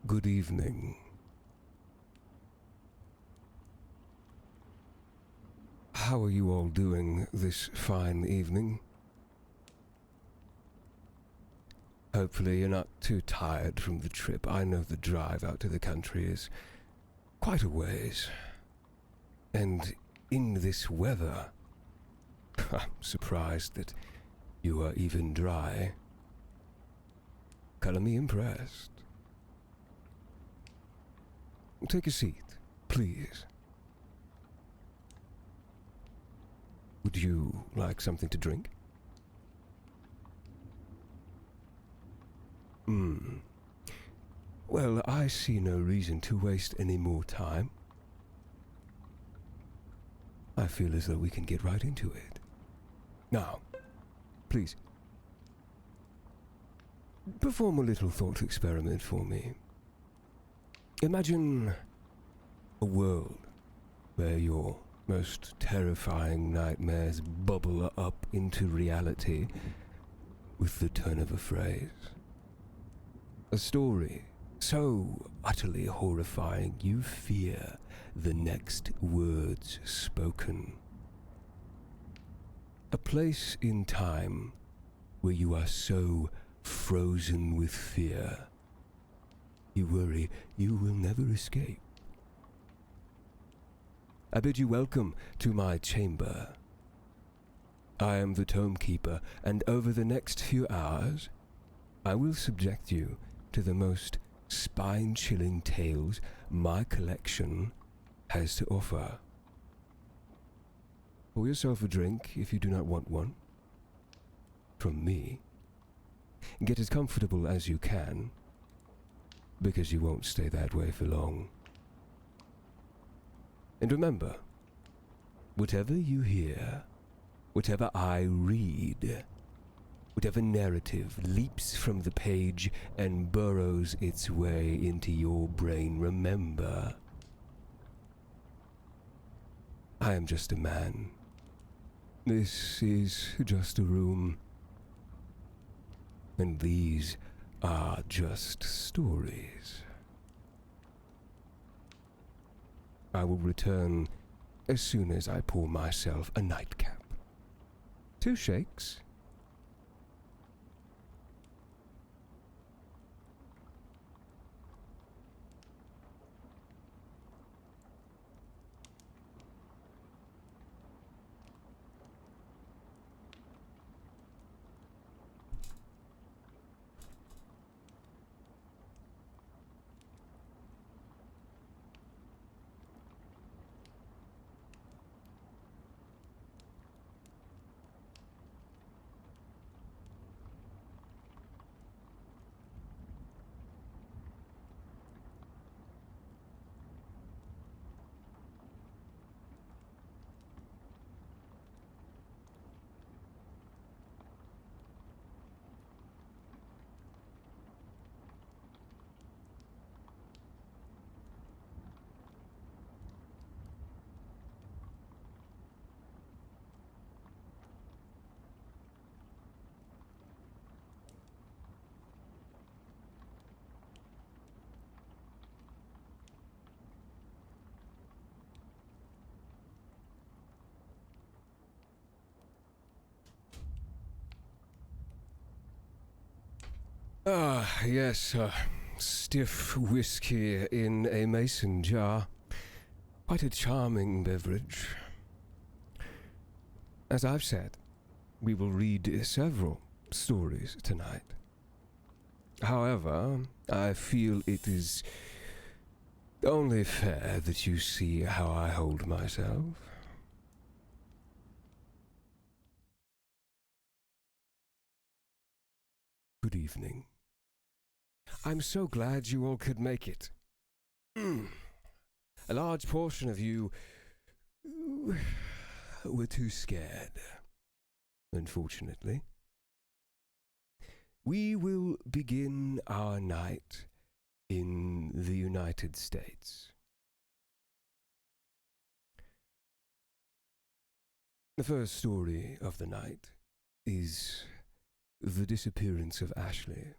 good evening. How are you all doing this fine evening? Hopefully you're not too tired from the trip. I know the drive out to the country is quite a ways. And in this weather, I'm surprised that you are even dry. Color me impressed. Take a seat, please. Would you like something to drink? Well, I see no reason to waste any more time. I feel as though we can get right into it. Now, please, perform a little thought experiment for me. Imagine a world where your most terrifying nightmares bubble up into reality with the turn of a phrase. A story so utterly horrifying you fear the next words spoken. A place in time where you are so frozen with fear, you worry you will never escape. I bid you welcome to my chamber. I am the Tomekeeper, and over the next few hours, I will subject you to the most spine-chilling tales my collection has to offer. Pour yourself a drink if you do not want one. From me. Get as comfortable as you can, because you won't stay that way for long. And remember, whatever you hear, whatever I read, whatever narrative leaps from the page and burrows its way into your brain, remember, I am just a man. This is just a room. And these are just stories. I will return as soon as I pour myself a nightcap. 2 shakes. Yes, stiff whiskey in a mason jar. Quite a charming beverage. As I've said, we will read several stories tonight. However, I feel it is only fair that you see how I hold myself. Good evening. I'm so glad you all could make it. A large portion of you were too scared, unfortunately. We will begin our night in the United States. The first story of the night is the disappearance of Ashley.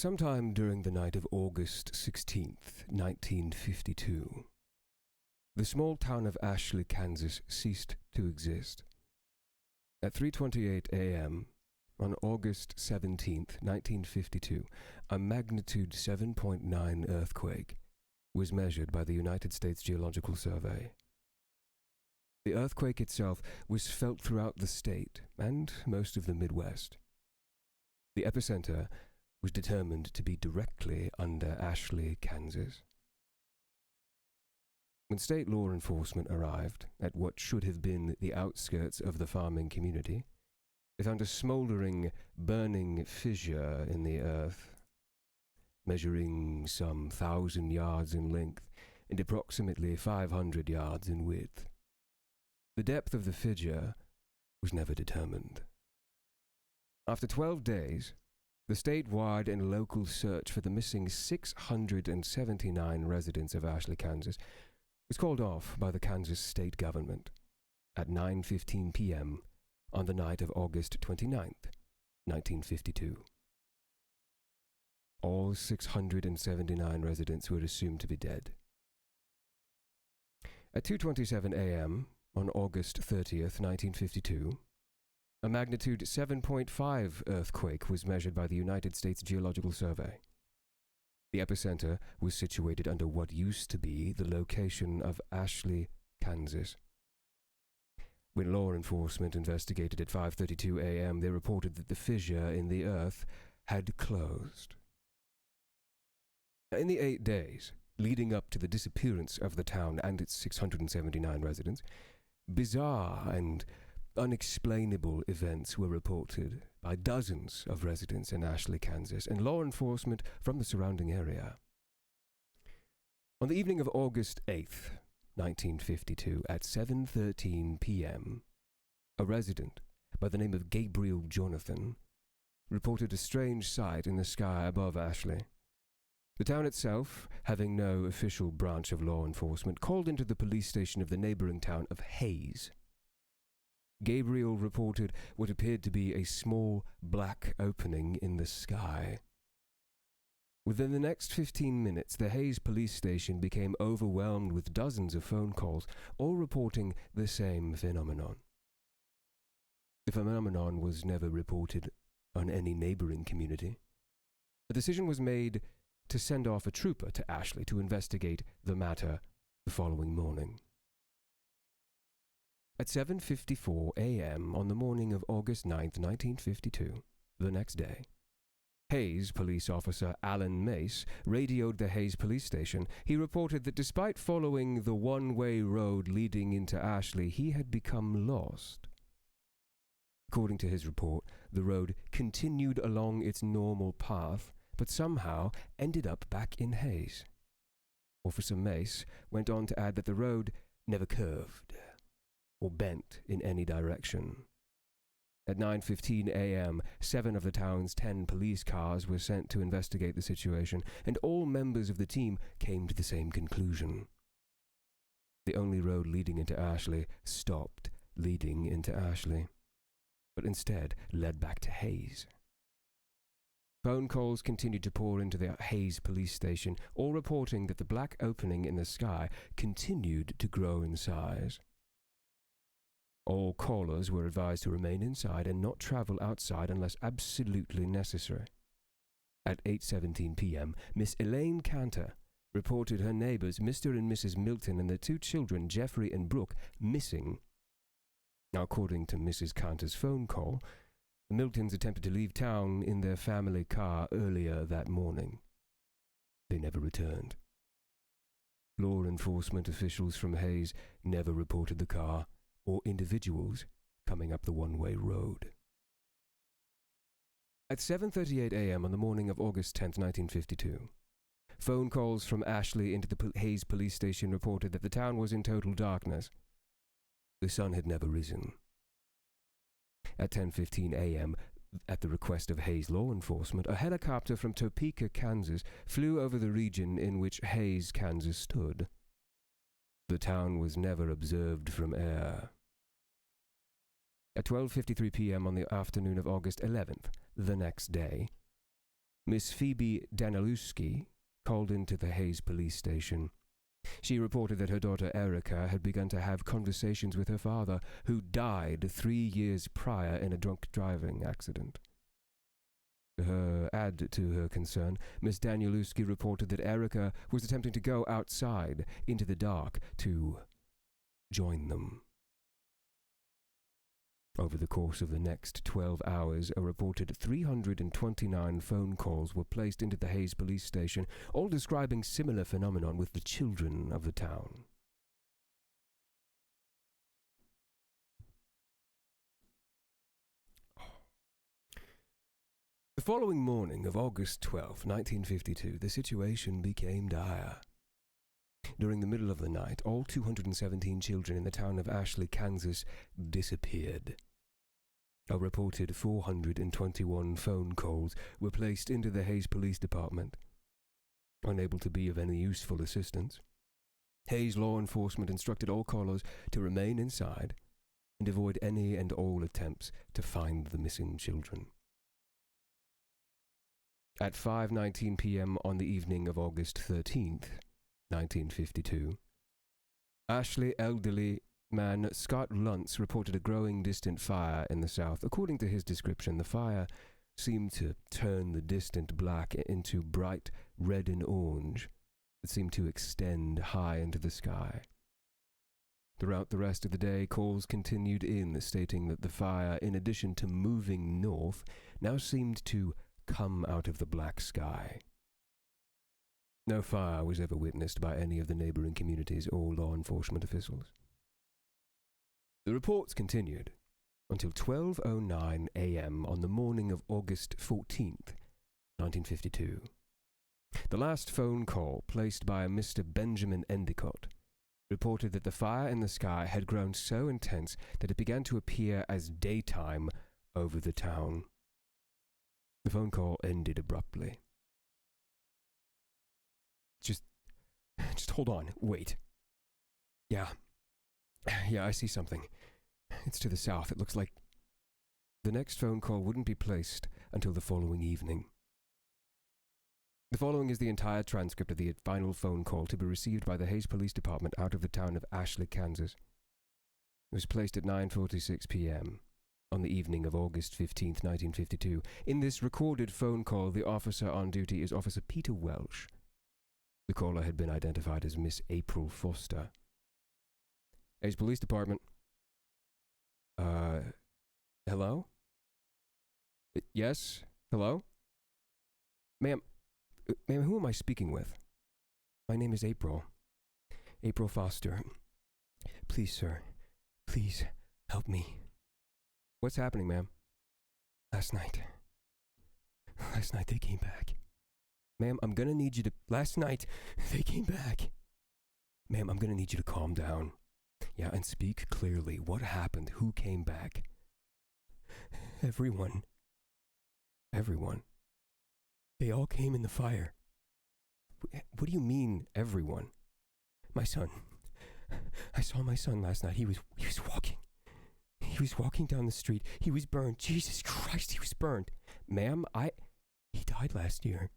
Sometime during the night of August 16th, 1952, the small town of Ashley, Kansas ceased to exist. At 3:28 a.m., on August 17th, 1952, a magnitude 7.9 earthquake was measured by the United States Geological Survey. The earthquake itself was felt throughout the state and most of the Midwest. The epicenter was determined to be directly under Ashley, Kansas. When state law enforcement arrived at what should have been the outskirts of the farming community, they found a smoldering, burning fissure in the earth, measuring some 1,000 yards in length and approximately 500 yards in width. The depth of the fissure was never determined. After 12 days, the statewide and local search for the missing 679 residents of Ashley, Kansas, was called off by the Kansas state government at 9:15 p.m. on the night of August 29th, 1952. All 679 residents were assumed to be dead. At 2:27 a.m. on August 30th, 1952, a magnitude 7.5 earthquake was measured by the United States Geological Survey. The epicenter was situated under what used to be the location of Ashley, Kansas. When law enforcement investigated at 5:32 a.m., they reported that the fissure in the earth had closed. In the 8 days leading up to the disappearance of the town and its 679 residents, bizarre and unexplainable events were reported by dozens of residents in Ashley, Kansas, and law enforcement from the surrounding area. On the evening of August 8th, 1952, at 7:13 p.m., a resident by the name of Gabriel Jonathan reported a strange sight in the sky above Ashley. The town itself, having no official branch of law enforcement, called into the police station of the neighboring town of Hayes. Gabriel reported what appeared to be a small black opening in the sky. Within the next 15 minutes, the Hayes police station became overwhelmed with dozens of phone calls, all reporting the same phenomenon. The phenomenon was never reported on any neighboring community. A decision was made to send off a trooper to Ashley to investigate the matter the following morning. At 7:54 a.m. on the morning of August 9th, 1952, the next day, Hayes police officer Alan Mace radioed the Hayes police station. He reported that despite following the one-way road leading into Ashley, he had become lost. According to his report, the road continued along its normal path, but somehow ended up back in Hayes. Officer Mace went on to add that the road never curved or bent in any direction. At 9:15 a.m., 7 of the town's 10 police cars were sent to investigate the situation, and all members of the team came to the same conclusion. The only road leading into Ashley stopped leading into Ashley, but instead led back to Hayes. Phone calls continued to pour into the Hayes police station, all reporting that the black opening in the sky continued to grow in size. All callers were advised to remain inside and not travel outside unless absolutely necessary. At 8:17 p.m., Miss Elaine Cantor reported her neighbors, Mr. and Mrs. Milton, and their 2 children, Jeffrey and Brooke, missing. Now, according to Mrs. Cantor's phone call, the Miltons attempted to leave town in their family car earlier that morning. They never returned. Law enforcement officials from Hayes never reported the car or individuals coming up the one-way road. At 7:38 a.m. on the morning of August 10th, 1952, phone calls from Ashley into the Hayes police station reported that the town was in total darkness. The sun had never risen. At 10:15 a.m., at the request of Hayes law enforcement, a helicopter from Topeka, Kansas, flew over the region in which Hayes, Kansas stood. The town was never observed from air. At 12:53 p.m. on the afternoon of August 11th, the next day, Miss Phoebe Danilewski called into the Hayes police station. She reported that her daughter Erica had begun to have conversations with her father, who died 3 years prior in a drunk driving accident. To add to her concern, Miss Danilewski reported that Erica was attempting to go outside into the dark to join them. Over the course of the next 12 hours, a reported 329 phone calls were placed into the Hayes police station, all describing similar phenomenon with the children of the town. The following morning of August 12, 1952, the situation became dire. During the middle of the night, all 217 children in the town of Ashley, Kansas, disappeared. A reported 421 phone calls were placed into the Hayes Police Department. Unable to be of any useful assistance, Hayes law enforcement instructed all callers to remain inside and avoid any and all attempts to find the missing children. At 5:19 p.m. on the evening of August 13th, 1952, Ashley elderly man Scott Luntz reported a growing distant fire in the south. According to his description, the fire seemed to turn the distant black into bright red and orange that seemed to extend high into the sky. Throughout the rest of the day, calls continued in, stating that the fire, in addition to moving north, now seemed to come out of the black sky. No fire was ever witnessed by any of the neighboring communities or law enforcement officials. The reports continued until 12:09 a.m. on the morning of August 14th, 1952. The last phone call, placed by a Mr. Benjamin Endicott, reported that the fire in the sky had grown so intense that it began to appear as daytime over the town. The phone call ended abruptly. Just hold on, wait. Yeah, I see something. It's to the south. It looks like... The next phone call wouldn't be placed until the following evening. The following is the entire transcript of the final phone call to be received by the Hayes Police Department out of the town of Ashley, Kansas. It was placed at 9:46 p.m. on the evening of August 15th, 1952. In this recorded phone call, the officer on duty is Officer Peter Welsh. The caller had been identified as Miss April Foster. Hayes Police Department. Hello? Yes? Hello? Ma'am, who am I speaking with? My name is April. April Foster. Please, sir. Please, help me. What's happening, ma'am? Last night they came back. Ma'am, I'm gonna need you to... Last night, they came back. Ma'am, I'm gonna need you to calm down. Yeah, and speak clearly. What happened? Who came back? Everyone. They all came in the fire. What do you mean, everyone? My son. I saw my son last night. He was walking. He was walking down the street. He was burned. Jesus Christ, he was burned. Ma'am, he died last year.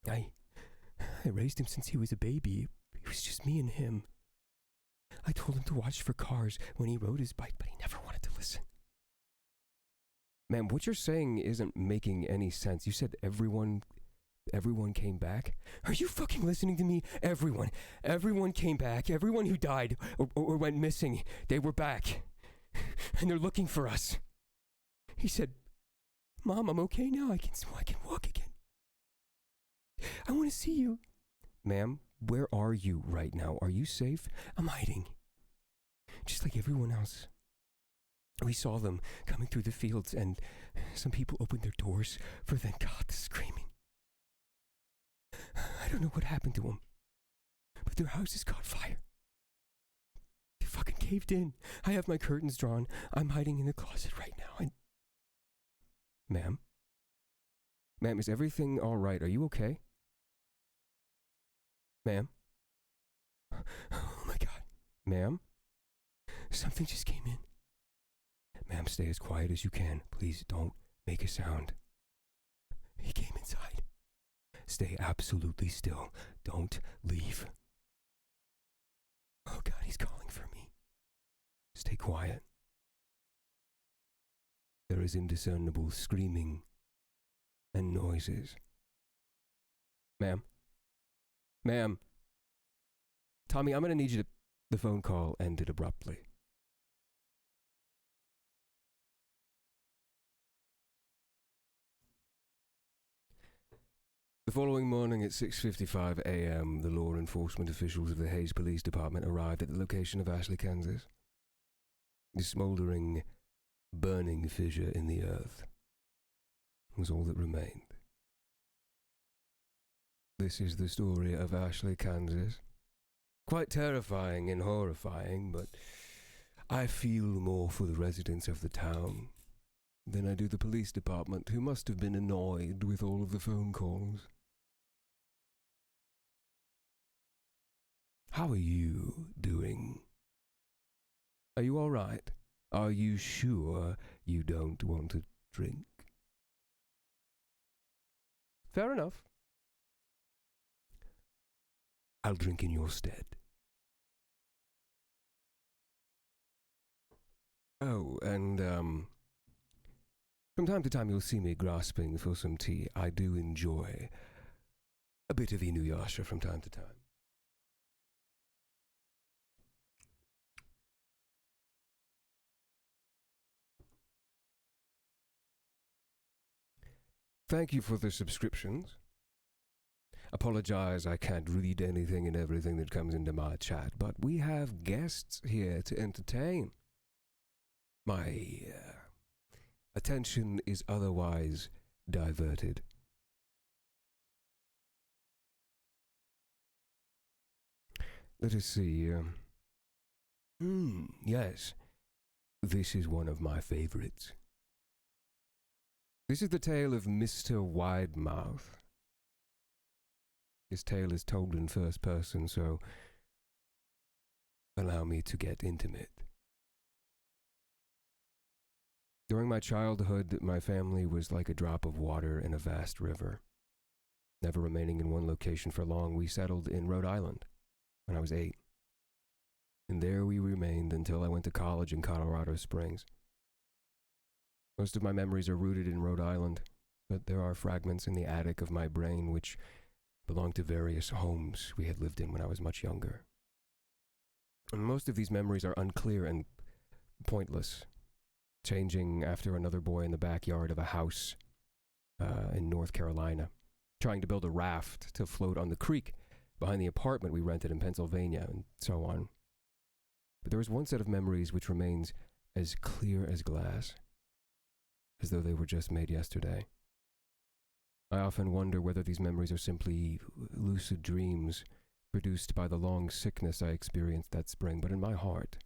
I raised him since he was a baby. It was just me and him. I told him to watch for cars when he rode his bike, but he never wanted to listen. Ma'am, what you're saying isn't making any sense. You said everyone came back? Are you fucking listening to me? Everyone came back. Everyone who died or went missing, they were back. And they're looking for us. He said, Mom, I'm okay now. I can walk again. I want to see you. Ma'am, where are you right now? Are you safe? I'm hiding. Just like everyone else. We saw them coming through the fields, and some people opened their doors for then God the screaming. I don't know what happened to them, but their houses caught fire. They fucking caved in. I have my curtains drawn. I'm hiding in the closet right now, and... Ma'am? Ma'am, is everything all right? Are you okay? Ma'am? Oh my God. Ma'am? Something just came in. Ma'am, stay as quiet as you can. Please don't make a sound. He came inside. Stay absolutely still. Don't leave. Oh God, he's calling for me. Stay quiet. There is indiscernible screaming and noises. Ma'am? Ma'am? Tommy, I'm gonna need you to... The phone call ended abruptly. The following morning at 6:55 a.m., the law enforcement officials of the Hayes Police Department arrived at the location of Ashley, Kansas. The smoldering, burning fissure in the earth was all that remained. This is the story of Ashley, Kansas. Quite terrifying and horrifying, but I feel more for the residents of the town than I do the police department, who must have been annoyed with all of the phone calls. How are you doing? Are you all right? Are you sure you don't want to drink? Fair enough. I'll drink in your stead. Oh, and, from time to time you'll see me grasping for some tea. I do enjoy a bit of Inuyasha from time to time. Thank you for the subscriptions. Apologize, I can't read anything and everything that comes into my chat, but we have guests here to entertain. My attention is otherwise diverted. Let us see. Yes. This is one of my favorites. This is the tale of Mr. Widemouth. This tale is told in first person, so allow me to get intimate. During my childhood, my family was like a drop of water in a vast river. Never remaining in one location for long, we settled in Rhode Island when I was 8. And there we remained until I went to college in Colorado Springs. Most of my memories are rooted in Rhode Island, but there are fragments in the attic of my brain which belong to various homes we had lived in when I was much younger. And most of these memories are unclear and pointless, changing after another boy in the backyard of a house in North Carolina, trying to build a raft to float on the creek behind the apartment we rented in Pennsylvania, and so on. But there is one set of memories which remains as clear as glass, as though they were just made yesterday. I often wonder whether these memories are simply lucid dreams produced by the long sickness I experienced that spring, but in my heart,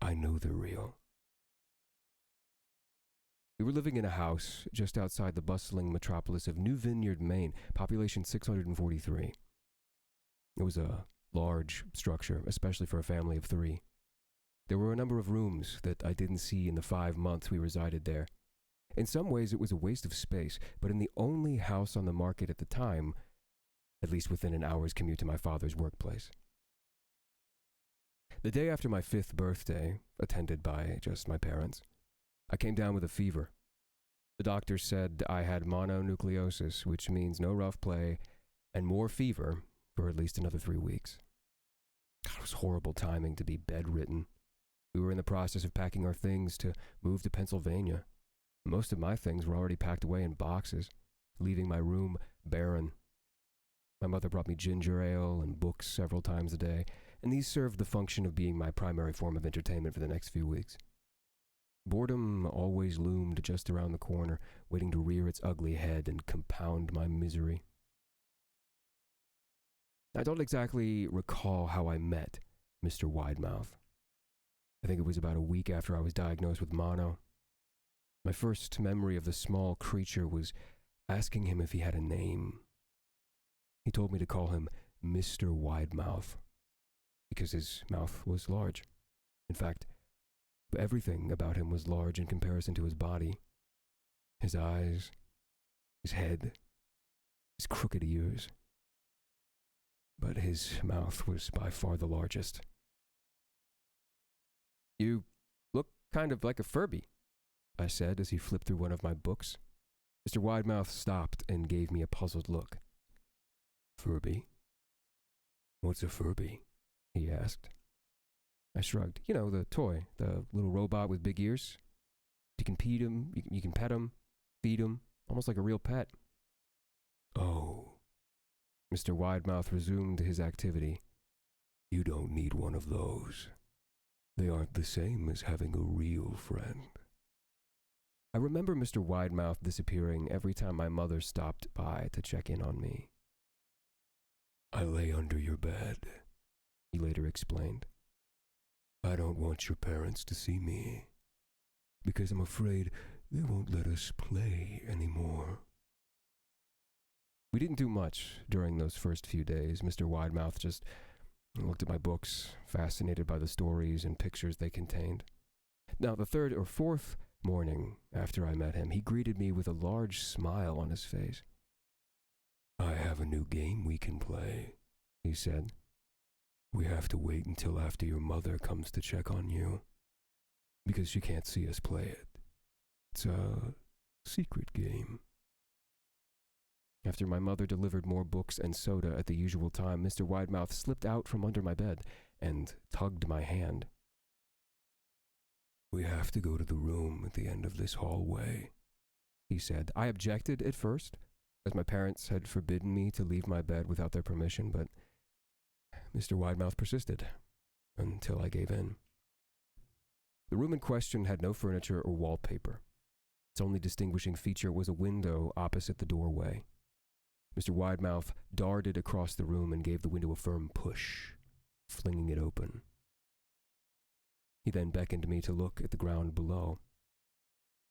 I know they're real. We were living in a house just outside the bustling metropolis of New Vineyard, Maine, population 643. It was a large structure, especially for a family of 3. There were a number of rooms that I didn't see in the 5 months we resided there. In some ways, it was a waste of space, but in the only house on the market at the time, at least within an hour's commute to my father's workplace. The day after my 5th birthday, attended by just my parents, I came down with a fever. The doctor said I had mononucleosis, which means no rough play and more fever for at least another 3 weeks. God, it was horrible timing to be bedridden. We were in the process of packing our things to move to Pennsylvania. Most of my things were already packed away in boxes, leaving my room barren. My mother brought me ginger ale and books several times a day, and these served the function of being my primary form of entertainment for the next few weeks. Boredom always loomed just around the corner, waiting to rear its ugly head and compound my misery. I don't exactly recall how I met Mr. Widemouth. I think it was about a week after I was diagnosed with mono. My first memory of the small creature was asking him if he had a name. He told me to call him Mr. Widemouth, because his mouth was large. In fact, everything about him was large in comparison to his body. His eyes, his head, his crooked ears. But his mouth was by far the largest. "You look kind of like a Furby," I said as he flipped through one of my books. Mr. Widemouth stopped and gave me a puzzled look. "Furby? What's a Furby?" he asked. I shrugged. "You know, the toy, the little robot with big ears. You can feed him, you can pet him, feed him, almost like a real pet." "Oh." Mr. Widemouth resumed his activity. "You don't need one of those. They aren't the same as having a real friend." I remember Mr. Widemouth disappearing every time my mother stopped by to check in on me. "I lay under your bed," he later explained. "I don't want your parents to see me, because I'm afraid they won't let us play anymore." We didn't do much during those first few days. Mr. Widemouth just looked at my books, fascinated by the stories and pictures they contained. Now, the third or fourth morning after I met him, he greeted me with a large smile on his face. "I have a new game we can play," he said. "We have to wait until after your mother comes to check on you, because she can't see us play it. It's a secret game." After my mother delivered more books and soda at the usual time, Mr. Widemouth slipped out from under my bed and tugged my hand. "We have to go to the room at the end of this hallway," he said. I objected at first, as my parents had forbidden me to leave my bed without their permission, but Mr. Widemouth persisted, until I gave in. The room in question had no furniture or wallpaper. Its only distinguishing feature was a window opposite the doorway. Mr. Widemouth darted across the room and gave the window a firm push, flinging it open. He then beckoned me to look at the ground below.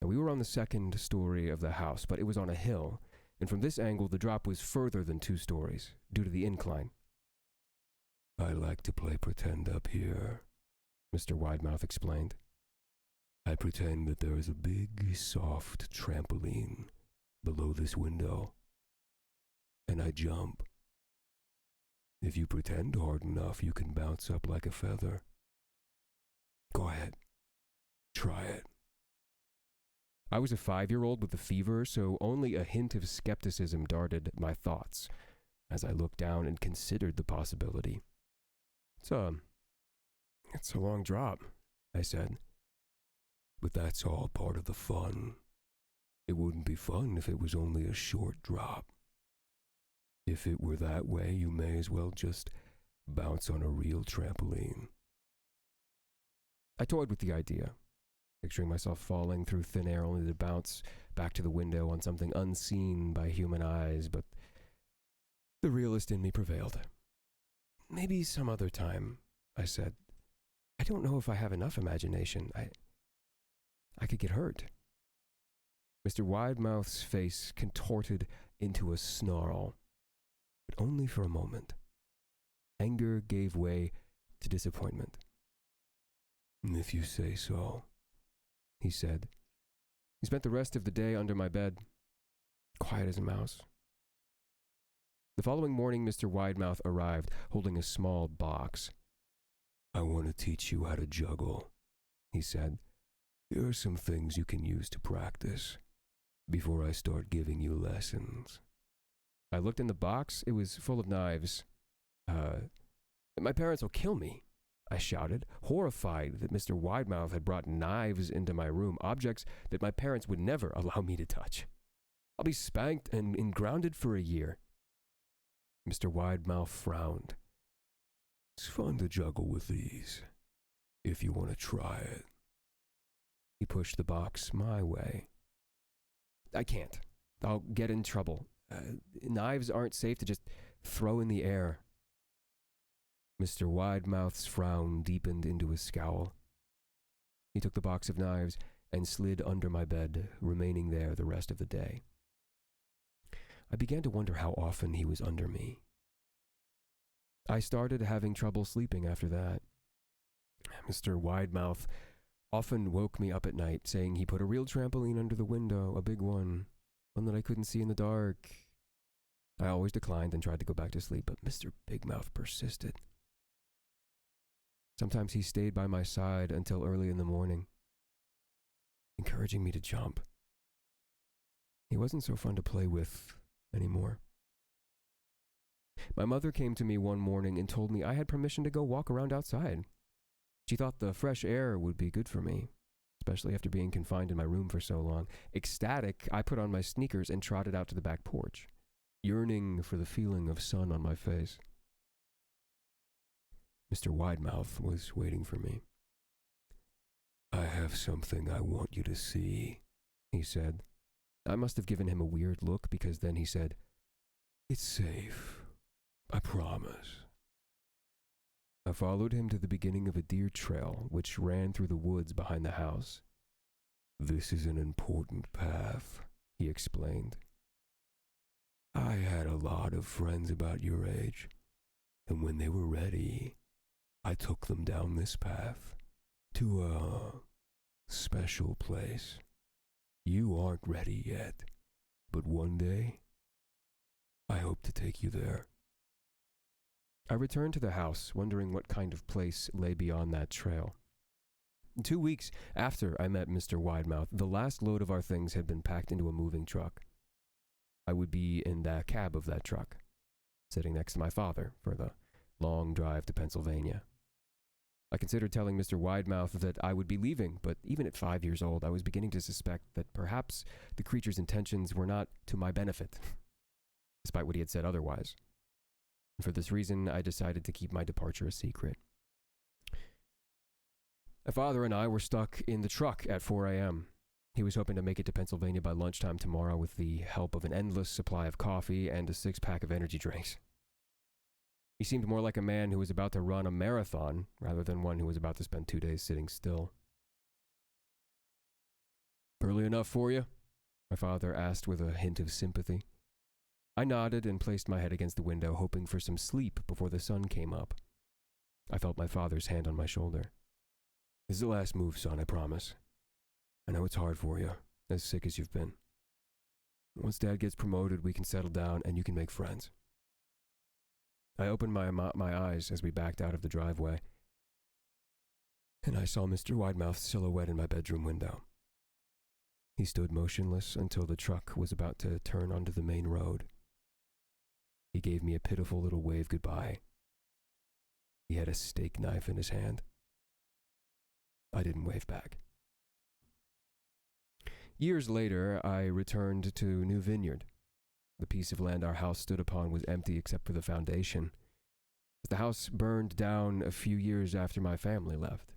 Now, we were on the second story of the house, but it was on a hill, and from this angle the drop was further than 2 stories, due to the incline. "I like to play pretend up here," Mr. Widemouth explained. "I pretend that there is a big, soft trampoline below this window, and I jump. If you pretend hard enough, you can bounce up like a feather. Go ahead. Try it." I was a 5-year-old with a fever, so only a hint of skepticism darted my thoughts as I looked down and considered the possibility. It's a long drop," I said. "But that's all part of the fun. It wouldn't be fun if it was only a short drop. If it were that way, you may as well just bounce on a real trampoline." I toyed with the idea, picturing myself falling through thin air only to bounce back to the window on something unseen by human eyes, but the realist in me prevailed. "Maybe some other time," I said. "I don't know if I have enough imagination. I could get hurt." Mr. Widemouth's face contorted into a snarl, but only for a moment. Anger gave way to disappointment. "If you say so," he said. He spent the rest of the day under my bed, quiet as a mouse. The following morning, Mr. Widemouth arrived, holding a small box. "I want to teach you how to juggle," he said. "Here are some things you can use to practice before I start giving you lessons." I looked in the box. It was full of knives. "My parents will kill me," I shouted, horrified that Mr. Widemouth had brought knives into my room, objects that my parents would never allow me to touch. "I'll be spanked and grounded for a year." Mr. Widemouth frowned. "It's fun to juggle with these, if you want to try it." He pushed the box my way. "I can't. I'll get in trouble. Knives aren't safe to just throw in the air." Mr. Widemouth's frown deepened into a scowl. He took the box of knives and slid under my bed, remaining there the rest of the day. I began to wonder how often he was under me. I started having trouble sleeping after that. Mr. Widemouth often woke me up at night, saying he put a real trampoline under the window, a big one that I couldn't see in the dark. I always declined and tried to go back to sleep, but Mr. Big Mouth persisted. Sometimes he stayed by my side until early in the morning, encouraging me to jump. He wasn't so fun to play with anymore. My mother came to me one morning and told me I had permission to go walk around outside. She thought the fresh air would be good for me, especially after being confined in my room for so long. Ecstatic, I put on my sneakers and trotted out to the back porch, yearning for the feeling of sun on my face. Mr. Widemouth was waiting for me. "I have something I want you to see," he said. I must have given him a weird look because then he said, "It's safe. I promise." I followed him to the beginning of a deer trail which ran through the woods behind the house. "This is an important path," he explained. "I had a lot of friends about your age, and when they were ready, I took them down this path to a special place. You aren't ready yet, but one day, I hope to take you there." I returned to the house, wondering what kind of place lay beyond that trail. 2 weeks after I met Mr. Widemouth, the last load of our things had been packed into a moving truck. I would be in the cab of that truck, sitting next to my father for the long drive to Pennsylvania. I considered telling Mr. Widemouth that I would be leaving, but even at 5 years old, I was beginning to suspect that perhaps the creature's intentions were not to my benefit, despite what he had said otherwise. And for this reason, I decided to keep my departure a secret. My father and I were stuck in the truck at 4 a.m. He was hoping to make it to Pennsylvania by lunchtime tomorrow with the help of an endless supply of coffee and a 6-pack of energy drinks. He seemed more like a man who was about to run a marathon rather than one who was about to spend 2 days sitting still. "Early enough for you?" my father asked with a hint of sympathy. I nodded and placed my head against the window, hoping for some sleep before the sun came up. I felt my father's hand on my shoulder. "This is the last move, son, I promise. I know it's hard for you, as sick as you've been. Once Dad gets promoted, we can settle down and you can make friends." I opened my eyes as we backed out of the driveway, and I saw Mr. Widemouth's silhouette in my bedroom window. He stood motionless until the truck was about to turn onto the main road. He gave me a pitiful little wave goodbye. He had a steak knife in his hand. I didn't wave back. Years later, I returned to New Vineyard. The piece of land our house stood upon was empty except for the foundation. The house burned down a few years after my family left.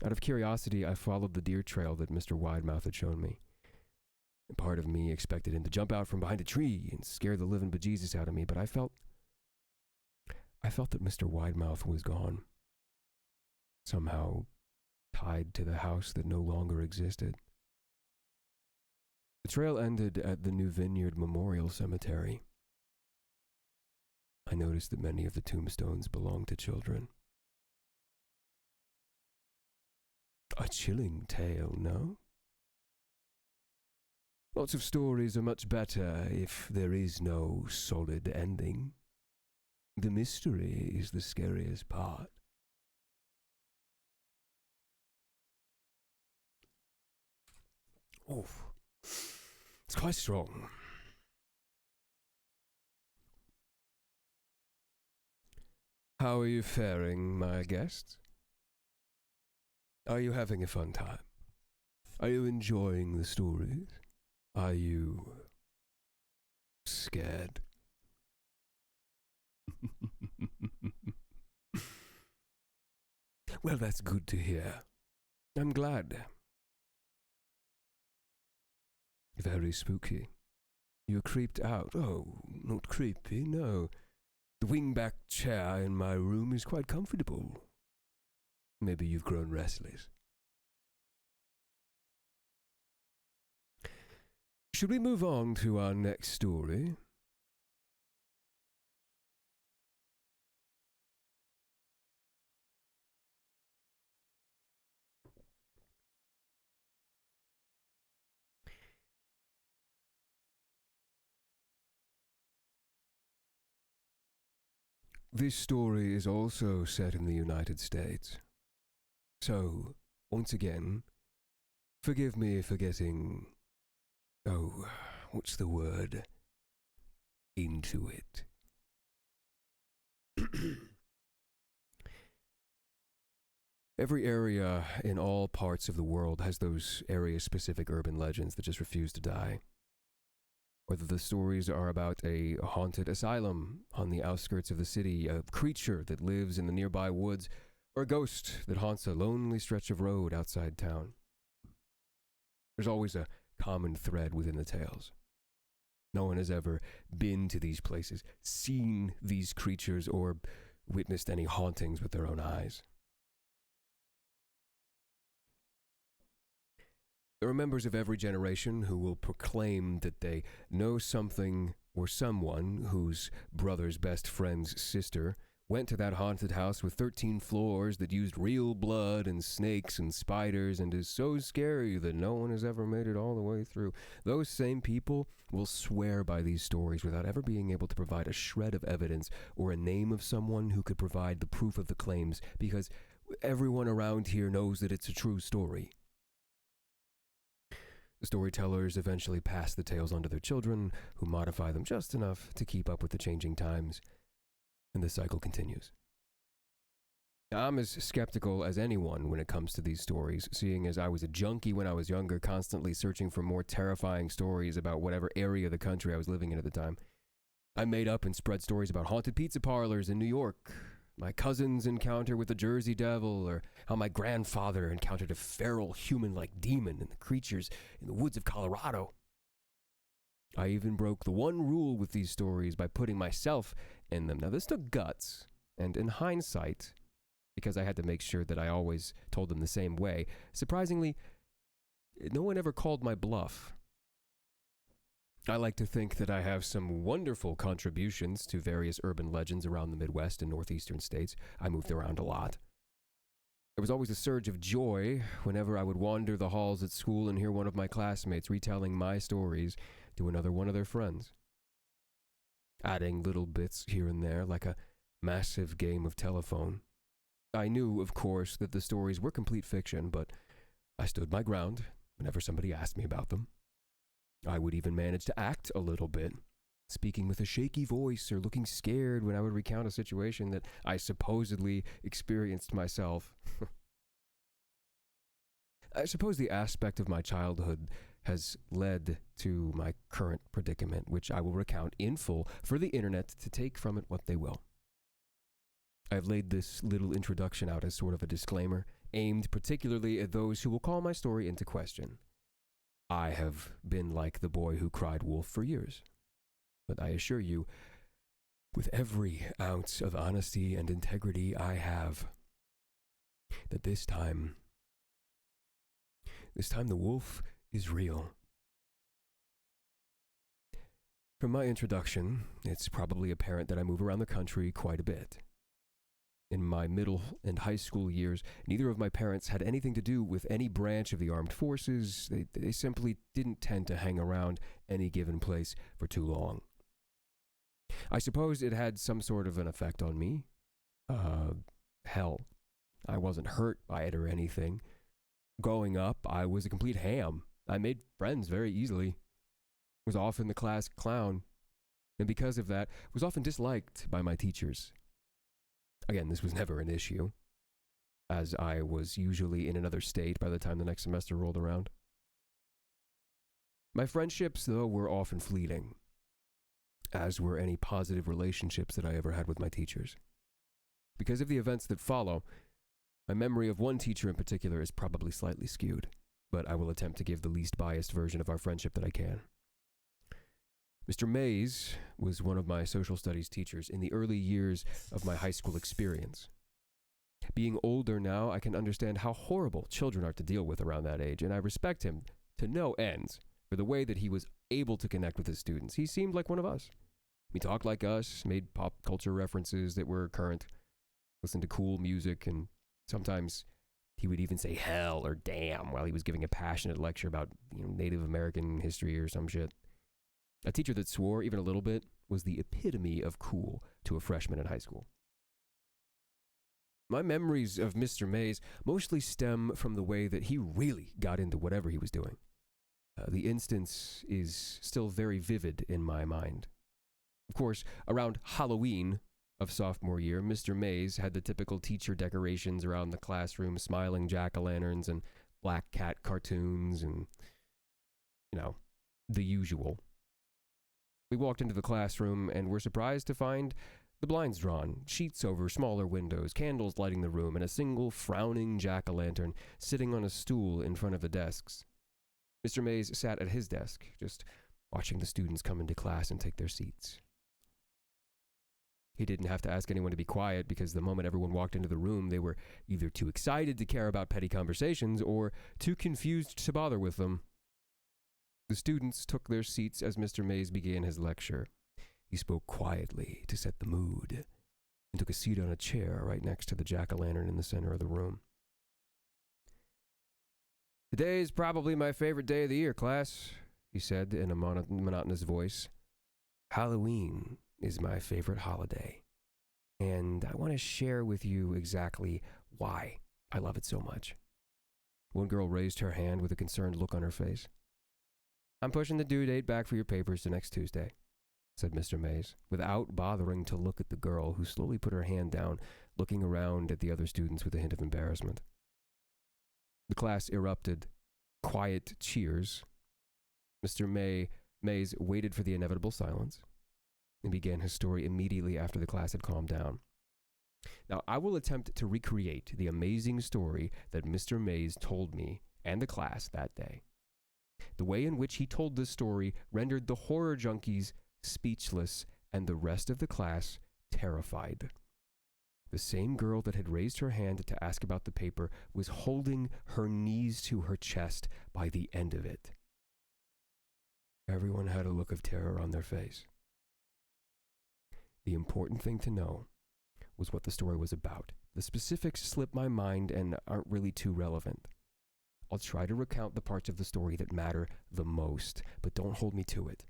Out of curiosity, I followed the deer trail that Mr. Widemouth had shown me. And part of me expected him to jump out from behind a tree and scare the living bejesus out of me, but I felt that Mr. Widemouth was gone, somehow tied to the house that no longer existed. The trail ended at the New Vineyard Memorial Cemetery. I noticed that many of the tombstones belonged to children. A chilling tale, no? Lots of stories are much better if there is no solid ending. The mystery is the scariest part. Oof. It's quite strong. How are you faring, my guests? Are you having a fun time? Are you enjoying the stories? Are you scared? Well, that's good to hear. I'm glad. Very spooky. You're creeped out. Oh, not creepy, no. The wingback chair in my room is quite comfortable. Maybe you've grown restless. Should we move on to our next story? This story is also set in the United States. So, once again, forgive me for getting, what's the word? Into it. Every area in all parts of the world has those area-specific urban legends that just refuse to die. Whether the stories are about a haunted asylum on the outskirts of the city, a creature that lives in the nearby woods, or a ghost that haunts a lonely stretch of road outside town. There's always a common thread within the tales. No one has ever been to these places, seen these creatures, or witnessed any hauntings with their own eyes. There are members of every generation who will proclaim that they know something or someone whose brother's best friend's sister went to that haunted house with 13 floors that used real blood and snakes and spiders and is so scary that no one has ever made it all the way through. Those same people will swear by these stories without ever being able to provide a shred of evidence or a name of someone who could provide the proof of the claims, because everyone around here knows that it's a true story. The storytellers eventually pass the tales on to their children, who modify them just enough to keep up with the changing times, and the cycle continues. I'm as skeptical as anyone when it comes to these stories, seeing as I was a junkie when I was younger, constantly searching for more terrifying stories about whatever area of the country I was living in at the time. I made up and spread stories about haunted pizza parlors in New York, my cousin's encounter with the Jersey Devil, or how my grandfather encountered a feral human-like demon and the creatures in the woods of Colorado. I even broke the one rule with these stories by putting myself in them. Now, this took guts, and in hindsight, because I had to make sure that I always told them the same way, surprisingly, no one ever called my bluff. I like to think that I have some wonderful contributions to various urban legends around the Midwest and northeastern states. I moved around a lot. There was always a surge of joy whenever I would wander the halls at school and hear one of my classmates retelling my stories to another one of their friends, adding little bits here and there like a massive game of telephone. I knew, of course, that the stories were complete fiction, but I stood my ground whenever somebody asked me about them. I would even manage to act a little bit, speaking with a shaky voice or looking scared when I would recount a situation that I supposedly experienced myself. I suppose the aspect of my childhood has led to my current predicament, which I will recount in full for the internet to take from it what they will. I've laid this little introduction out as sort of a disclaimer, aimed particularly at those who will call my story into question. I have been like the boy who cried wolf for years, but I assure you, with every ounce of honesty and integrity I have, that this time the wolf is real. From my introduction, it's probably apparent that I move around the country quite a bit. In my middle and high school years, neither of my parents had anything to do with any branch of the armed forces. They simply didn't tend to hang around any given place for too long. I suppose it had some sort of an effect on me. Hell, I wasn't hurt by it or anything. Growing up, I was a complete ham. I made friends very easily. Was often the class clown, and because of that, was often disliked by my teachers. Again, this was never an issue, as I was usually in another state by the time the next semester rolled around. My friendships, though, were often fleeting, as were any positive relationships that I ever had with my teachers. Because of the events that follow, my memory of one teacher in particular is probably slightly skewed, but I will attempt to give the least biased version of our friendship that I can. Mr. Mays was one of my social studies teachers in the early years of my high school experience. Being older now, I can understand how horrible children are to deal with around that age, and I respect him to no ends for the way that he was able to connect with his students. He seemed like one of us. He talked like us, made pop culture references that were current, listened to cool music, and sometimes he would even say hell or damn while he was giving a passionate lecture about Native American history or some shit. A teacher that swore even a little bit was the epitome of cool to a freshman in high school. My memories of Mr. Mays mostly stem from the way that he really got into whatever he was doing. The instance is still very vivid in my mind. Of course, around Halloween of sophomore year, Mr. Mays had the typical teacher decorations around the classroom, smiling jack-o'-lanterns and black cat cartoons and, the usual. We walked into the classroom and were surprised to find the blinds drawn, sheets over smaller windows, candles lighting the room, and a single frowning jack-o'-lantern sitting on a stool in front of the desks. Mr. Mays sat at his desk, just watching the students come into class and take their seats. He didn't have to ask anyone to be quiet because the moment everyone walked into the room, they were either too excited to care about petty conversations or too confused to bother with them. The students took their seats as Mr. Mays began his lecture. He spoke quietly to set the mood and took a seat on a chair right next to the jack-o'-lantern in the center of the room. "Today is probably my favorite day of the year, class," he said in a monotonous voice. "Halloween is my favorite holiday, and I want to share with you exactly why I love it so much." One girl raised her hand with a concerned look on her face. "I'm pushing the due date back for your papers to next Tuesday," said Mr. Mays, without bothering to look at the girl, who slowly put her hand down, looking around at the other students with a hint of embarrassment. The class erupted. Quiet cheers. Mr. Mays waited for the inevitable silence and began his story immediately after the class had calmed down. Now, I will attempt to recreate the amazing story that Mr. Mays told me and the class that day. The way in which he told this story rendered the horror junkies speechless and the rest of the class terrified. The same girl that had raised her hand to ask about the paper was holding her knees to her chest by the end of it. Everyone had a look of terror on their face. The important thing to know was what the story was about. The specifics slip my mind and aren't really too relevant. I'll try to recount the parts of the story that matter the most, but don't hold me to it.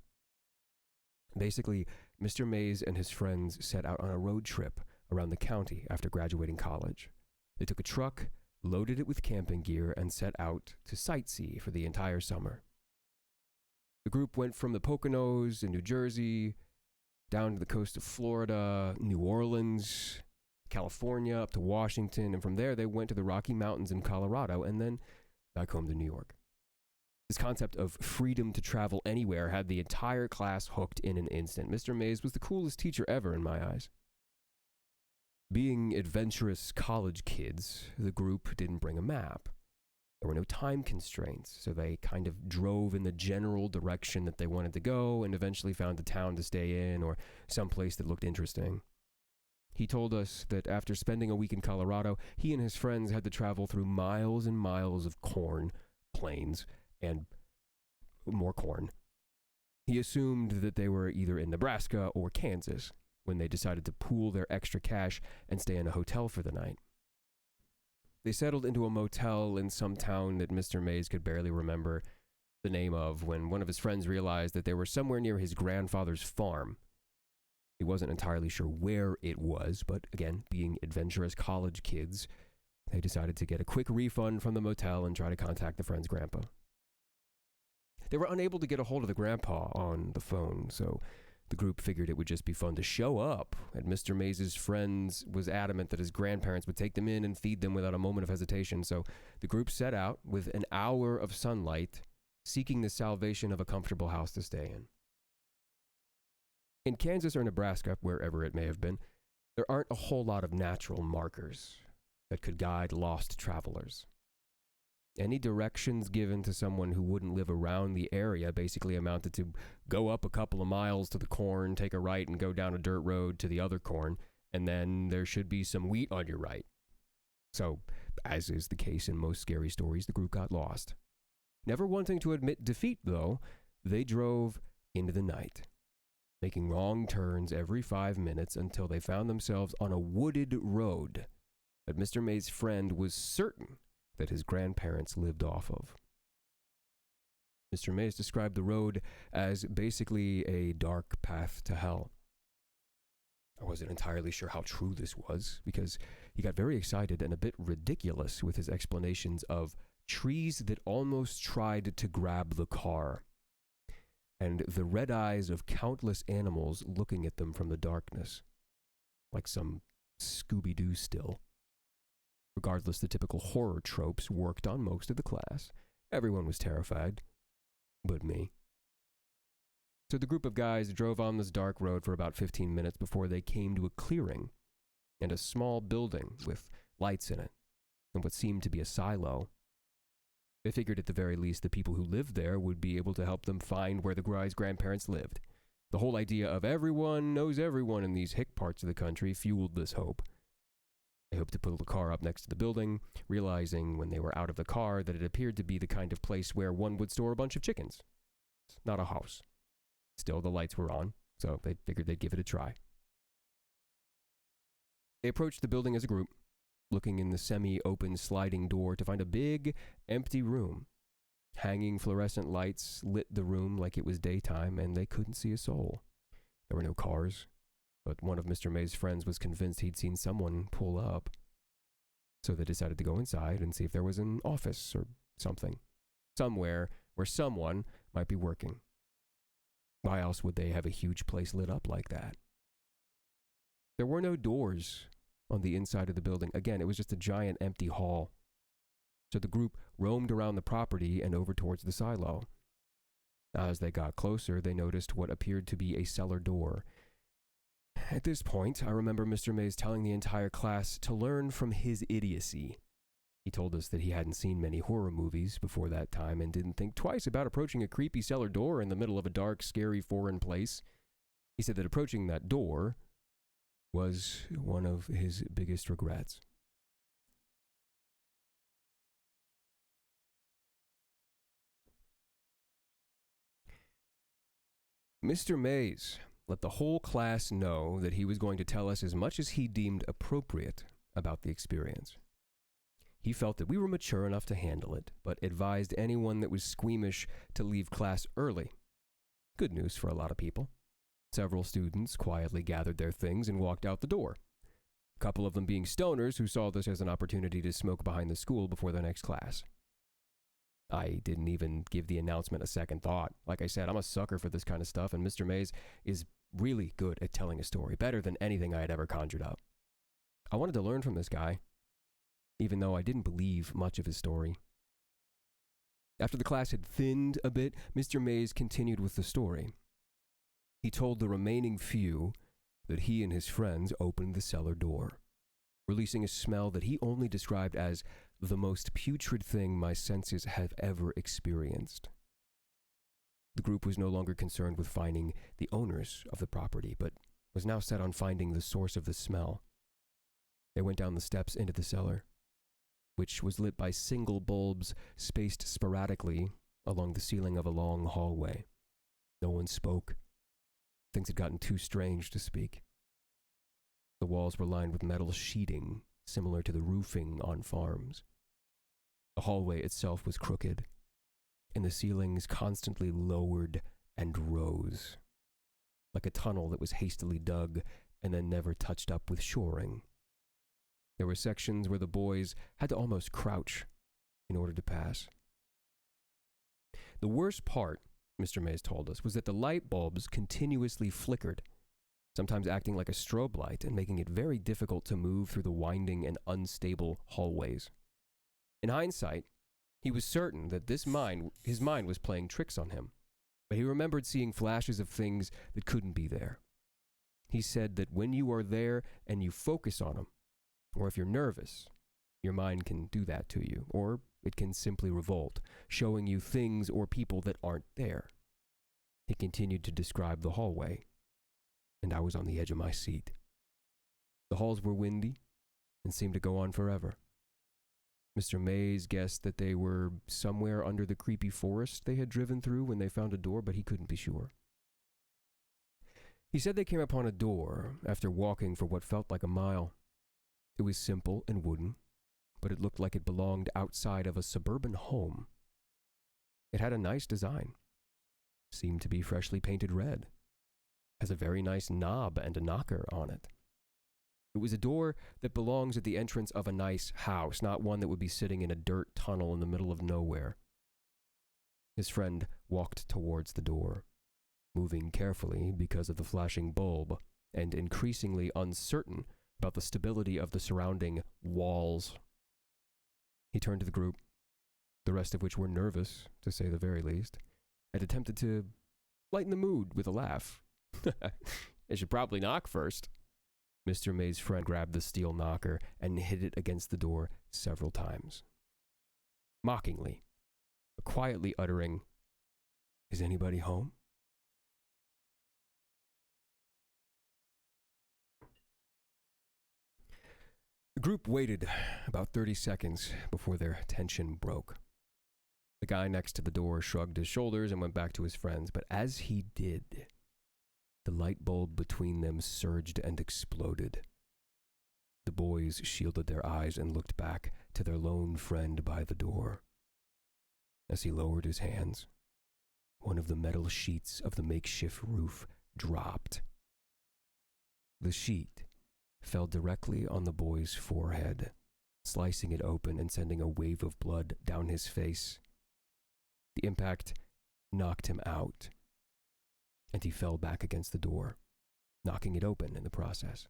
Basically, Mr. Mays and his friends set out on a road trip around the county after graduating college. They took a truck, loaded it with camping gear, and set out to sightsee for the entire summer. The group went from the Poconos in New Jersey, down to the coast of Florida, New Orleans, California, up to Washington, and from there they went to the Rocky Mountains in Colorado, and then back home to New York. This concept of freedom to travel anywhere had the entire class hooked in an instant. Mr. Mays was the coolest teacher ever in my eyes. Being adventurous college kids, the group didn't bring a map. There were no time constraints, so they kind of drove in the general direction that they wanted to go and eventually found a town to stay in or someplace that looked interesting. He told us that after spending a week in Colorado, he and his friends had to travel through miles and miles of corn, plains, and more corn. He assumed that they were either in Nebraska or Kansas when they decided to pool their extra cash and stay in a hotel for the night. They settled into a motel in some town that Mr. Mays could barely remember the name of when one of his friends realized that they were somewhere near his grandfather's farm. He wasn't entirely sure where it was, but again, being adventurous college kids, they decided to get a quick refund from the motel and try to contact the friend's grandpa. They were unable to get a hold of the grandpa on the phone, so the group figured it would just be fun to show up, and Mr. Mays' friends was adamant that his grandparents would take them in and feed them without a moment of hesitation, so the group set out with an hour of sunlight, seeking the salvation of a comfortable house to stay in. In Kansas or Nebraska, wherever it may have been, there aren't a whole lot of natural markers that could guide lost travelers. Any directions given to someone who wouldn't live around the area basically amounted to go up a couple of miles to the corn, take a right, and go down a dirt road to the other corn, and then there should be some wheat on your right. So, as is the case in most scary stories, the group got lost. Never wanting to admit defeat, though, they drove into the night, making wrong turns every 5 minutes until they found themselves on a wooded road that Mr. Mays' friend was certain that his grandparents lived off of. Mr. Mays described the road as basically a dark path to hell. I wasn't entirely sure how true this was, because he got very excited and a bit ridiculous with his explanations of trees that almost tried to grab the car, and the red eyes of countless animals looking at them from the darkness, like some Scooby-Doo still. Regardless, the typical horror tropes worked on most of the class. Everyone was terrified, but me. So the group of guys drove on this dark road for about 15 minutes before they came to a clearing and a small building with lights in it and what seemed to be a silo. They figured at the very least the people who lived there would be able to help them find where the guy's grandparents lived. The whole idea of everyone knows everyone in these hick parts of the country fueled this hope. They hoped to pull the car up next to the building, realizing when they were out of the car that it appeared to be the kind of place where one would store a bunch of chickens. It's not a house. Still, the lights were on, so they figured they'd give it a try. They approached the building as a group, looking in the semi-open sliding door to find a big, empty room. Hanging fluorescent lights lit the room like it was daytime, and they couldn't see a soul. There were no cars, but one of Mr. May's friends was convinced he'd seen someone pull up. So they decided to go inside and see if there was an office or something. Somewhere where someone might be working. Why else would they have a huge place lit up like that? There were no doors on the inside of the building. Again, it was just a giant empty hall. So the group roamed around the property and over towards the silo. As they got closer, they noticed what appeared to be a cellar door. At this point, I remember Mr. Mays telling the entire class to learn from his idiocy. He told us that he hadn't seen many horror movies before that time and didn't think twice about approaching a creepy cellar door in the middle of a dark, scary foreign place. He said that approaching that door was one of his biggest regrets. Mr. Mays let the whole class know that he was going to tell us as much as he deemed appropriate about the experience. He felt that we were mature enough to handle it, but advised anyone that was squeamish to leave class early. Good news for a lot of people. Several students quietly gathered their things and walked out the door. A couple of them being stoners who saw this as an opportunity to smoke behind the school before their next class. I didn't even give the announcement a second thought. Like I said, I'm a sucker for this kind of stuff, and Mr. Mays is really good at telling a story, better than anything I had ever conjured up. I wanted to learn from this guy, even though I didn't believe much of his story. After the class had thinned a bit, Mr. Mays continued with the story. He told the remaining few that he and his friends opened the cellar door, releasing a smell that he only described as the most putrid thing my senses have ever experienced. The group was no longer concerned with finding the owners of the property, but was now set on finding the source of the smell. They went down the steps into the cellar, which was lit by single bulbs spaced sporadically along the ceiling of a long hallway. No one spoke. Things had gotten too strange to speak. The walls were lined with metal sheeting, similar to the roofing on farms. The hallway itself was crooked, and the ceilings constantly lowered and rose, like a tunnel that was hastily dug and then never touched up with shoring. There were sections where the boys had to almost crouch in order to pass. The worst part, Mr. Mays told us, was that the light bulbs continuously flickered, sometimes acting like a strobe light and making it very difficult to move through the winding and unstable hallways. In hindsight, he was certain that his mind was playing tricks on him, but he remembered seeing flashes of things that couldn't be there. He said that when you are there and you focus on them, or if you're nervous, your mind can do that to you, or it can simply revolt, showing you things or people that aren't there. He continued to describe the hallway, and I was on the edge of my seat. The halls were windy and seemed to go on forever. Mr. Mays guessed that they were somewhere under the creepy forest they had driven through when they found a door, but he couldn't be sure. He said they came upon a door after walking for what felt like a mile. It was simple and wooden, but it looked like it belonged outside of a suburban home. It had a nice design. Seemed to be freshly painted red. has a very nice knob and a knocker on it. It was a door that belongs at the entrance of a nice house, not one that would be sitting in a dirt tunnel in the middle of nowhere. His friend walked towards the door, moving carefully because of the flashing bulb, and increasingly uncertain about the stability of the surrounding walls. He turned to the group, the rest of which were nervous, to say the very least, and attempted to lighten the mood with a laugh. I should probably knock first. Mr. May's friend grabbed the steel knocker and hit it against the door several times. Mockingly, quietly uttering, "Is anybody home?" The group waited about 30 seconds before their tension broke. The guy next to the door shrugged his shoulders and went back to his friends, but as he did, the light bulb between them surged and exploded. The boys shielded their eyes and looked back to their lone friend by the door. As he lowered his hands, one of the metal sheets of the makeshift roof dropped. The sheet fell directly on the boy's forehead, slicing it open and sending a wave of blood down his face. The impact knocked him out, and he fell back against the door, knocking it open in the process.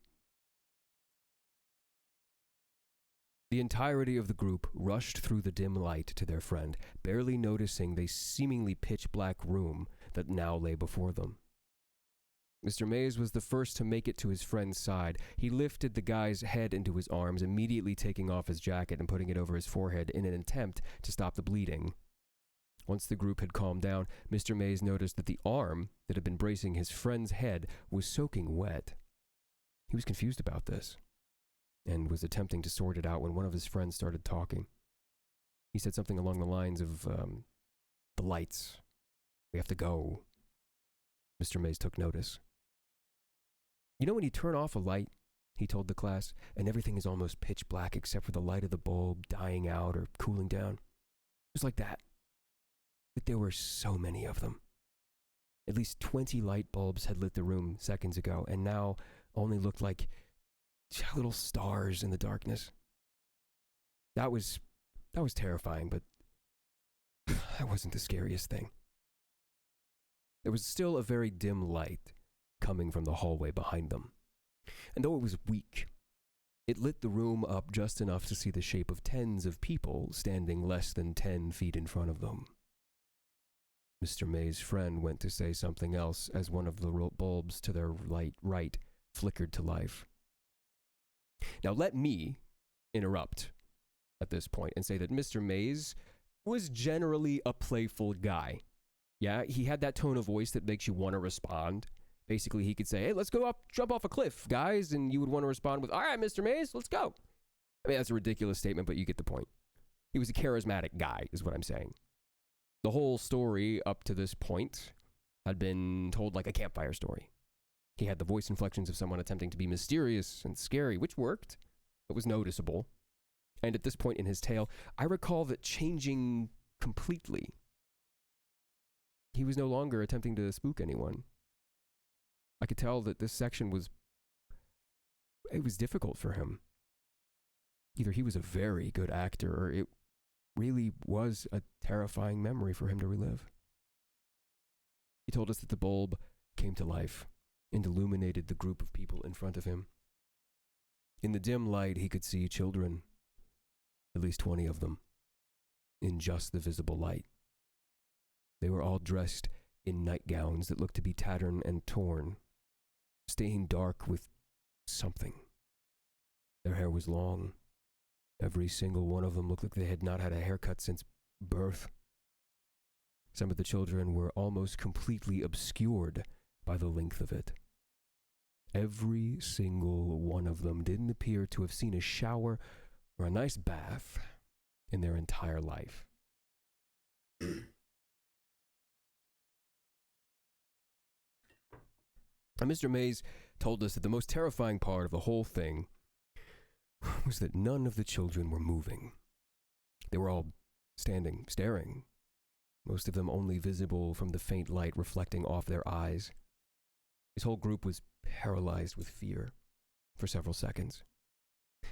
The entirety of the group rushed through the dim light to their friend, barely noticing the seemingly pitch-black room that now lay before them. Mr. Mays was the first to make it to his friend's side. He lifted the guy's head into his arms, immediately taking off his jacket and putting it over his forehead in an attempt to stop the bleeding. Once the group had calmed down, Mr. Mays noticed that the arm that had been bracing his friend's head was soaking wet. He was confused about this and was attempting to sort it out when one of his friends started talking. He said something along the lines of, "The lights. We have to go." Mr. Mays took notice. "You know when you turn off a light," he told the class, "and everything is almost pitch black except for the light of the bulb dying out or cooling down? Just like that. But there were so many of them. At least 20 light bulbs had lit the room seconds ago, and now only looked like little stars in the darkness. That was terrifying, but that wasn't the scariest thing. There was still a very dim light coming from the hallway behind them, and though it was weak, it lit the room up just enough to see the shape of tens of people standing less than 10 feet in front of them." Mr. May's friend went to say something else as one of the bulbs to their right flickered to life. Now let me interrupt at this point and say that Mr. Mays was generally a playful guy. Yeah, he had that tone of voice that makes you want to respond. Basically, he could say, "Hey, let's go jump off a cliff, guys," and you would want to respond with, "All right, Mr. Mays, let's go." I mean, that's a ridiculous statement, but you get the point. He was a charismatic guy, is what I'm saying. The whole story up to this point had been told like a campfire story. He had the voice inflections of someone attempting to be mysterious and scary, which worked, but was noticeable. And at this point in his tale, I recall that changing completely. He was no longer attempting to spook anyone. I could tell that this section was difficult for him. Either he was a very good actor, or it really was a terrifying memory for him to relive. He told us that the bulb came to life and illuminated the group of people in front of him. In the dim light, he could see children, at least 20 of them, in just the visible light. They were all dressed in nightgowns that looked to be tattered and torn, stained dark with something. Their hair was long. Every single one of them looked like they had not had a haircut since birth. Some of the children were almost completely obscured by the length of it. Every single one of them didn't appear to have seen a shower or a nice bath in their entire life. And Mr. Mays told us that the most terrifying part of the whole thing was that none of the children were moving. They were all standing, staring, most of them only visible from the faint light reflecting off their eyes. His whole group was paralyzed with fear for several seconds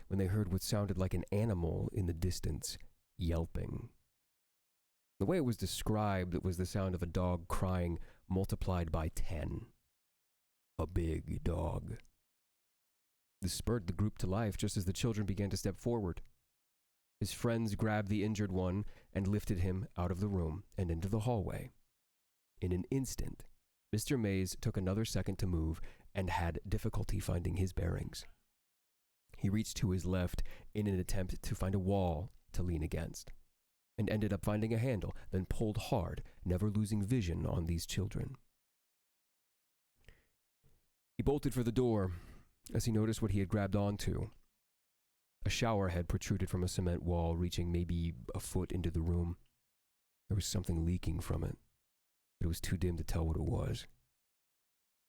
when they heard what sounded like an animal in the distance yelping. The way it was described, it was the sound of a dog crying multiplied by 10. A big dog. This spurred the group to life just as the children began to step forward. His friends grabbed the injured one and lifted him out of the room and into the hallway. In an instant, Mr. Mays took another second to move and had difficulty finding his bearings. He reached to his left in an attempt to find a wall to lean against, and ended up finding a handle, then pulled hard, never losing vision on these children. He bolted for the door as he noticed what he had grabbed onto. A shower head protruded from a cement wall, reaching maybe a foot into the room. There was something leaking from it, but it was too dim to tell what it was.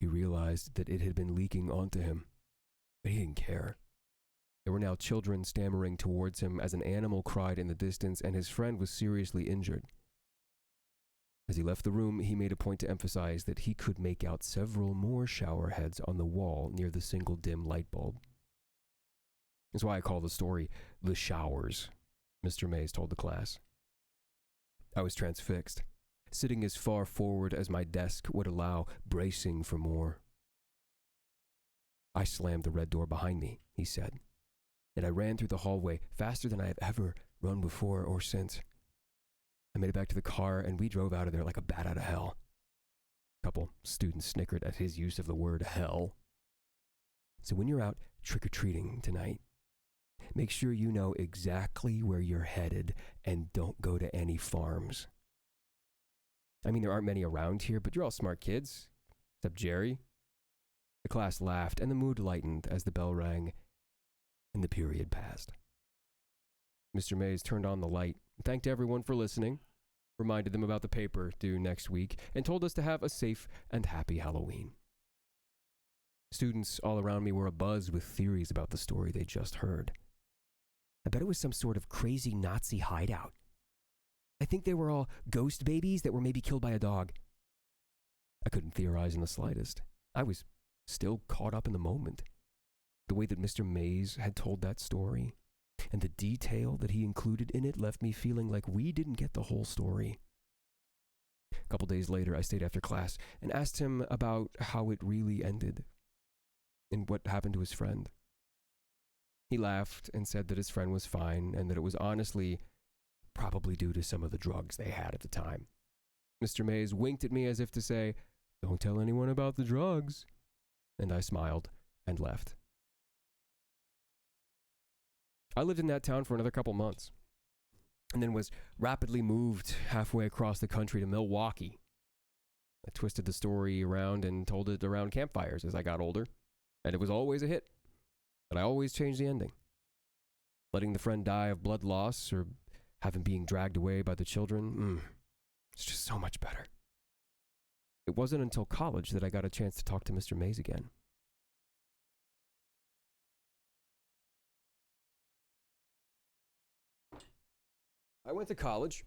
He realized that it had been leaking onto him, but he didn't care. There were now children stammering towards him as an animal cried in the distance, and his friend was seriously injured. As he left the room, he made a point to emphasize that he could make out several more shower heads on the wall near the single dim light bulb. That's why I call the story The Showers, Mr. Mays told the class. I was transfixed, sitting as far forward as my desk would allow, bracing for more. I slammed the red door behind me, he said, and I ran through the hallway faster than I have ever run before or since. I made it back to the car, and we drove out of there like a bat out of hell. A couple students snickered at his use of the word hell. So when you're out trick-or-treating tonight, make sure you know exactly where you're headed and don't go to any farms. I mean, there aren't many around here, but you're all smart kids, except Jerry. The class laughed, and the mood lightened as the bell rang and the period passed. Mr. Mays turned on the light, thanked everyone for listening, reminded them about the paper due next week, and told us to have a safe and happy Halloween. Students all around me were abuzz with theories about the story they just heard. I bet it was some sort of crazy Nazi hideout. I think they were all ghost babies that were maybe killed by a dog. I couldn't theorize in the slightest. I was still caught up in the moment. The way that Mr. Mays had told that story, and the detail that he included in it left me feeling like we didn't get the whole story. A couple days later, I stayed after class and asked him about how it really ended and what happened to his friend. He laughed and said that his friend was fine and that it was honestly probably due to some of the drugs they had at the time. Mr. Mays winked at me as if to say, "Don't tell anyone about the drugs," and I smiled and left. I lived in that town for another couple months, and then was rapidly moved halfway across the country to Milwaukee. I twisted the story around and told it around campfires as I got older, and it was always a hit, but I always changed the ending. Letting the friend die of blood loss or having being dragged away by the children, it's just so much better. It wasn't until college that I got a chance to talk to Mr. Mays again. I went to college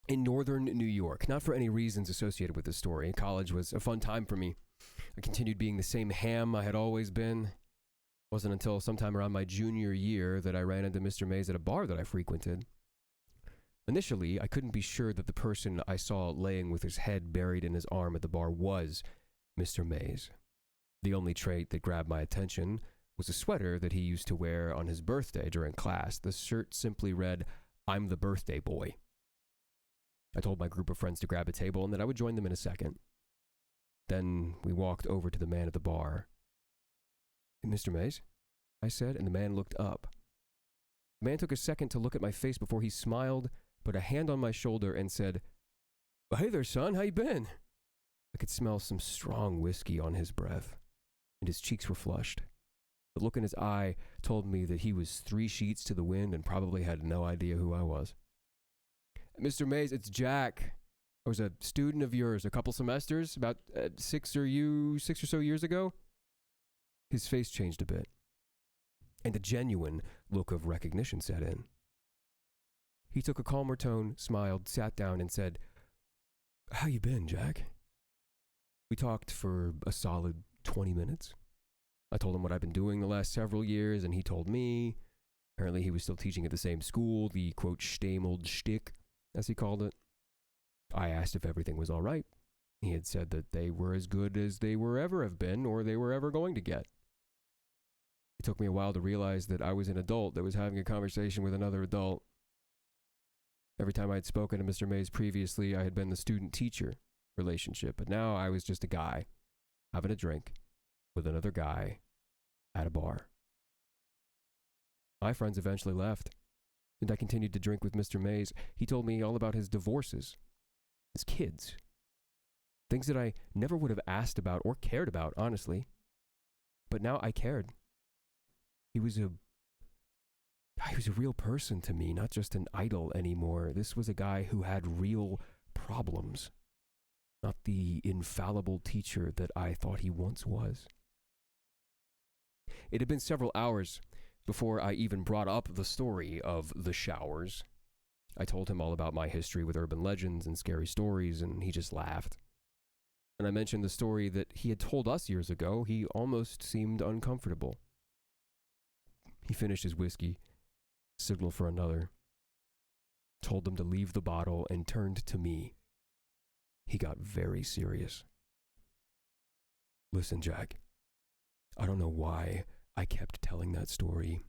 in northern New York, not for any reasons associated with this story. College was a fun time for me. I continued being the same ham I had always been. It wasn't until sometime around my junior year that I ran into Mr. Mays at a bar that I frequented. Initially, I couldn't be sure that the person I saw laying with his head buried in his arm at the bar was Mr. Mays. The only trait that grabbed my attention was a sweater that he used to wear on his birthday during class. The shirt simply read, "I'm the birthday boy." I told my group of friends to grab a table and that I would join them in a second. Then we walked over to the man at the bar. "Mr. Mays?" I said, and the man looked up. The man took a second to look at my face before he smiled, put a hand on my shoulder, and said, "Well, hey there, son, how you been?" I could smell some strong whiskey on his breath, and his cheeks were flushed. The look in his eye told me that he was 3 sheets to the wind and probably had no idea who I was. "Mr. Mays, it's Jack. I was a student of yours a couple semesters, about 6 or so years ago." His face changed a bit, and a genuine look of recognition set in. He took a calmer tone, smiled, sat down, and said, "How you been, Jack?" We talked for a solid 20 minutes. I told him what I'd been doing the last several years, and he told me. Apparently he was still teaching at the same school, the quote Stameld shtick, as he called it. I asked if everything was all right. He had said that they were as good as they were ever have been, or they were ever going to get. It took me a while to realize that I was an adult that was having a conversation with another adult. Every time I had spoken to Mr. Mays previously, I had been the student-teacher relationship, but now I was just a guy having a drink with another guy at a bar. My friends eventually left, and I continued to drink with Mr. Mays. He told me all about his divorces, his kids, things that I never would have asked about or cared about, honestly. But now I cared. He was a real person to me, not just an idol anymore. This was a guy who had real problems, not the infallible teacher that I thought he once was. It had been several hours before I even brought up the story of the showers. I told him all about my history with urban legends and scary stories, and he just laughed. When I mentioned the story that he had told us years ago, he almost seemed uncomfortable. He finished his whiskey, signaled for another, told them to leave the bottle, and turned to me. He got very serious. Listen, Jack, I don't know why I kept telling that story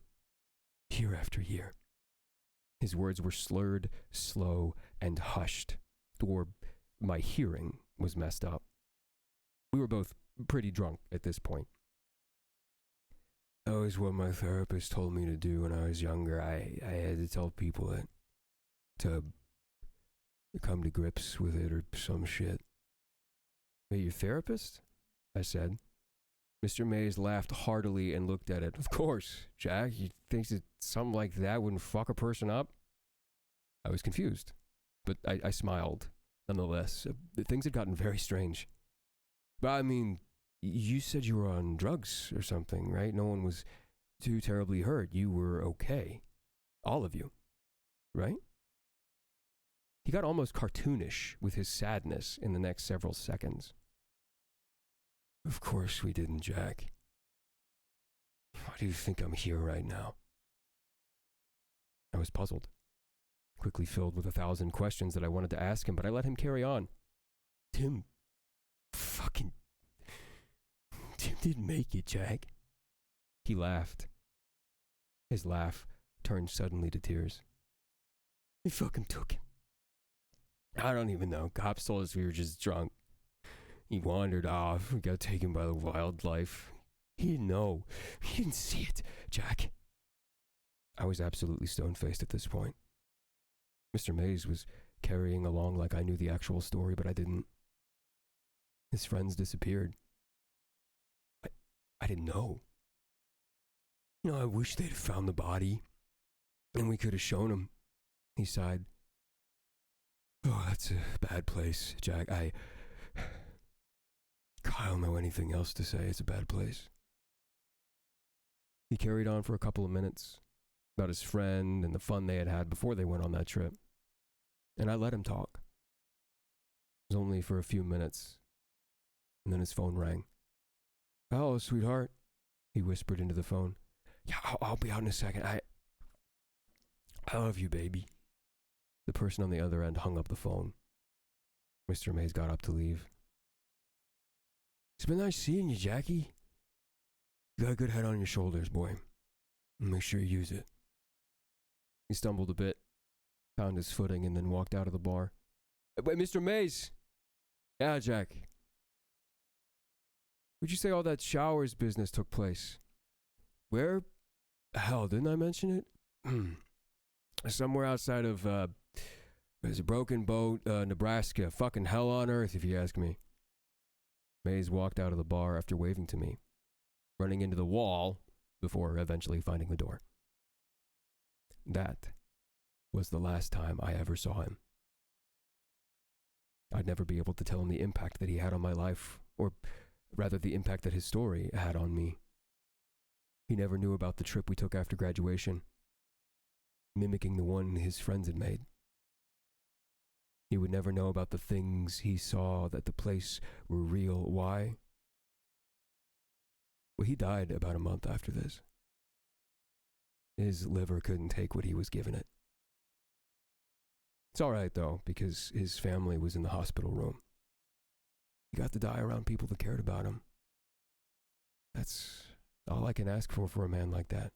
year after year. His words were slurred, slow, and hushed, or my hearing was messed up. We were both pretty drunk at this point. That was what my therapist told me to do when I was younger. I had to tell people that to come to grips with it or some shit. Wait, your therapist? I said. Mr. Mays laughed heartily and looked at it. Of course, Jack, you think that something like that wouldn't fuck a person up? I was confused, but I smiled, nonetheless. Things had gotten very strange. But I mean, you said you were on drugs or something, right? No one was too terribly hurt. You were okay. All of you, right? He got almost cartoonish with his sadness in the next several seconds. Of course we didn't, Jack. Why do you think I'm here right now? I was puzzled, quickly filled with 1,000 questions that I wanted to ask him, but I let him carry on. Tim didn't make it, Jack. He laughed. His laugh turned suddenly to tears. They fucking took him. I don't even know. Cops told us we were just drunk. He wandered off. We got taken by the wildlife. He didn't know. He didn't see it, Jack. I was absolutely stone-faced at this point. Mr. Mays was carrying along like I knew the actual story, but I didn't. His friends disappeared. I didn't know. You know, I wish they'd found the body, and we could have shown him. He sighed. Oh, that's a bad place, Jack. I don't know anything else to say. It's a bad place. He carried on for a couple of minutes about his friend and the fun they had had before they went on that trip. And I let him talk. It was only for a few minutes. And then his phone rang. Hello, sweetheart, he whispered into the phone. Yeah, I'll be out in a second. I love you, baby. The person on the other end hung up the phone. Mr. Mays got up to leave. It's been nice seeing you, Jackie. You got a good head on your shoulders, boy. Make sure you use it. He stumbled a bit, found his footing, and then walked out of the bar. Wait, Mr. Mays! Yeah, Jack. Where'd you say all that showers business took place? Where? Hell, didn't I mention it? Somewhere outside of, there's a Broken Boat, Nebraska. Fucking hell on earth, if you ask me. Mays walked out of the bar after waving to me, running into the wall before eventually finding the door. That was the last time I ever saw him. I'd never be able to tell him the impact that he had on my life, or rather the impact that his story had on me. He never knew about the trip we took after graduation, mimicking the one his friends had made. He would never know about the things he saw, that the place were real. Why? Well, he died about a month after this. His liver couldn't take what he was giving it. It's all right, though, because his family was in the hospital room. He got to die around people that cared about him. That's all I can ask for a man like that.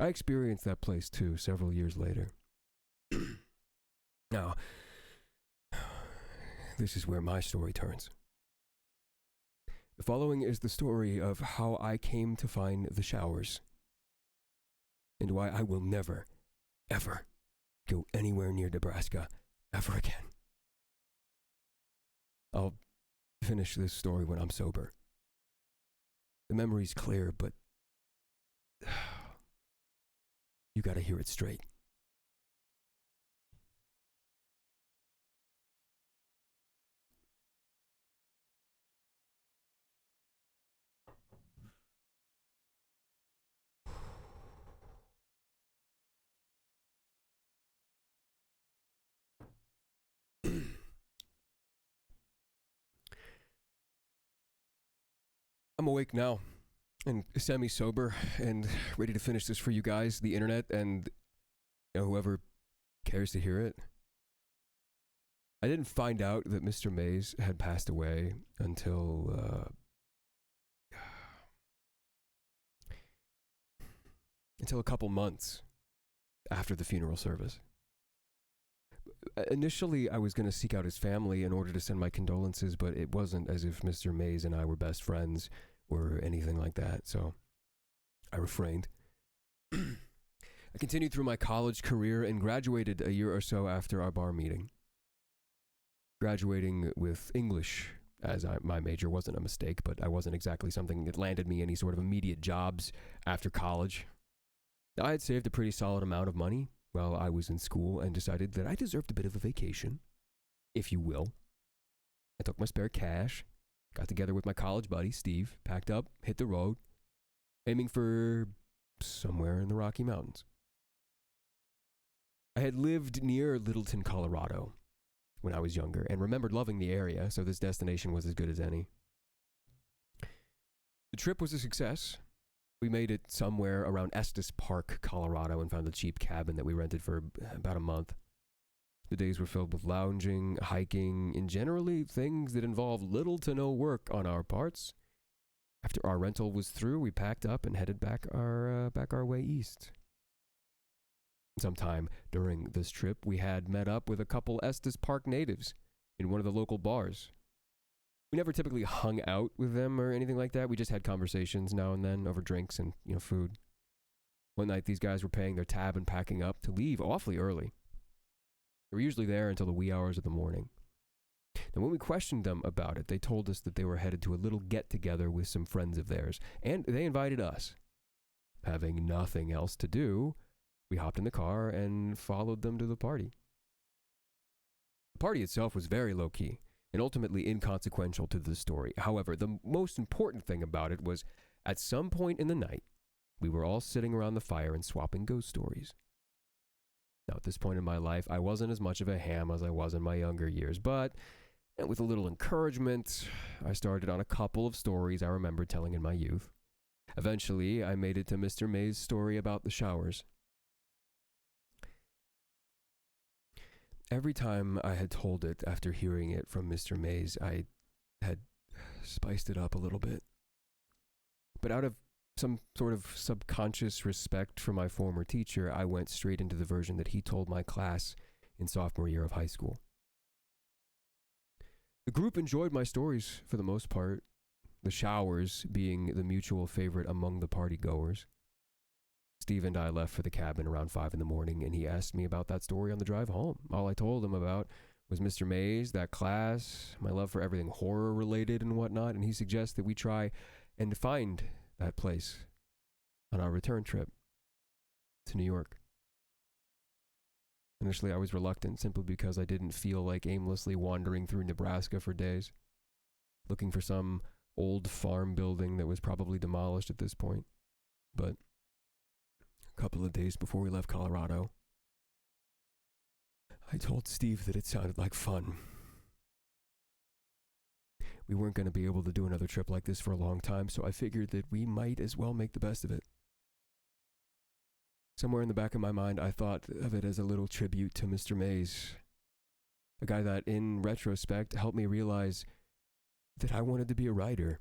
I experienced that place, too, several years later. Now, this is where my story turns. The following is the story of how I came to find the showers, and why I will never, ever go anywhere near Nebraska ever again. I'll finish this story when I'm sober. The memory's clear, but you gotta hear it straight. I'm awake now, and semi-sober, and ready to finish this for you guys, the internet, and whoever cares to hear it. I didn't find out that Mr. Mays had passed away until a couple months after the funeral service. Initially, I was going to seek out his family in order to send my condolences, but it wasn't as if Mr. Mays and I were best friends or anything like that, so I refrained. I continued through my college career and graduated a year or so after our bar meeting. Graduating with English, as my major wasn't a mistake, but I wasn't exactly something that landed me any sort of immediate jobs after college. I had saved a pretty solid amount of money while I was in school and decided that I deserved a bit of a vacation, if you will. I took my spare cash, got together with my college buddy, Steve, packed up, hit the road, aiming for somewhere in the Rocky Mountains. I had lived near Littleton, Colorado when I was younger and remembered loving the area, so this destination was as good as any. The trip was a success. We made it somewhere around Estes Park, Colorado, and found a cheap cabin that we rented for about a month. The days were filled with lounging, hiking, and generally things that involved little to no work on our parts. After our rental was through, we packed up and headed back our way east. Sometime during this trip, we had met up with a couple Estes Park natives in one of the local bars. We never typically hung out with them or anything like that. We just had conversations now and then over drinks and, food. One night, these guys were paying their tab and packing up to leave awfully early. They were usually there until the wee hours of the morning. And when we questioned them about it, they told us that they were headed to a little get-together with some friends of theirs, and they invited us. Having nothing else to do, we hopped in the car and followed them to the party. The party itself was very low-key and ultimately inconsequential to the story. However, the most important thing about it was, at some point in the night, we were all sitting around the fire and swapping ghost stories. Now, at this point in my life, I wasn't as much of a ham as I was in my younger years, but with a little encouragement, I started on a couple of stories I remembered telling in my youth. Eventually, I made it to Mr. May's story about the showers. Every time I had told it after hearing it from Mr. Mays, I had spiced it up a little bit. But out of some sort of subconscious respect for my former teacher, I went straight into the version that he told my class in sophomore year of high school. The group enjoyed my stories for the most part, the showers being the mutual favorite among the party goers. Steve and I left for the cabin around 5 a.m, and he asked me about that story on the drive home. All I told him about was Mr. Mays, that class, my love for everything horror-related and whatnot, and he suggests that we try and find that place on our return trip to New York. Initially, I was reluctant simply because I didn't feel like aimlessly wandering through Nebraska for days, looking for some old farm building that was probably demolished at this point. But a couple of days before we left Colorado, I told Steve that it sounded like fun. We weren't going to be able to do another trip like this for a long time, so I figured that we might as well make the best of it. Somewhere in the back of my mind, I thought of it as a little tribute to Mr. Mays, a guy that, in retrospect, helped me realize that I wanted to be a writer.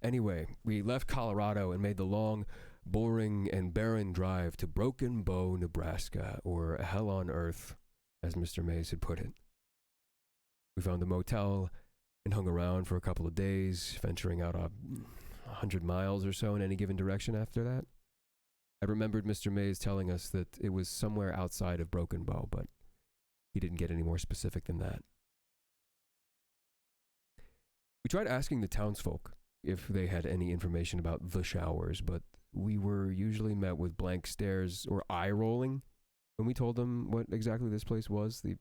Anyway, we left Colorado and made the long, boring, and barren drive to Broken Bow, Nebraska, or hell on earth, as Mr. Mays had put it. We found a motel and hung around for a couple of days, venturing out 100 miles or so in any given direction after that. I remembered Mr. Mays telling us that it was somewhere outside of Broken Bow, but he didn't get any more specific than that. We tried asking the townsfolk if they had any information about the showers, but we were usually met with blank stares or eye-rolling when we told them what exactly this place was. The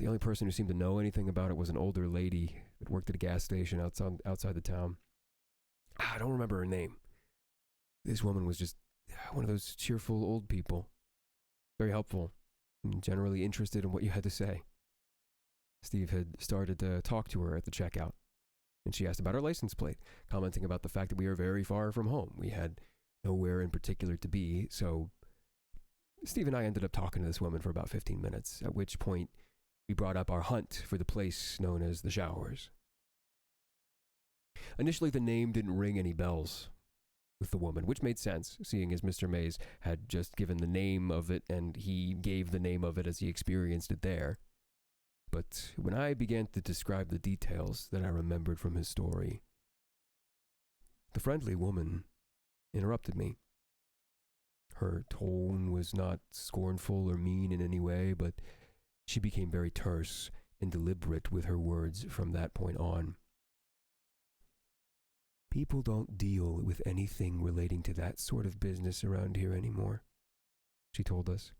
only person who seemed to know anything about it was an older lady that worked at a gas station outside the town. I don't remember her name. This woman was just one of those cheerful old people. Very helpful and generally interested in what you had to say. Steve had started to talk to her at the checkout, and she asked about our license plate, commenting about the fact that we were very far from home. We had nowhere in particular to be, so Steve and I ended up talking to this woman for about 15 minutes, at which point we brought up our hunt for the place known as the Showers. Initially, the name didn't ring any bells with the woman, which made sense, seeing as Mr. Mays had just given the name of it and he gave the name of it as he experienced it there. But when I began to describe the details that I remembered from his story, the friendly woman interrupted me. Her tone was not scornful or mean in any way, but she became very terse and deliberate with her words from that point on. People don't deal with anything relating to that sort of business around here anymore, she told us.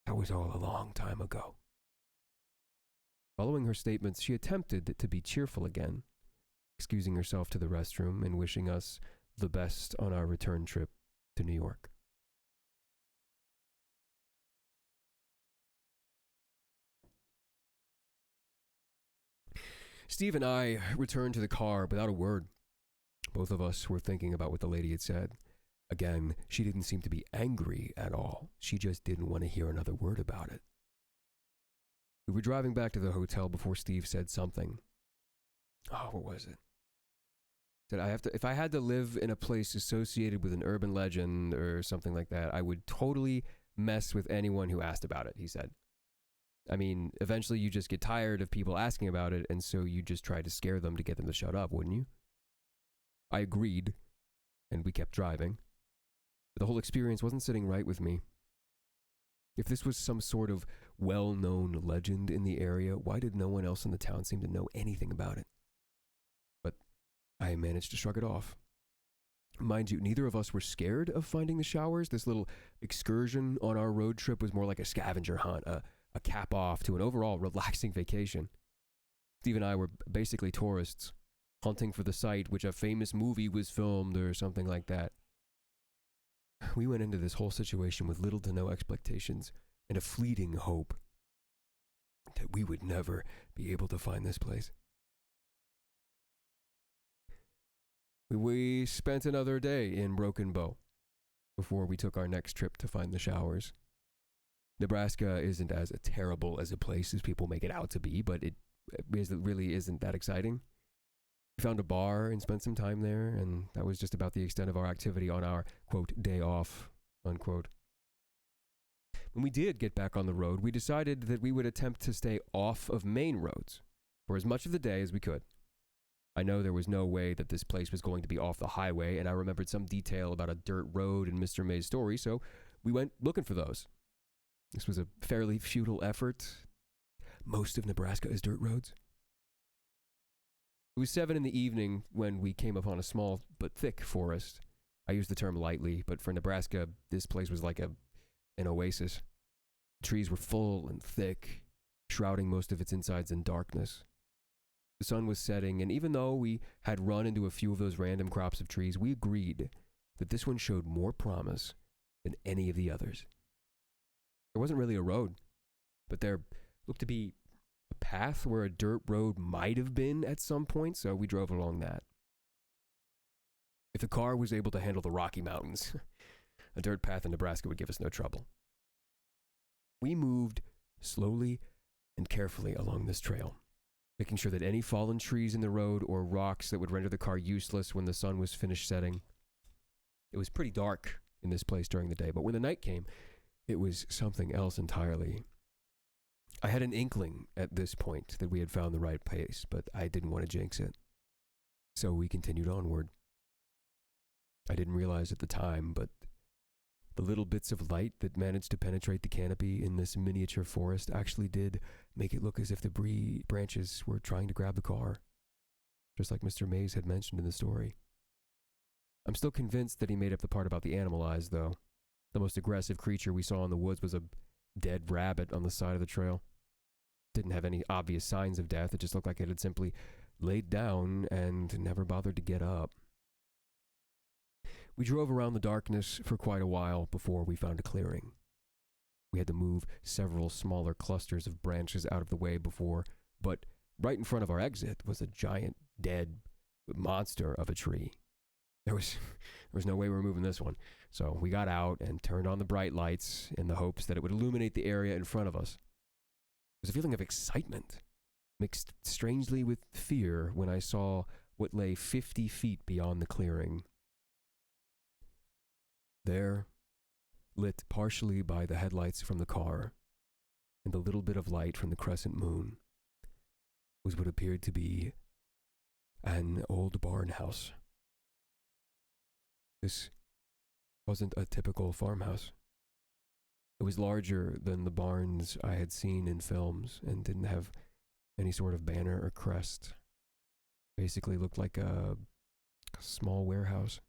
That was all a long time ago. Following her statements, she attempted to be cheerful again, excusing herself to the restroom and wishing us the best on our return trip to New York. Steve and I returned to the car without a word. Both of us were thinking about what the lady had said. Again, she didn't seem to be angry at all. She just didn't want to hear another word about it. We were driving back to the hotel before Steve said something. Oh, what was it? Said, if I had to live in a place associated with an urban legend or something like that, I would totally mess with anyone who asked about it, he said. I mean, eventually you just get tired of people asking about it, and so you just try to scare them to get them to shut up, wouldn't you? I agreed, and we kept driving. But the whole experience wasn't sitting right with me. If this was some sort of well-known legend in the area, why did no one else in the town seem to know anything about it? But I managed to shrug it off. Mind you, neither of us were scared of finding the showers. This little excursion on our road trip was more like a scavenger hunt, a cap-off to an overall relaxing vacation. Steve and I were basically tourists, hunting for the site which a famous movie was filmed or something like that. We went into this whole situation with little to no expectations and a fleeting hope that we would never be able to find this place. We spent another day in Broken Bow before we took our next trip to find the showers. Nebraska isn't as terrible as a place as people make it out to be, but it really isn't that exciting. We found a bar and spent some time there, and that was just about the extent of our activity on our, quote, day off, unquote. When we did get back on the road, we decided that we would attempt to stay off of main roads for as much of the day as we could. I know there was no way that this place was going to be off the highway, and I remembered some detail about a dirt road in Mr. May's story, so we went looking for those. This was a fairly futile effort. Most of Nebraska is dirt roads. It was 7 p.m. when we came upon a small but thick forest. I use the term lightly, but for Nebraska, this place was like an oasis. The trees were full and thick, shrouding most of its insides in darkness. The sun was setting, and even though we had run into a few of those random crops of trees, we agreed that this one showed more promise than any of the others. There wasn't really a road, but there looked to be a path where a dirt road might have been at some point, so we drove along that. If the car was able to handle the Rocky Mountains, a dirt path in Nebraska would give us no trouble. We moved slowly and carefully along this trail, making sure that any fallen trees in the road or rocks that would render the car useless when the sun was finished setting. It was pretty dark in this place during the day, but when the night came, it was something else entirely. I had an inkling at this point that we had found the right pace, but I didn't want to jinx it. So we continued onward. I didn't realize at the time, but the little bits of light that managed to penetrate the canopy in this miniature forest actually did make it look as if the branches were trying to grab the car, just like Mr. Mays had mentioned in the story. I'm still convinced that he made up the part about the animal eyes, though. The most aggressive creature we saw in the woods was a dead rabbit on the side of the trail. Didn't have any obvious signs of death. It just looked like it had simply laid down and never bothered to get up. We drove around the darkness for quite a while before we found a clearing. We had to move several smaller clusters of branches out of the way before, but right in front of our exit was a giant, dead monster of a tree. There was no way we were moving this one, so we got out and turned on the bright lights in the hopes that it would illuminate the area in front of us. There was a feeling of excitement, mixed strangely with fear when I saw what lay 50 feet beyond the clearing. There, lit partially by the headlights from the car and a little bit of light from the crescent moon, was what appeared to be an old barn house. This wasn't a typical farmhouse. It was larger than the barns I had seen in films and didn't have any sort of banner or crest. Basically looked like a small warehouse.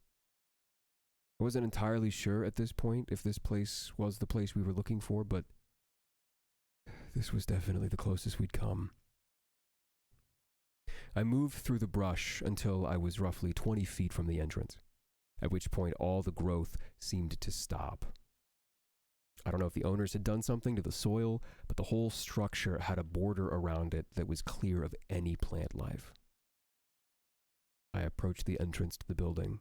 I wasn't entirely sure at this point if this place was the place we were looking for, but this was definitely the closest we'd come. I moved through the brush until I was roughly 20 feet from the entrance, at which point all the growth seemed to stop. I don't know if the owners had done something to the soil, but the whole structure had a border around it that was clear of any plant life. I approached the entrance to the building.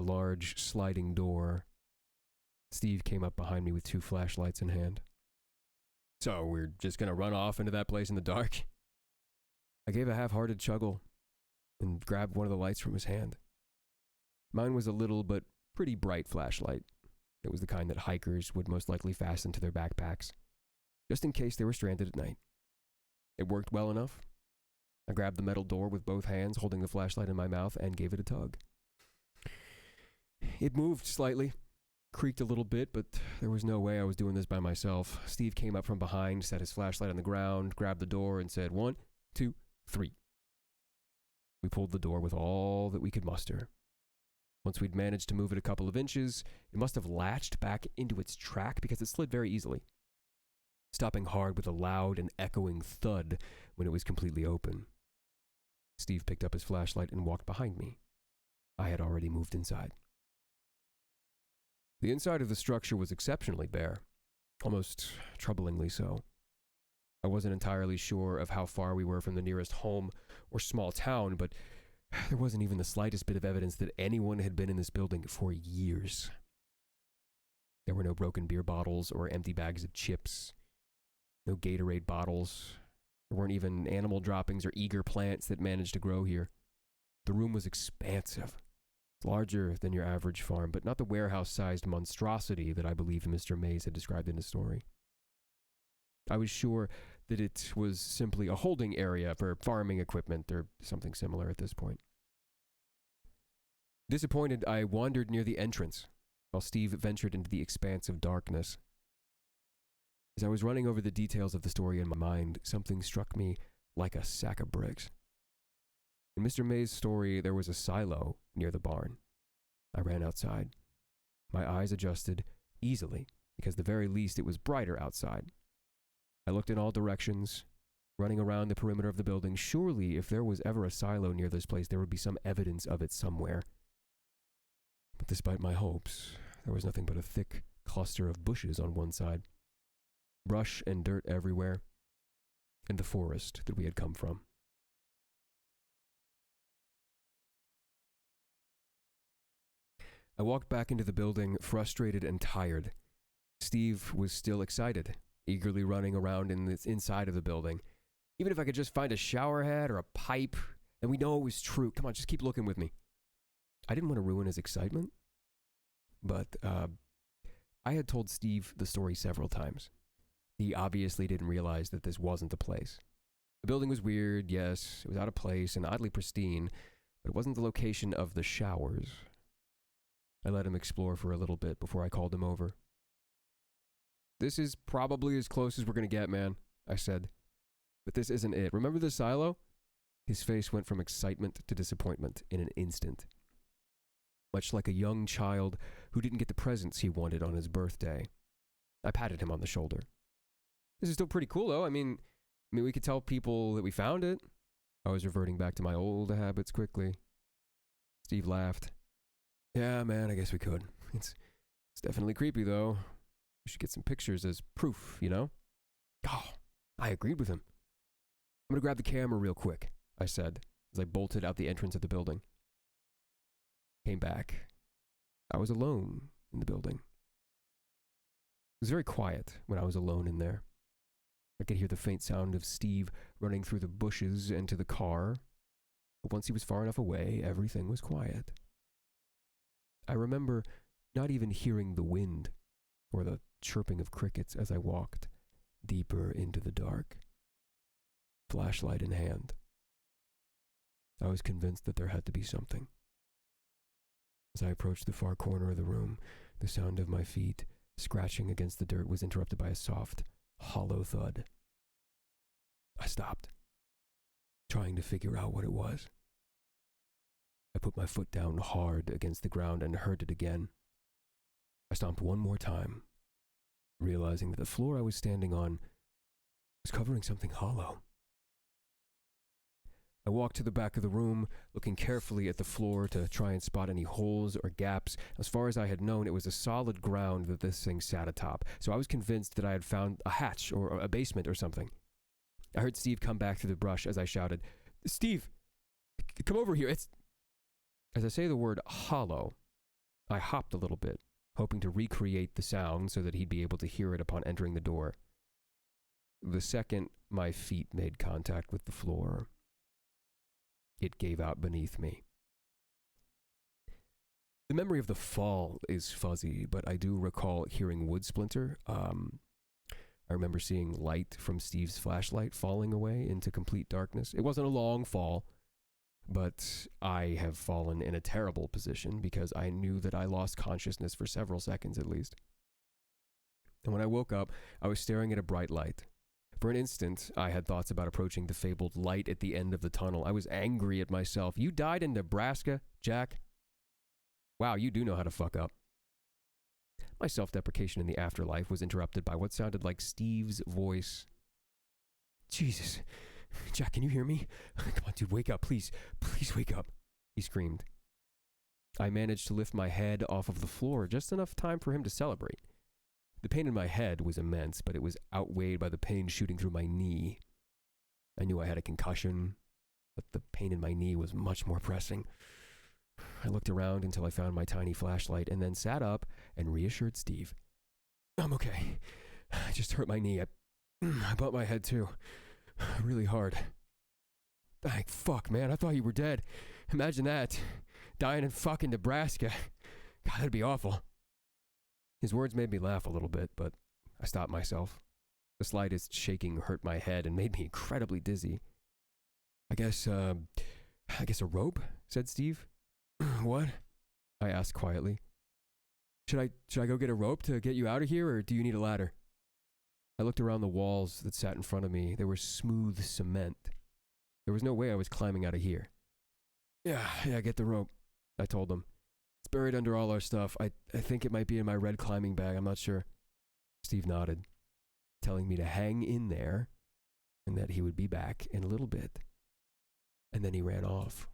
A large sliding door. Steve came up behind me with 2 flashlights in hand. So we're just gonna run off into that place in the dark? I gave a half-hearted chuckle and grabbed one of the lights from his hand. Mine was a little but pretty bright flashlight. It was the kind that hikers would most likely fasten to their backpacks, just in case they were stranded at night. It worked well enough. I grabbed the metal door with both hands, holding the flashlight in my mouth, and gave it a tug. It moved slightly, creaked a little bit, but there was no way I was doing this by myself. Steve came up from behind, set his flashlight on the ground, grabbed the door, and said, 1, 2, 3. We pulled the door with all that we could muster. Once we'd managed to move it a couple of inches, it must have latched back into its track because it slid very easily, stopping hard with a loud and echoing thud when it was completely open. Steve picked up his flashlight and walked behind me. I had already moved inside. The inside of the structure was exceptionally bare, almost troublingly so. I wasn't entirely sure of how far we were from the nearest home or small town, but there wasn't even the slightest bit of evidence that anyone had been in this building for years. There were no broken beer bottles or empty bags of chips, no Gatorade bottles. There weren't even animal droppings or eager plants that managed to grow here. The room was expansive, larger than your average farm, but not the warehouse-sized monstrosity that I believe Mr. Mays had described in his story. I was sure that it was simply a holding area for farming equipment or something similar at this point. Disappointed, I wandered near the entrance, while Steve ventured into the expanse of darkness. As I was running over the details of the story in my mind, something struck me like a sack of bricks. In Mr. May's story, there was a silo near the barn. I ran outside. My eyes adjusted easily, because at the very least it was brighter outside. I looked in all directions, running around the perimeter of the building. Surely, if there was ever a silo near this place, there would be some evidence of it somewhere. But despite my hopes, there was nothing but a thick cluster of bushes on one side. brush and dirt everywhere, and the forest that we had come from. I walked back into the building, frustrated and tired. Steve was still excited, eagerly running around in the inside of the building. Even if I could just find a shower head or a pipe, and we know it was true. Come on, just keep looking with me. I didn't want to ruin his excitement, but I had told Steve the story several times. He obviously didn't realize that this wasn't the place. The building was weird, yes, it was out of place and oddly pristine, but it wasn't the location of the showers. I let him explore for a little bit before I called him over. "This is probably as close as we're going to get, man," I said. "But this isn't it. Remember the silo?" His face went from excitement to disappointment in an instant. Much like a young child who didn't get the presents he wanted on his birthday. I patted him on the shoulder. "This is still pretty cool, though. I mean, we could tell people that we found it." I was reverting back to my old habits quickly. Steve laughed. "Yeah, man, I guess we could. It's definitely creepy, though. We should get some pictures as proof, you know?" Oh, I agreed with him. "I'm gonna grab the camera real quick," I said, as I bolted out the entrance of the building. Came back. I was alone in the building. It was very quiet when I was alone in there. I could hear the faint sound of Steve running through the bushes and to the car, but once he was far enough away, everything was quiet. I remember not even hearing the wind or the chirping of crickets as I walked deeper into the dark, flashlight in hand. I was convinced that there had to be something. As I approached the far corner of the room, the sound of my feet scratching against the dirt was interrupted by a soft, hollow thud. I stopped, trying to figure out what it was. I put my foot down hard against the ground and heard it again. I stomped one more time, realizing that the floor I was standing on was covering something hollow. I walked to the back of the room, looking carefully at the floor to try and spot any holes or gaps. As far as I had known, it was a solid ground that this thing sat atop, so I was convinced that I had found a hatch or a basement or something. I heard Steve come back through the brush as I shouted, "Steve, come over here, it's..." As I say the word hollow, I hopped a little bit, hoping to recreate the sound so that he'd be able to hear it upon entering the door. The second my feet made contact with the floor, it gave out beneath me. The memory of the fall is fuzzy, but I do recall hearing wood splinter. I remember seeing light from Steve's flashlight falling away into complete darkness. It wasn't a long fall, but I have fallen in a terrible position because I knew that I lost consciousness for several seconds at least. And when I woke up, I was staring at a bright light. For an instant, I had thoughts about approaching the fabled light at the end of the tunnel. I was angry at myself. "You died in Nebraska, Jack? Wow, you do know how to fuck up." My self-deprecation in the afterlife was interrupted by what sounded like Steve's voice. "Jesus, Jack, can you hear me? Come on, dude, wake up, please. Please wake up," he screamed. I managed to lift my head off of the floor just enough time for him to celebrate. The pain in my head was immense, but it was outweighed by the pain shooting through my knee. I knew I had a concussion, but the pain in my knee was much more pressing. I looked around until I found my tiny flashlight and then sat up and reassured Steve. "I'm okay. I just hurt my knee. I bumped my head too. Really hard." "Thank fuck, man. I thought you were dead. Imagine that. Dying in fucking Nebraska. God, that'd be awful." His words made me laugh a little bit, but I stopped myself. The slightest shaking hurt my head and made me incredibly dizzy. I guess a rope," said Steve. "What?" I asked quietly. Should I go get a rope to get you out of here, or do you need a ladder?" I looked around the walls that sat in front of me. They were smooth cement. There was no way I was climbing out of here. Yeah, get the rope," I told him. "It's buried under all our stuff. I think it might be in my red climbing bag. I'm not sure." Steve nodded, telling me to hang in there and that he would be back in a little bit. And then he ran off.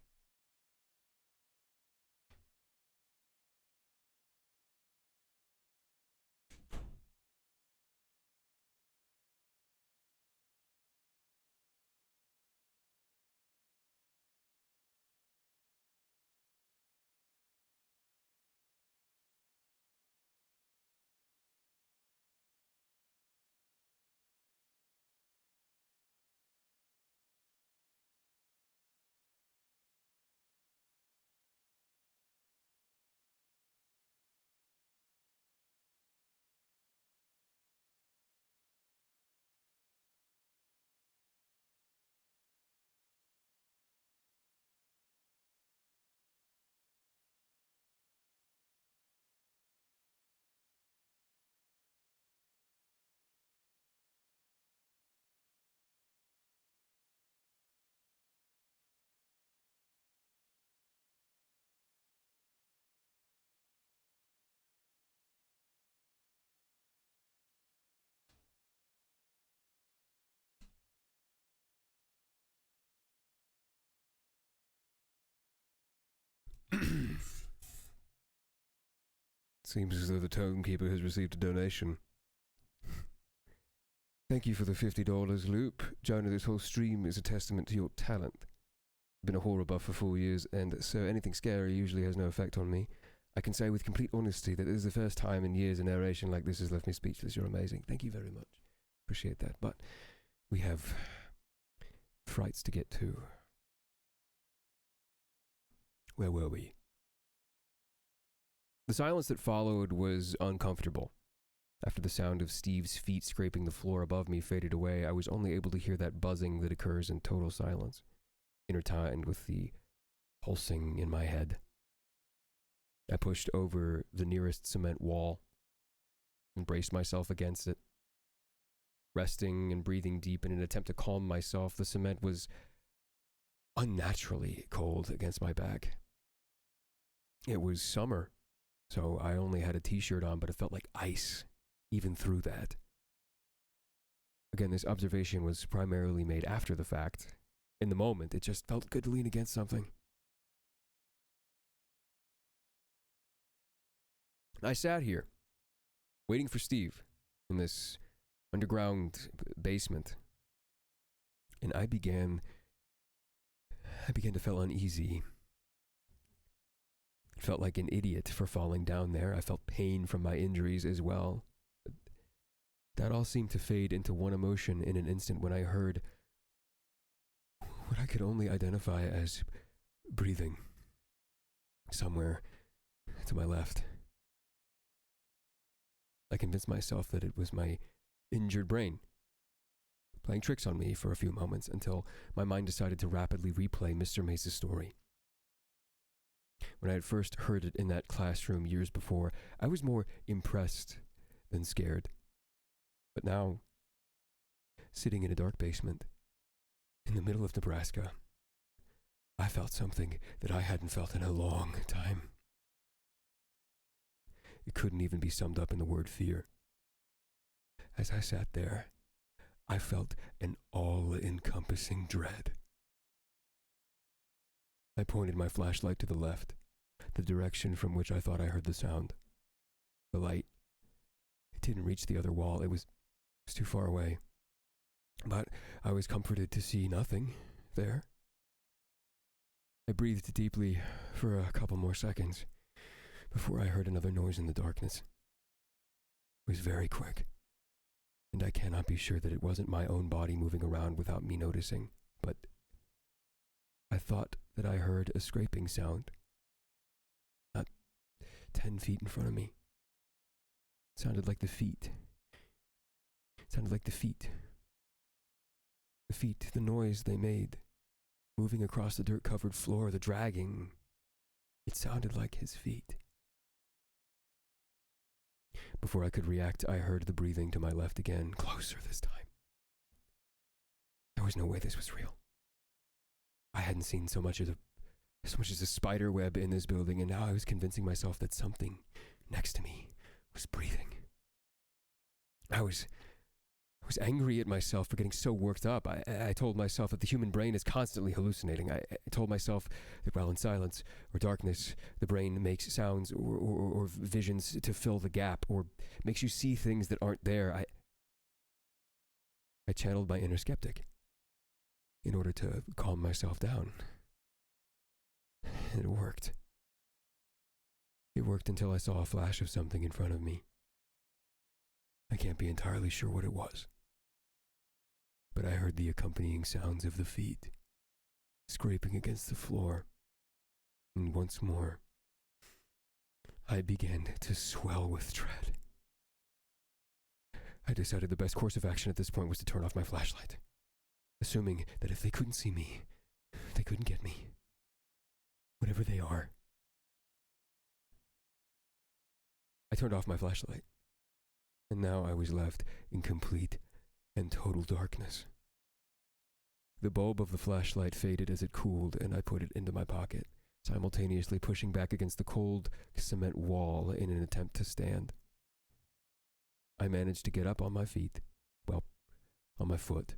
Seems as though the tonekeeper has received a donation. Thank you for the $50, Loop. Jonah, this whole stream is a testament to your talent. I've been a horror buff for 4 years, and so anything scary usually has no effect on me. I can say with complete honesty that this is the first time in years a narration like this has left me speechless. You're amazing. Thank you very much. Appreciate that. But we have frights to get to. Where were we? The silence that followed was uncomfortable. After the sound of Steve's feet scraping the floor above me faded away, I was only able to hear that buzzing that occurs in total silence, intertwined with the pulsing in my head. I pushed over the nearest cement wall and braced myself against it. Resting and breathing deep in an attempt to calm myself, the cement was unnaturally cold against my back. It was summer, so I only had a t-shirt on, but it felt like ice, even through that. Again, this observation was primarily made after the fact. In the moment, it just felt good to lean against something. I sat here, waiting for Steve, in this underground basement, and I began to feel uneasy. I felt like an idiot for falling down there. I felt pain from my injuries as well. But that all seemed to fade into one emotion in an instant when I heard what I could only identify as breathing somewhere to my left. I convinced myself that it was my injured brain playing tricks on me for a few moments until my mind decided to rapidly replay Mr. Mace's story. When I had first heard it in that classroom years before, I was more impressed than scared. But now, sitting in a dark basement, in the middle of Nebraska, I felt something that I hadn't felt in a long time. It couldn't even be summed up in the word fear. As I sat there, I felt an all-encompassing dread. I pointed my flashlight to the left, the direction from which I thought I heard the sound. The light, it didn't reach the other wall. It was too far away. But I was comforted to see nothing there. I breathed deeply for a couple more seconds before I heard another noise in the darkness. It was very quick, and I cannot be sure that it wasn't my own body moving around without me noticing, but I thought that I heard a scraping sound, not 10 feet in front of me. It sounded like the feet. It sounded like the feet. The feet, the noise they made, moving across the dirt-covered floor, the dragging. It sounded like his feet. Before I could react, I heard the breathing to my left again, closer this time. There was no way this was real. I hadn't seen so much as a spider web in this building, and now I was convincing myself that something next to me was breathing. I was angry at myself for getting so worked up. I told myself that the human brain is constantly hallucinating. I told myself that while in silence or darkness, the brain makes sounds or visions to fill the gap, or makes you see things that aren't there. I channeled my inner skeptic in order to calm myself down. And it worked. It worked until I saw a flash of something in front of me. I can't be entirely sure what it was, but I heard the accompanying sounds of the feet scraping against the floor, and once more, I began to swell with dread. I decided the best course of action at this point was to turn off my flashlight, assuming that if they couldn't see me, they couldn't get me. Whatever they are. I turned off my flashlight, and now I was left in complete and total darkness. The bulb of the flashlight faded as it cooled, and I put it into my pocket, simultaneously pushing back against the cold cement wall in an attempt to stand. I managed to get up on my feet, well, on my foot,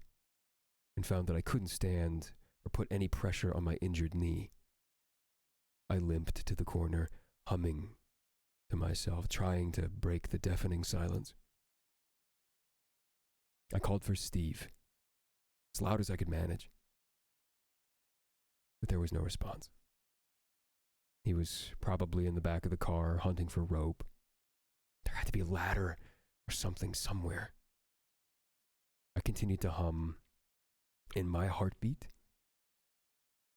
and found that I couldn't stand or put any pressure on my injured knee. I limped to the corner, humming to myself, trying to break the deafening silence. I called for Steve, as loud as I could manage, but there was no response. He was probably in the back of the car, hunting for rope. There had to be a ladder or something somewhere. I continued to hum, and my heartbeat,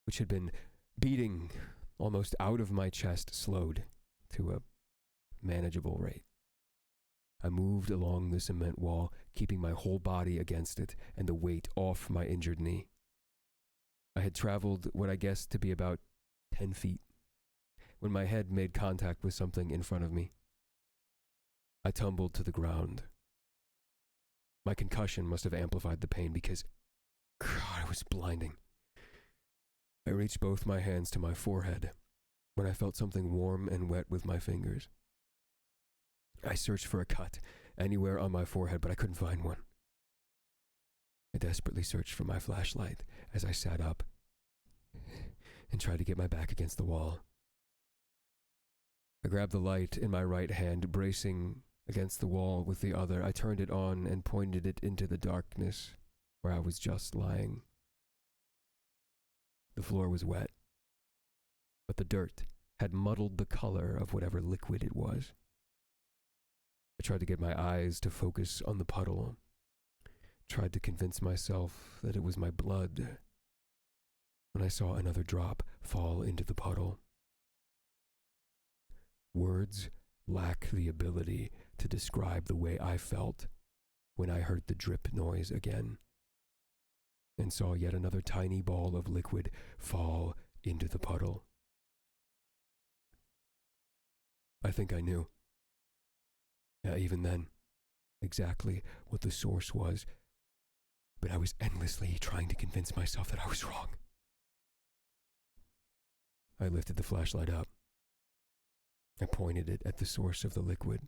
which had been beating almost out of my chest, slowed to a manageable rate. I moved along the cement wall, keeping my whole body against it and the weight off my injured knee. I had traveled what I guessed to be about 10 feet when my head made contact with something in front of me. I tumbled to the ground. My concussion must have amplified the pain because, God, it was blinding. I reached both my hands to my forehead when I felt something warm and wet with my fingers. I searched for a cut anywhere on my forehead, but I couldn't find one. I desperately searched for my flashlight as I sat up and tried to get my back against the wall. I grabbed the light in my right hand, bracing against the wall with the other. I turned it on and pointed it into the darkness where I was just lying. The floor was wet, but the dirt had muddled the color of whatever liquid it was. I tried to get my eyes to focus on the puddle, tried to convince myself that it was my blood, when I saw another drop fall into the puddle. Words lack the ability to describe the way I felt when I heard the drip noise again and saw yet another tiny ball of liquid fall into the puddle. I think I knew, even then, exactly what the source was, but I was endlessly trying to convince myself that I was wrong. I lifted the flashlight up. I pointed it at the source of the liquid.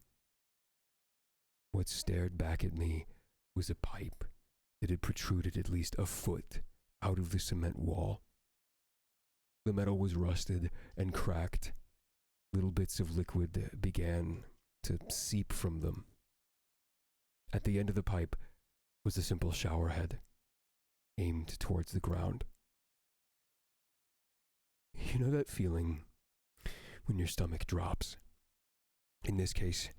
What stared back at me was a pipe that had protruded at least a foot out of the cement wall. The metal was rusted and cracked. Little bits of liquid began to seep from them. At the end of the pipe was a simple shower head, aimed towards the ground. You know that feeling when your stomach drops? In this case,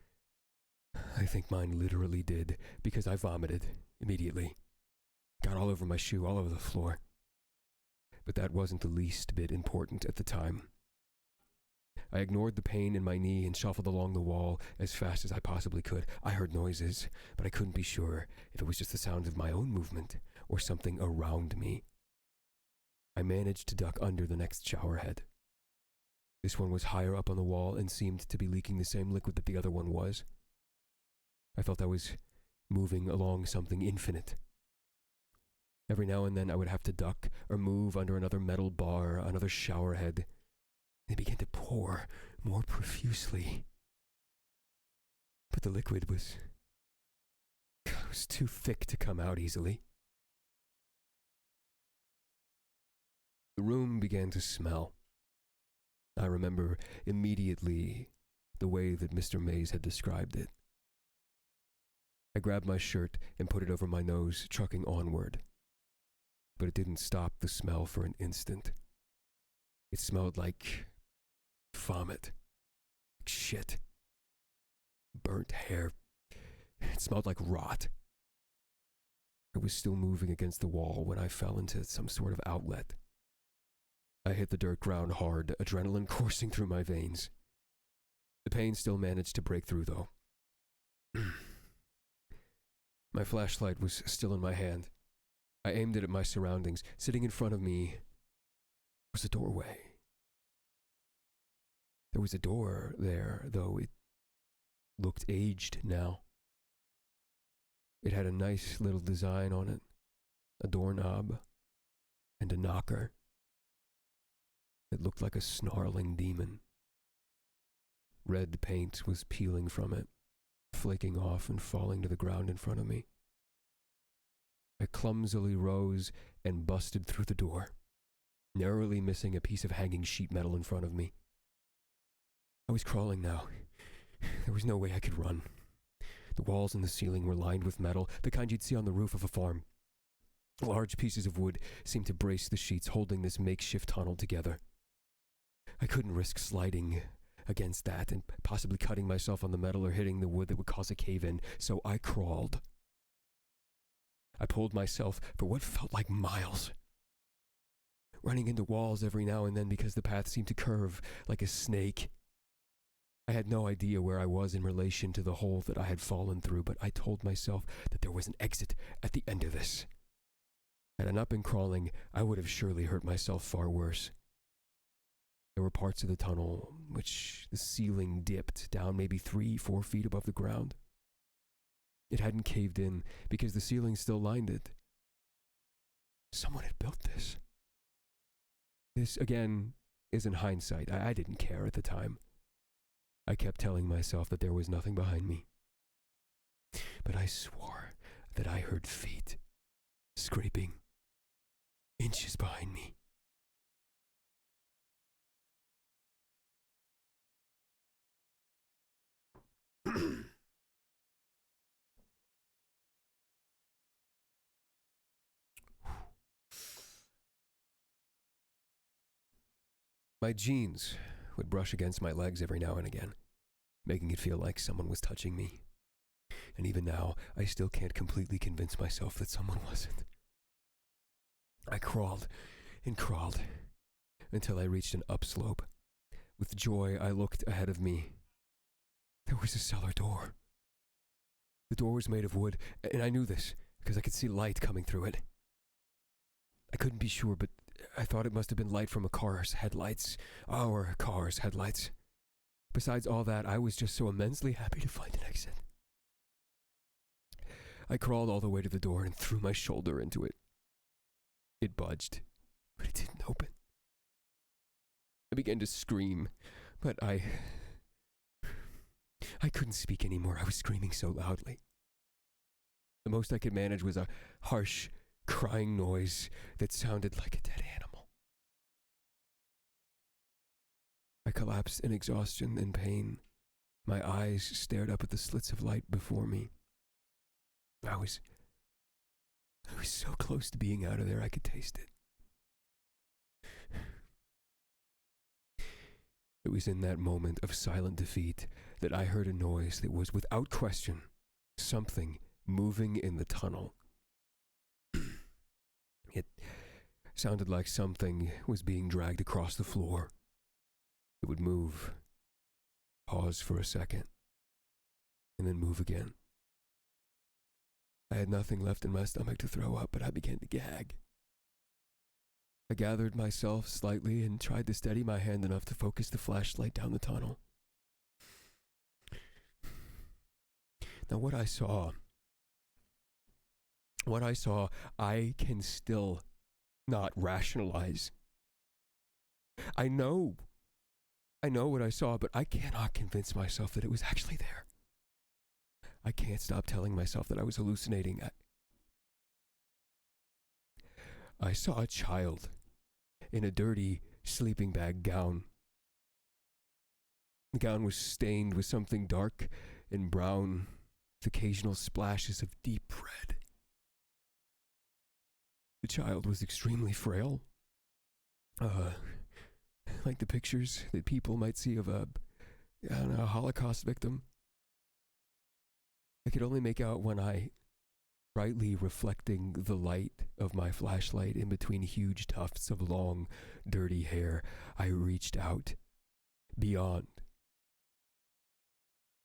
I think mine literally did, because I vomited immediately. Got all over my shoe, all over the floor. But that wasn't the least bit important at the time. I ignored the pain in my knee and shuffled along the wall as fast as I possibly could. I heard noises, but I couldn't be sure if it was just the sound of my own movement or something around me. I managed to duck under the next shower head. This one was higher up on the wall and seemed to be leaking the same liquid that the other one was. I felt I was moving along something infinite. Every now and then I would have to duck or move under another metal bar, another shower head. They began to pour more profusely. But the liquid was too thick to come out easily. The room began to smell. I remember immediately the way that Mr. Mays had described it. I grabbed my shirt and put it over my nose, trucking onward. But it didn't stop the smell for an instant. It smelled like vomit, like shit, burnt hair. It smelled like rot. I was still moving against the wall when I fell into some sort of outlet. I hit the dirt ground hard, adrenaline coursing through my veins. The pain still managed to break through, though. My flashlight was still in my hand. I aimed it at my surroundings. Sitting in front of me was a doorway. There was a door there, though it looked aged now. It had a nice little design on it, a doorknob, and a knocker. It looked like a snarling demon. Red paint was peeling from it, flaking off and falling to the ground in front of me. I clumsily rose and busted through the door. narrowly missing a piece of hanging sheet metal in front of me. I was crawling now. There was no way I could run. The walls and the ceiling were lined with metal, the kind you'd see on the roof of a farm. Large pieces of wood seemed to brace the sheets holding this makeshift tunnel together. I couldn't risk sliding against that and possibly cutting myself on the metal or hitting the wood that would cause a cave-in, so I crawled. I pulled myself for what felt like miles, running into walls every now and then because the path seemed to curve like a snake. I had no idea where I was in relation to the hole that I had fallen through, but I told myself that there was an exit at the end of this. Had I not been crawling, I would have surely hurt myself far worse. There were parts of the tunnel which the ceiling dipped down maybe 3-4 feet above the ground. It hadn't caved in because the ceiling still lined it. Someone had built this. This, again, is in hindsight. I didn't care at the time. I kept telling myself that there was nothing behind me. But I swore that I heard feet scraping inches behind me. My jeans would brush against my legs every now and again, making it feel like someone was touching me. And even now, I still can't completely convince myself that someone wasn't. I crawled and crawled until I reached an upslope. With joy, I looked ahead of me. There was a cellar door. The door was made of wood, and I knew this because I could see light coming through it. I couldn't be sure, but I thought it must have been light from a car's headlights. Our car's headlights. Besides all that, I was just so immensely happy to find an exit. I crawled all the way to the door and threw my shoulder into it. It budged, but it didn't open. I began to scream, but I couldn't speak anymore. I was screaming so loudly. The most I could manage was a harsh, crying noise that sounded like a dead animal. I collapsed in exhaustion and pain. My eyes stared up at the slits of light before me. I was so close to being out of there, I could taste it. It was in that moment of silent defeat that I heard a noise that was, without question, something moving in the tunnel. It sounded like something was being dragged across the floor. It would move, pause for a second, and then move again. I had nothing left in my stomach to throw up, but I began to gag. I gathered myself slightly and tried to steady my hand enough to focus the flashlight down the tunnel. Now what I saw, I can still not rationalize. I know what I saw, but I cannot convince myself that it was actually there. I can't stop telling myself that I was hallucinating. I saw a child in a dirty sleeping bag gown. The gown was stained with something dark and brown, with occasional splashes of deep red. The child was extremely frail. Like the pictures that people might see of a Holocaust victim. I could only make out one eye, brightly reflecting the light of my flashlight in between huge tufts of long, dirty hair. I reached out, beyond,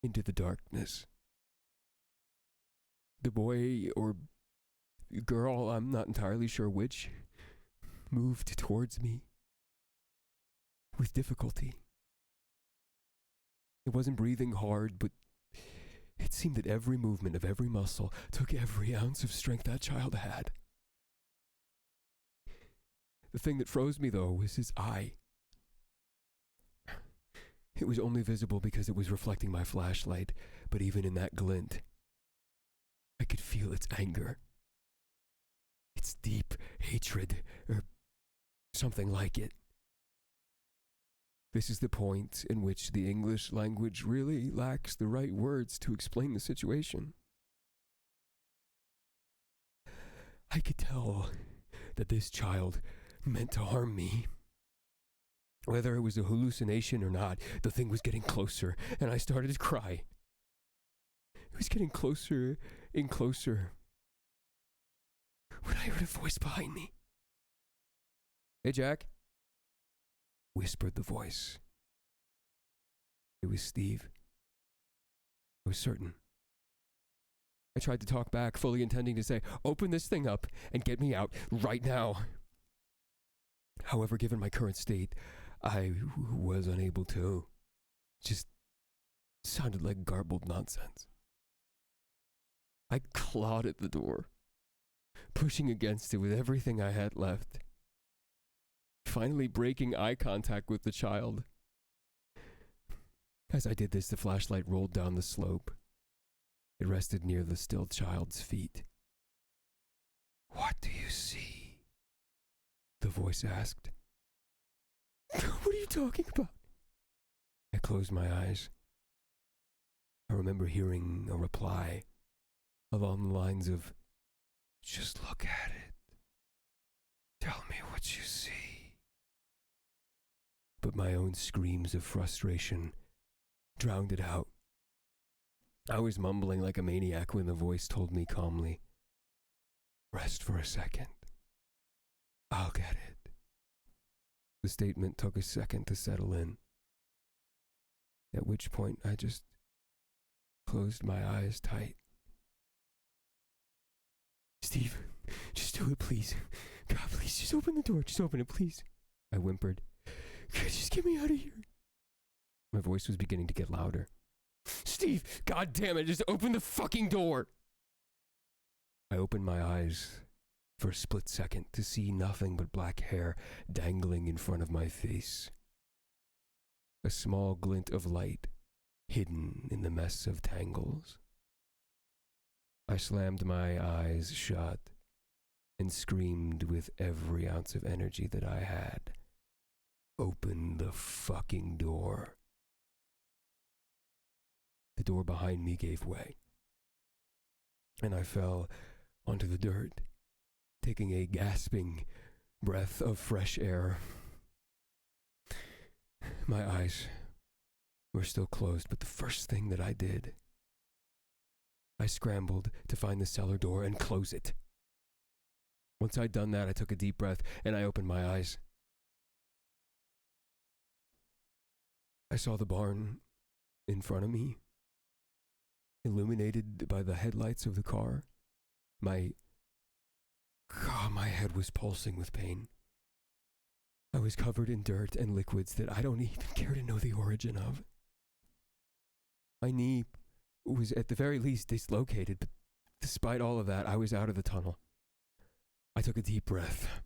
into the darkness. The boy or girl, I'm not entirely sure which, moved towards me with difficulty. It wasn't breathing hard, but it seemed that every movement of every muscle took every ounce of strength that child had. The thing that froze me, though, was his eye. It was only visible because it was reflecting my flashlight, but even in that glint, I could feel its anger, its deep hatred, or something like it. This is the point in which the English language really lacks the right words to explain the situation. I could tell that this child meant to harm me. Whether it was a hallucination or not, the thing was getting closer, and I started to cry. It was getting closer and closer when I heard a voice behind me. "Hey, Jack," whispered the voice. It was Steve. I was certain. I tried to talk back, fully intending to say, "Open this thing up and get me out right now." However, given my current state, I was unable to. Just sounded like garbled nonsense. I clawed at the door, pushing against it with everything I had left, finally breaking eye contact with the child. As I did this, the flashlight rolled down the slope. It rested near the still child's feet. "What do you see?" the voice asked. "What are you talking about?" I closed my eyes. I remember hearing a reply along the lines of, "Just look at it. Tell me what you see." But my own screams of frustration drowned it out. I was mumbling like a maniac when the voice told me calmly, "Rest for a second. I'll get it." The statement took a second to settle in, at which point I just closed my eyes tight. "Steve, just do it, please. God, please, just open the door. Just open it, please," I whimpered. "Just get me out of here." My voice was beginning to get louder. "Steve, God damn it, just open the fucking door." I opened my eyes for a split second to see nothing but black hair dangling in front of my face. A small glint of light hidden in the mess of tangles. I slammed my eyes shut and screamed with every ounce of energy that I had, "Open the fucking door." The door behind me gave way, and I fell onto the dirt, taking a gasping breath of fresh air. My eyes were still closed, but the first thing that I did, I scrambled to find the cellar door and close it. Once I'd done that, I took a deep breath and I opened my eyes. I saw the barn in front of me, illuminated by the headlights of the car. My head was pulsing with pain. I was covered in dirt and liquids that I don't even care to know the origin of. My knee was at the very least dislocated, but despite all of that, I was out of the tunnel. I took a deep breath.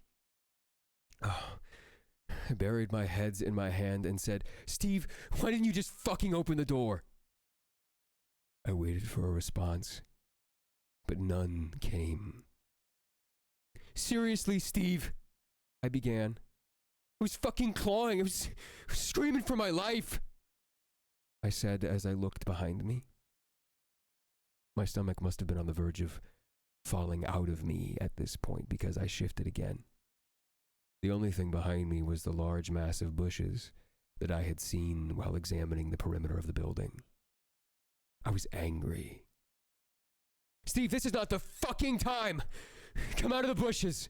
I buried my head in my hand and said, "Steve, why didn't you just fucking open the door?" I waited for a response, but none came. "Seriously, Steve," I began. I was fucking clawing. I was screaming for my life, I said as I looked behind me. My stomach must have been on the verge of falling out of me at this point because I shifted again. The only thing behind me was the large mass of bushes that I had seen while examining the perimeter of the building. I was angry. "Steve, this is not the fucking time! Come out of the bushes!"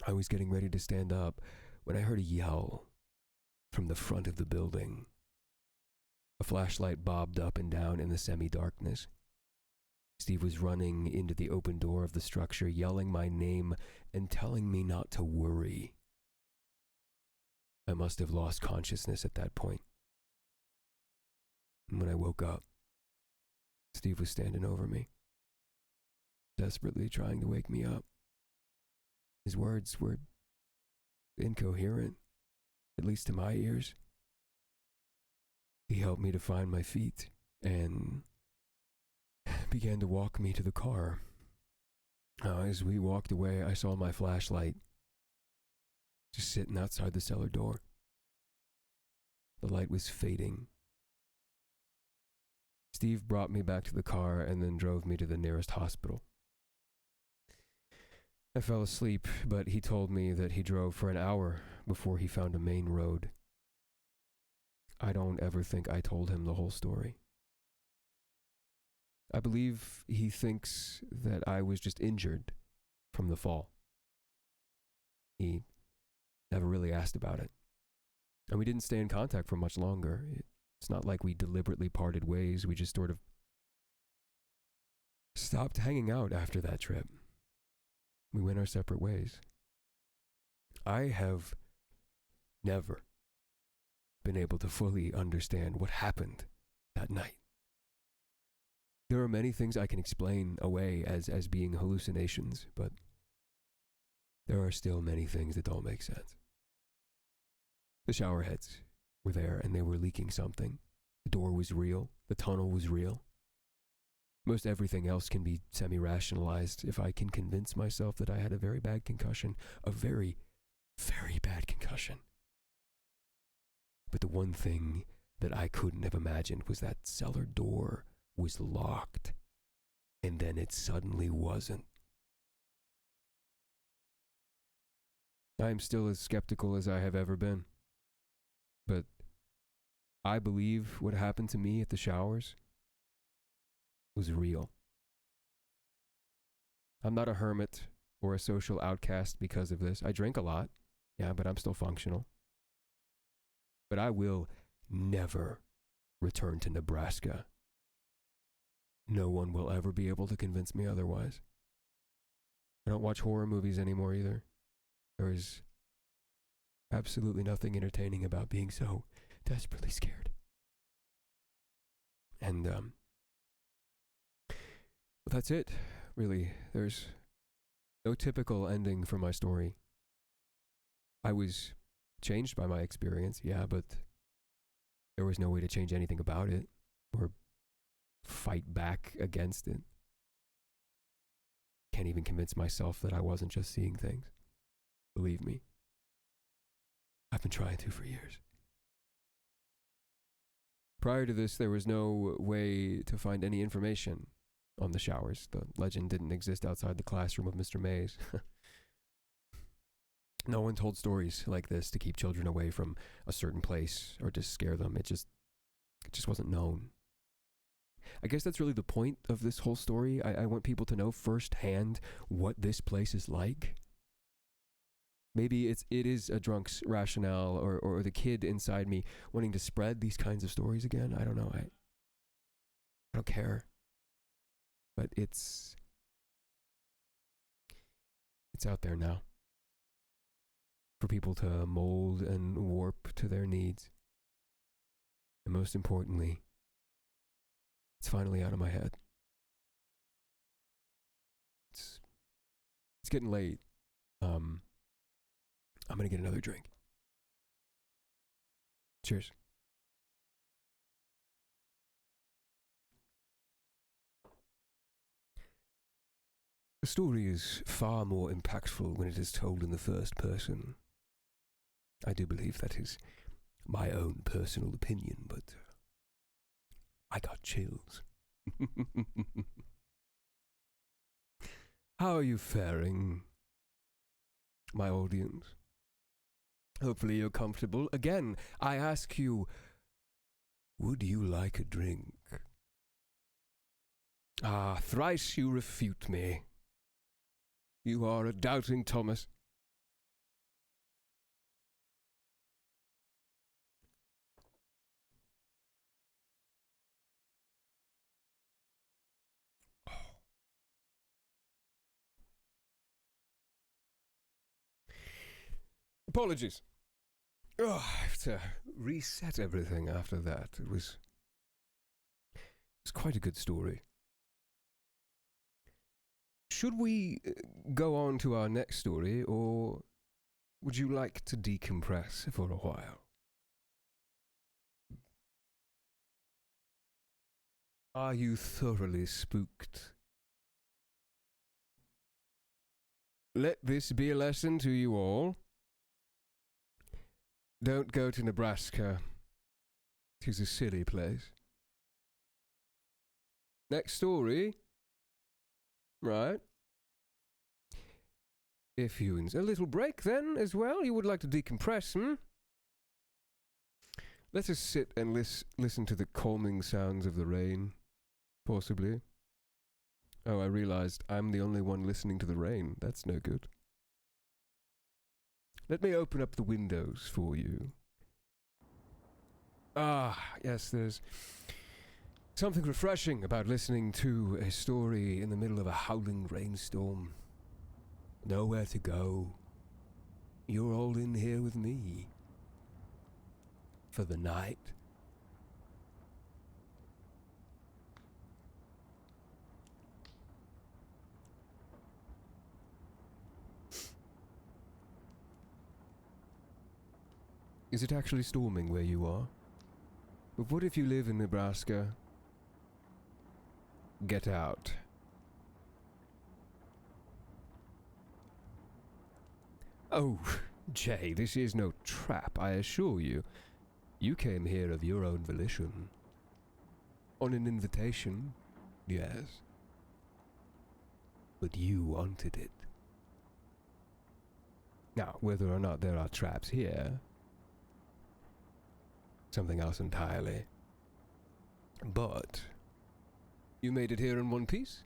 I was getting ready to stand up when I heard a yell from the front of the building. A flashlight bobbed up and down in the semi-darkness. Steve was running into the open door of the structure, yelling my name and telling me not to worry. I must have lost consciousness at that point. And when I woke up, Steve was standing over me, desperately trying to wake me up. His words were incoherent, at least to my ears. He helped me to find my feet and began to walk me to the car. As we walked away, I saw my flashlight just sitting outside the cellar door. The light was fading. Steve brought me back to the car and then drove me to the nearest hospital. I fell asleep, but he told me that he drove for an hour before he found a main road. I don't ever think I told him the whole story. I believe he thinks that I was just injured from the fall. He never really asked about it. And we didn't stay in contact for much longer. It's not like we deliberately parted ways. We just sort of stopped hanging out after that trip. We went our separate ways. I have never been able to fully understand what happened that night. There are many things I can explain away as being hallucinations, but there are still many things that don't make sense. The shower heads were there and they were leaking something. The door was real. The tunnel was real. Most everything else can be semi-rationalized if I can convince myself that I had a very bad concussion. A very, very bad concussion. But the one thing that I couldn't have imagined was that cellar door was locked, and then it suddenly wasn't. I am still as skeptical as I have ever been. But I believe what happened to me at the showers was real. I'm not a hermit or a social outcast because of this. I drink a lot, yeah, but I'm still functional. But I will never return to Nebraska. No one will ever be able to convince me otherwise. I don't watch horror movies anymore either. There is absolutely nothing entertaining about being so desperately scared. And, well, that's it, really. There's no typical ending for my story. I was changed by my experience, yeah, but there was no way to change anything about it or fight back against it. Can't even convince myself that I wasn't just seeing things. Believe me. I've been trying to for years. Prior to this, there was no way to find any information on the showers. The legend didn't exist outside the classroom of Mr. Mays. No one told stories like this to keep children away from a certain place or to scare them. It just wasn't known. I guess that's really the point of this whole story. I want people to know firsthand what this place is like. Maybe it is a drunk's rationale or the kid inside me wanting to spread these kinds of stories again. I don't know. I don't care. But it's out there now. For people to mold and warp to their needs. And most importantly, it's finally out of my head. It's getting late. I'm gonna get another drink. Cheers. A story is far more impactful when it is told in the first person. I do believe that is my own personal opinion, but I got chills. How are you faring, my audience? Hopefully you're comfortable. Again, I ask you, would you like a drink? Ah, thrice you refute me. You are a doubting Thomas. Apologies. Oh, I have to reset everything after that. It was quite a good story. Should we go on to our next story, or would you like to decompress for a while? Are you thoroughly spooked? Let this be a lesson to you all. Don't go to Nebraska. 'Tis a silly place. Next story. Right. If you... A little break, then, as well? You would like to decompress, hmm? Let us sit and listen to the calming sounds of the rain. Possibly. Oh, I realized I'm the only one listening to the rain. That's no good. Let me open up the windows for you. Ah, yes, there's something refreshing about listening to a story in the middle of a howling rainstorm. Nowhere to go. You're all in here with me. For the night. Is it actually storming where you are? But what if you live in Nebraska? Get out. Oh, Jay, this is no trap, I assure you. You came here of your own volition. On an invitation, yes. But you wanted it. Now, whether or not there are traps here, something else entirely. But you made it here in one piece?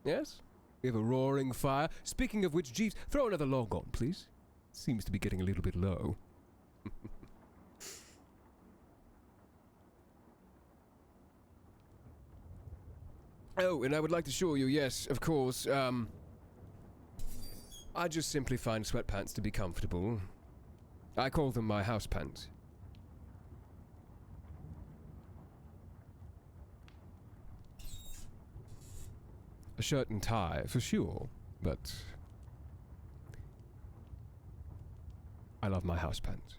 Yes? We have a roaring fire. Speaking of which, Jeeves, throw another log on, please. Seems to be getting a little bit low. Oh, and I would like to show you, yes, of course, I just simply find sweatpants to be comfortable. I call them my house pants. A shirt and tie, for sure, but I love my house pants.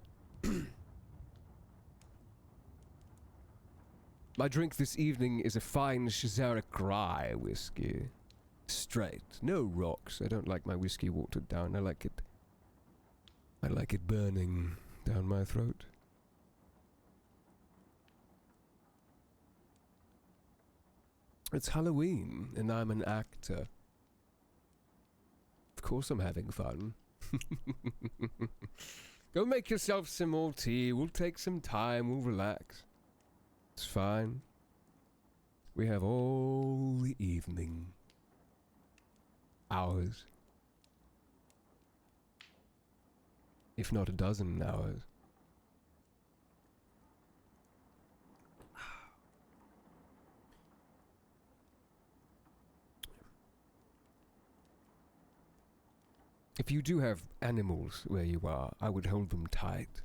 My drink this evening is a fine Shazaric rye whiskey. Straight, no rocks. I don't like my whiskey watered down. I like it burning down my throat. It's Halloween, and I'm an actor. Of course I'm having fun. Go make yourself some more tea. We'll take some time. We'll relax. It's fine. We have all the evening. Hours. If not a dozen hours. If you do have animals where you are, I would hold them tight.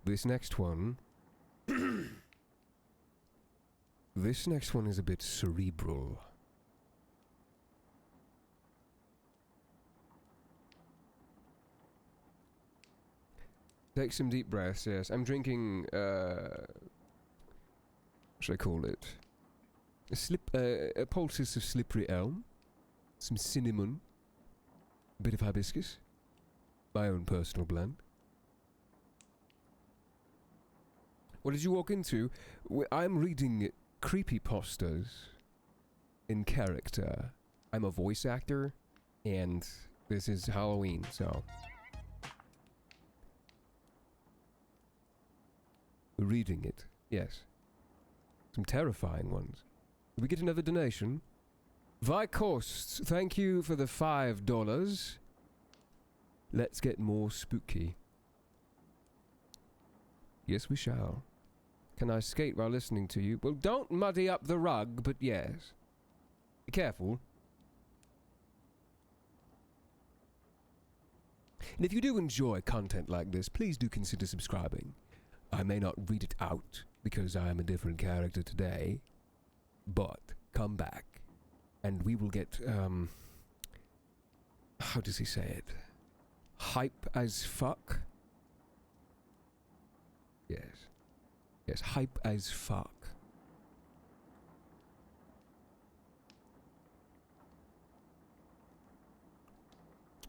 This next one... This next one is a bit cerebral. Take some deep breaths, yes. I'm drinking, what should I call it? A poultice of slippery elm. Some cinnamon. A bit of hibiscus. My own personal blend. What did you walk into? I'm reading Creepypastas in character. I'm a voice actor, and this is Halloween, so... Reading it, yes. Some terrifying ones. Did we get another donation? Vykost, thank you for the $5. Let's get more spooky. Yes, we shall. Can I skate while listening to you? Well, don't muddy up the rug, but yes. Be careful. And if you do enjoy content like this, please do consider subscribing. I may not read it out, because I am a different character today, but come back, and we will get, how does he say it? Hype as fuck? Yes. Yes, hype as fuck.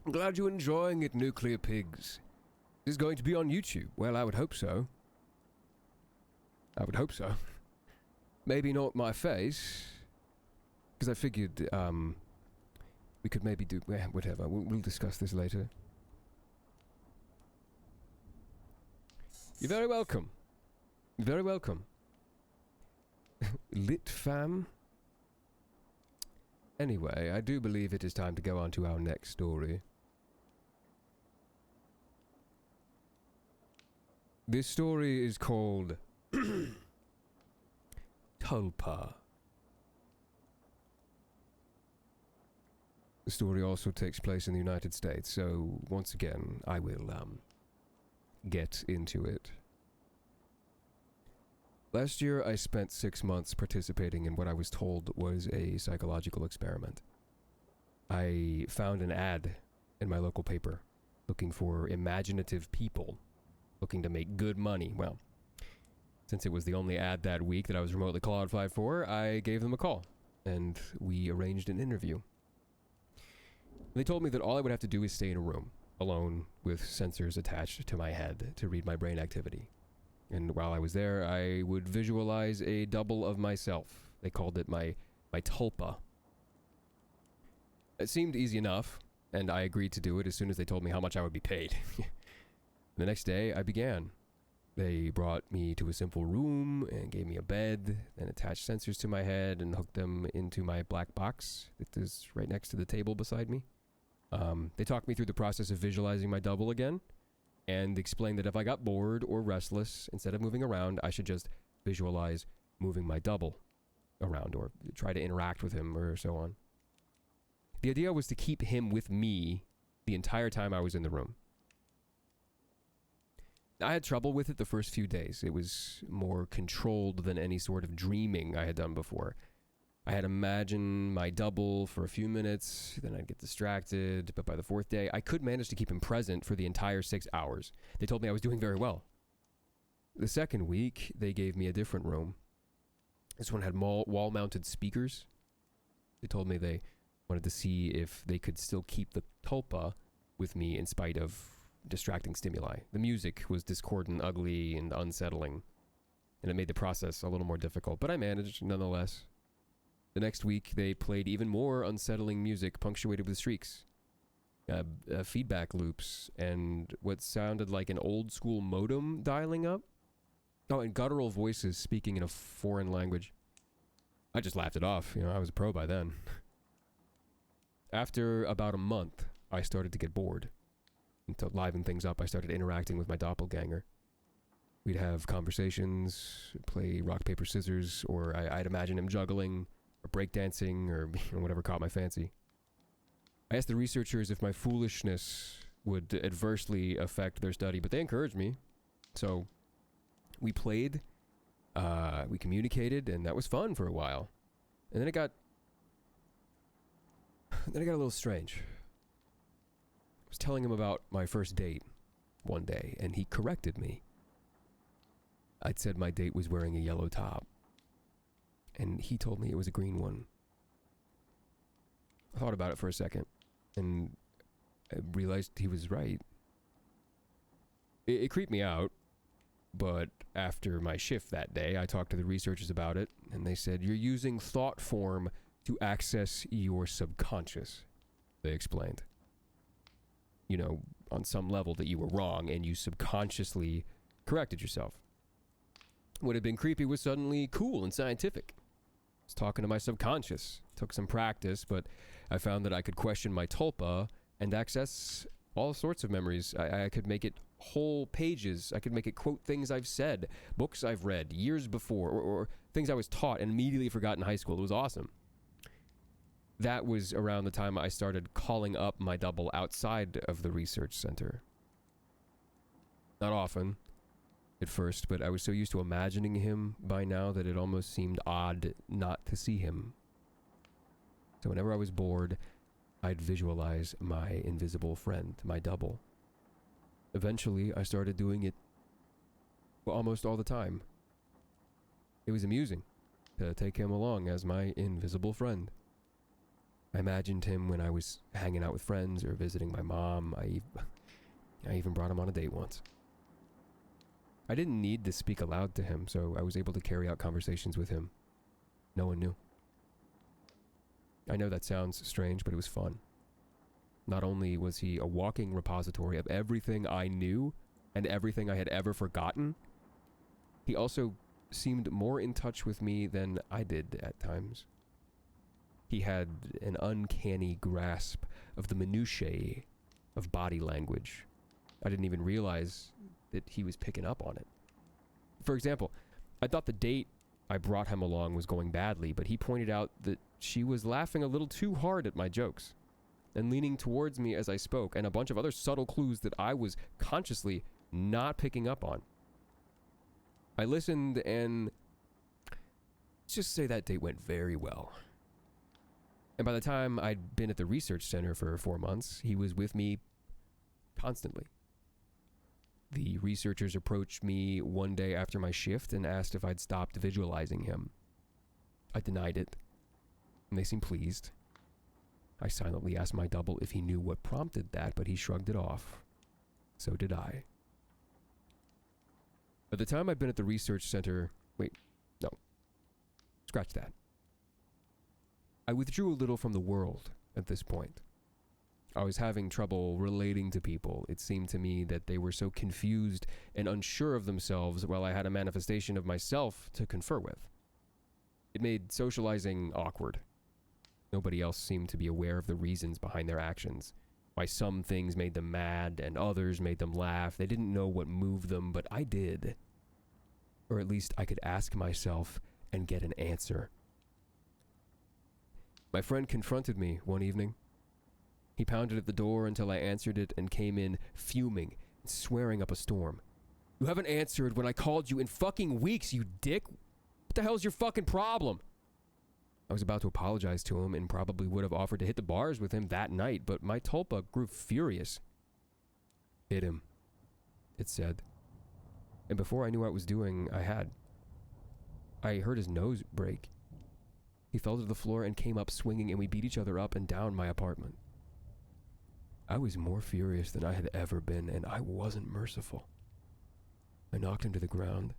I'm glad you're enjoying it, nuclear pigs. This is going to be on YouTube. Well, I would hope so. I would hope so. Maybe not my face. Because I figured, we could maybe do... whatever, we'll discuss this later. You're very welcome. You're very welcome. Lit fam? Anyway, I do believe it is time to go on to our next story. This story is called Tulpa. The story also takes place in the United States, so once again, I will get into it. Last year, I spent 6 months participating in what I was told was a psychological experiment. I found an ad in my local paper looking for imaginative people looking to make good money. Well, since it was the only ad that week that I was remotely qualified for, I gave them a call, and we arranged an interview. They told me that all I would have to do is stay in a room, alone, with sensors attached to my head to read my brain activity. And while I was there, I would visualize a double of myself. They called it my Tulpa. It seemed easy enough, and I agreed to do it as soon as they told me how much I would be paid. The next day, I began. They brought me to a simple room and gave me a bed, and attached sensors to my head and hooked them into my black box that is right next to the table beside me. They talked me through the process of visualizing my double again, and explained that if I got bored or restless, instead of moving around, I should just visualize moving my double around or try to interact with him or so on. The idea was to keep him with me the entire time I was in the room. I had trouble with it the first few days. It was more controlled than any sort of dreaming I had done before. I had imagined my double for a few minutes, then I'd get distracted, but by the 4th day, I could manage to keep him present for the entire 6 hours. They told me I was doing very well. The second week, they gave me a different room. This one had wall-mounted speakers. They told me they wanted to see if they could still keep the Tulpa with me in spite of distracting stimuli. The music was discordant, ugly, and unsettling, and it made the process a little more difficult, but I managed nonetheless. The next week, they played even more unsettling music punctuated with shrieks, feedback loops, and what sounded like an old-school modem dialing up. Oh, and guttural voices speaking in a foreign language. I just laughed it off. I was a pro by then. After about a month, I started to get bored. And to liven things up, I started interacting with my doppelganger. We'd have conversations, play rock, paper, scissors, or I'd imagine him juggling, or breakdancing, or whatever caught my fancy. I asked the researchers if my foolishness would adversely affect their study, but they encouraged me. So, we played, we communicated, and that was fun for a while. And then it got a little strange. I was telling him about my first date one day, and he corrected me. I'd said my date was wearing a yellow top, and he told me it was a green one. I thought about it for a second, and I realized he was right. It creeped me out, but after my shift that day, I talked to the researchers about it, and they said, "You're using thought form to access your subconscious," they explained. On some level that you were wrong, and you subconsciously corrected yourself. What had been creepy was suddenly cool and scientific. I was talking to my subconscious. Took some practice, but I found that I could question my Tulpa and access all sorts of memories. I could make it whole pages. I could make it quote things I've said, books I've read years before, or things I was taught and immediately forgot in high school. It was awesome. That was around the time I started calling up my double outside of the research center. Not often at first, but I was so used to imagining him by now that it almost seemed odd not to see him. So whenever I was bored, I'd visualize my invisible friend, my double. Eventually, I started doing it almost all the time. It was amusing to take him along as my invisible friend. I imagined him when I was hanging out with friends or visiting my mom. I I even brought him on a date once. I didn't need to speak aloud to him, so I was able to carry out conversations with him. No one knew. I know that sounds strange, but it was fun. Not only was he a walking repository of everything I knew and everything I had ever forgotten, he also seemed more in touch with me than I did at times. He had an uncanny grasp of the minutiae of body language. I didn't even realize that he was picking up on it. For example, I thought the date I brought him along was going badly, but he pointed out that she was laughing a little too hard at my jokes and leaning towards me as I spoke, and a bunch of other subtle clues that I was consciously not picking up on. I listened, and let's just say that date went very well. And by the time I'd been at the research center for 4 months, he was with me constantly. The researchers approached me one day after my shift and asked if I'd stopped visualizing him. I denied it, and they seemed pleased. I silently asked my double if he knew what prompted that, but he shrugged it off. So did I. By the time I'd been at the research center... Wait, no. Scratch that. I withdrew a little from the world at this point. I was having trouble relating to people. It seemed to me that they were so confused and unsure of themselves while I had a manifestation of myself to confer with. It made socializing awkward. Nobody else seemed to be aware of the reasons behind their actions. Why some things made them mad and others made them laugh. They didn't know what moved them, but I did. Or at least I could ask myself and get an answer. My friend confronted me one evening. He pounded at the door until I answered it and came in fuming and swearing up a storm. "You haven't answered when I called you in fucking weeks, you dick! What the hell's your fucking problem?" I was about to apologize to him and probably would have offered to hit the bars with him that night, but my Tulpa grew furious. "Hit him," it said. And before I knew what I was doing, I had. I heard his nose break. He fell to the floor and came up swinging, and we beat each other up and down my apartment. I was more furious than I had ever been, and I wasn't merciful. I knocked him to the ground,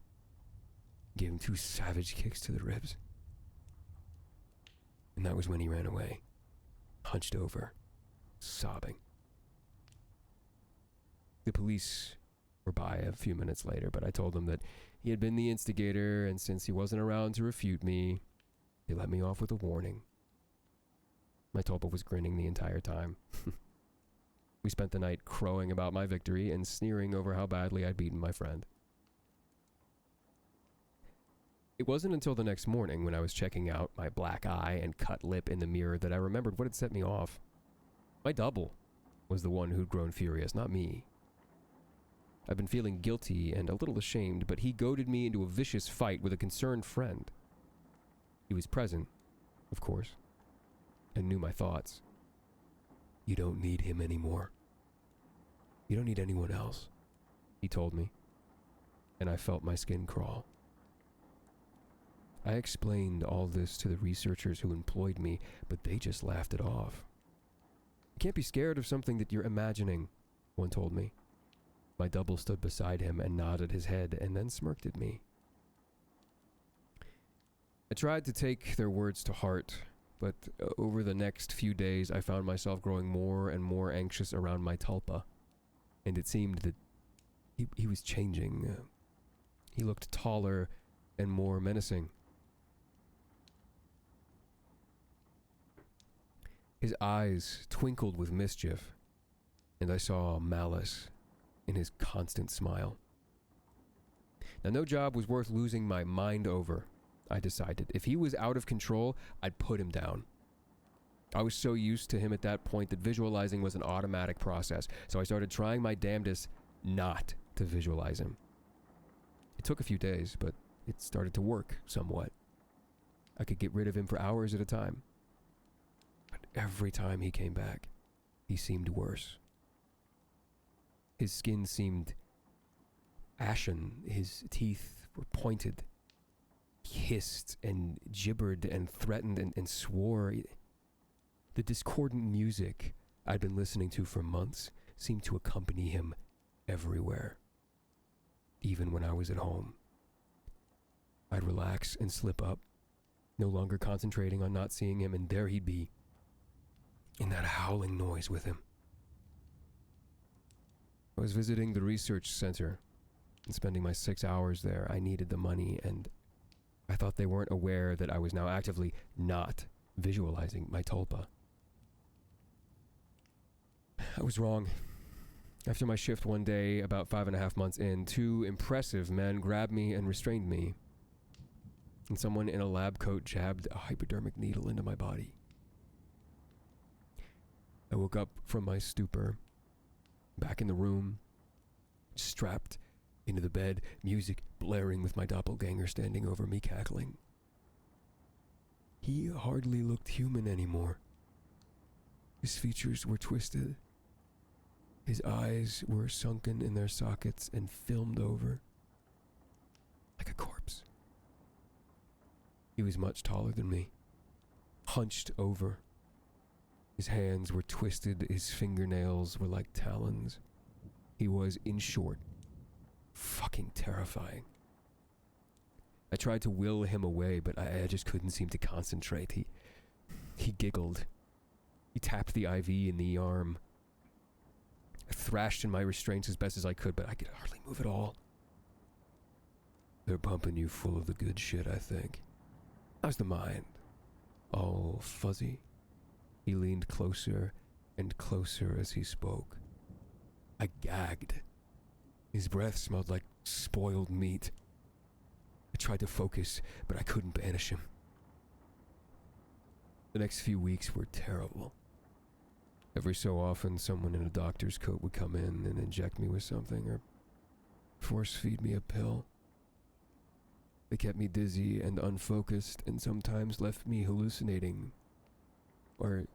gave him 2 savage kicks to the ribs. And that was when he ran away, hunched over, sobbing. The police were by a few minutes later, but I told them that he had been the instigator, and since he wasn't around to refute me, they let me off with a warning. My Tulpa was grinning the entire time. We spent the night crowing about my victory and sneering over how badly I'd beaten my friend. It wasn't until the next morning when I was checking out my black eye and cut lip in the mirror that I remembered what had set me off. My double was the one who'd grown furious, not me. I've been feeling guilty and a little ashamed, but he goaded me into a vicious fight with a concerned friend. He was present, of course, and knew my thoughts. "You don't need him anymore. You don't need anyone else," he told me, and I felt my skin crawl. I explained all this to the researchers who employed me, but they just laughed it off. "You can't be scared of something that you're imagining," one told me. My double stood beside him and nodded his head and then smirked at me. I tried to take their words to heart, but over the next few days I found myself growing more and more anxious around my Tulpa, and it seemed that he was changing. He looked taller and more menacing. His eyes twinkled with mischief, and I saw malice in his constant smile. Now, no job was worth losing my mind over, I decided. If he was out of control, I'd put him down. I was so used to him at that point that visualizing was an automatic process, so I started trying my damnedest not to visualize him. It took a few days, but it started to work somewhat. I could get rid of him for hours at a time. But every time he came back, he seemed worse. His skin seemed ashen, his teeth were pointed. He hissed and gibbered and threatened and swore. The discordant music I'd been listening to for months seemed to accompany him everywhere, even when I was at home. I'd relax and slip up, no longer concentrating on not seeing him, and there he'd be, in that howling noise with him. I was visiting the research center and spending my 6 hours there. I needed the money, and I thought they weren't aware that I was now actively not visualizing my Tulpa. I was wrong. After my shift one day, about 5.5 months in, 2 impressive men grabbed me and restrained me, and someone in a lab coat jabbed a hypodermic needle into my body. I woke up from my stupor, back in the room, strapped into the bed, music blaring with my doppelganger standing over me cackling. He hardly looked human anymore. His features were twisted. His eyes were sunken in their sockets and filmed over, like a corpse. He was much taller than me, hunched over. His hands were twisted, his fingernails were like talons. He was, in short, fucking terrifying. I tried to will him away, but I just couldn't seem to concentrate. He giggled. He tapped the IV in the arm. I thrashed in my restraints as best as I could, but I could hardly move at all. They're pumping you full of the good shit, I think. How's the mind? All fuzzy? He leaned closer and closer as he spoke. I gagged. His breath smelled like spoiled meat. I tried to focus, but I couldn't banish him. The next few weeks were terrible. Every so often, someone in a doctor's coat would come in and inject me with something or force feed me a pill. They kept me dizzy and unfocused and sometimes left me hallucinating or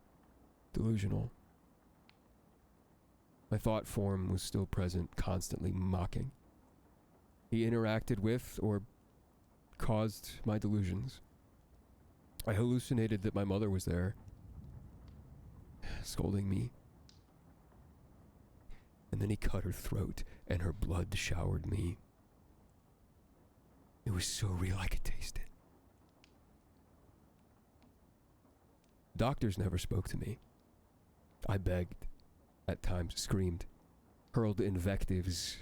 delusional. My thought form was still present, constantly mocking. He interacted with or caused my delusions. I hallucinated that my mother was there, scolding me. And then he cut her throat and her blood showered me. It was so real I could taste it. Doctors never spoke to me. I begged, at times screamed, hurled invectives,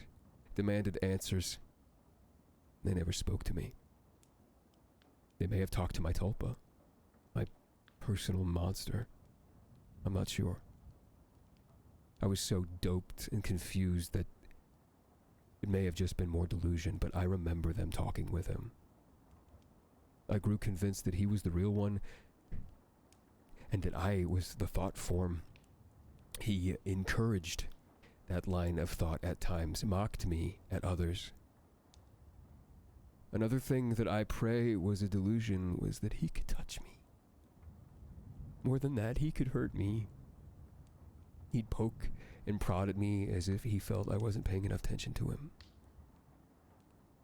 demanded answers. They never spoke to me. They may have talked to my Tulpa, my personal monster. I'm not sure. I was so doped and confused that it may have just been more delusion, but I remember them talking with him. I grew convinced that he was the real one and that I was the thought form. He encouraged that line of thought at times, mocked me at others. Another thing that I pray was a delusion was that he could touch me. More than that, he could hurt me. He'd poke and prod at me as if he felt I wasn't paying enough attention to him.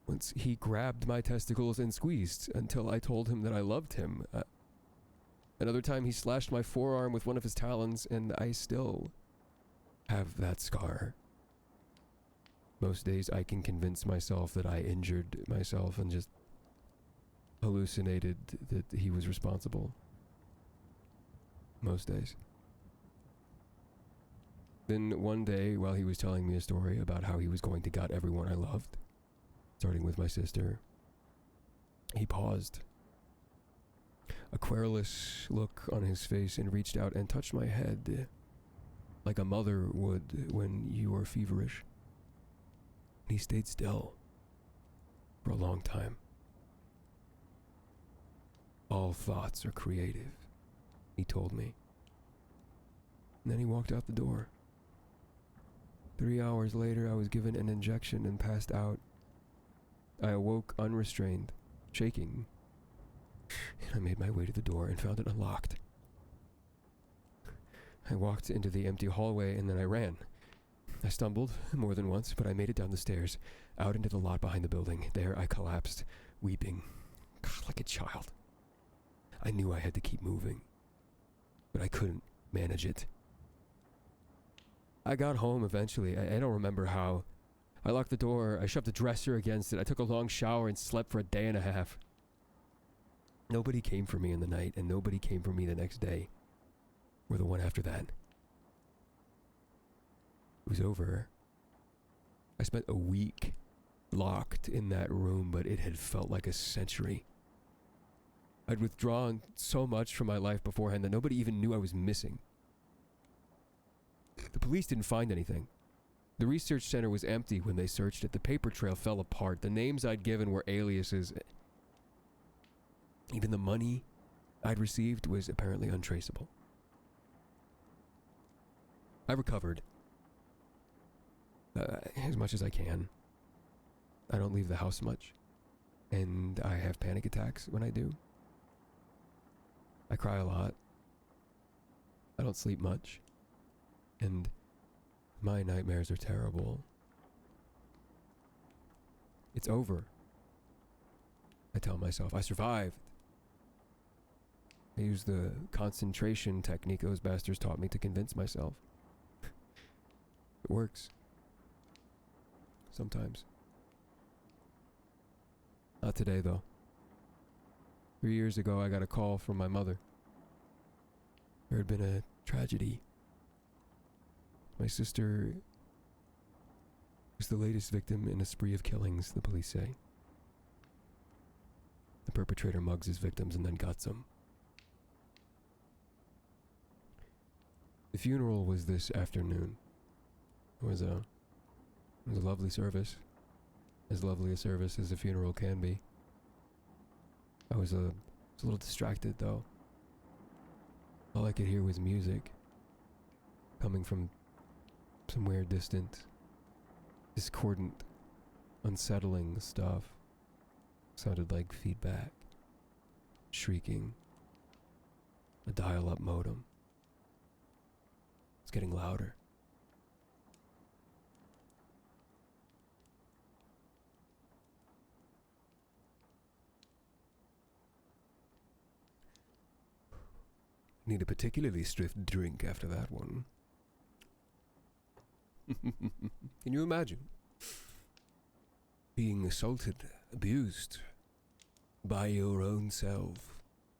Once he grabbed my testicles and squeezed until I told him that I loved him. Another time he slashed my forearm with one of his talons, and I still have that scar. Most days I can convince myself that I injured myself and just hallucinated that he was responsible. Most days. Then one day, while he was telling me a story about how he was going to gut everyone I loved, starting with my sister, he paused. A querulous look on his face, and reached out and touched my head like a mother would when you are feverish. He stayed still for a long time. All thoughts are creative, he told me. And then he walked out the door. 3 hours later, I was given an injection and passed out. I awoke unrestrained, shaking, and I made my way to the door and found it unlocked. I walked into the empty hallway and then I ran. I stumbled more than once, but I made it down the stairs, out into the lot behind the building. There I collapsed, weeping, like a child. I knew I had to keep moving, but I couldn't manage it. I got home eventually. I don't remember how, I locked the door, I shoved the dresser against it, I took a long shower and slept for a day and a half. Nobody came for me in the night, and nobody came for me the next day. Or the one after that. It was over. I spent a week locked in that room, but it had felt like a century. I'd withdrawn so much from my life beforehand that nobody even knew I was missing. The police didn't find anything. The research center was empty when they searched it. The paper trail fell apart. The names I'd given were aliases. Even the money I'd received was apparently untraceable. I recovered. As much as I can. I don't leave the house much. And I have panic attacks when I do. I cry a lot. I don't sleep much. And my nightmares are terrible. It's over. I tell myself, I survived. I use the concentration technique those bastards taught me to convince myself. It works. Sometimes. Not today, though. 3 years ago, I got a call from my mother. There had been a tragedy. My sister was the latest victim in a spree of killings, the police say. The perpetrator mugs his victims and then guts them. The funeral was this afternoon. It was a lovely service. As lovely a service as a funeral can be. I was a little distracted, though. All I could hear was music. Coming from somewhere distant. Discordant, unsettling stuff. Sounded like feedback. Shrieking. A dial-up modem. It's getting louder. Need a particularly swift drink after that one. Can you imagine? Being assaulted, abused by your own self.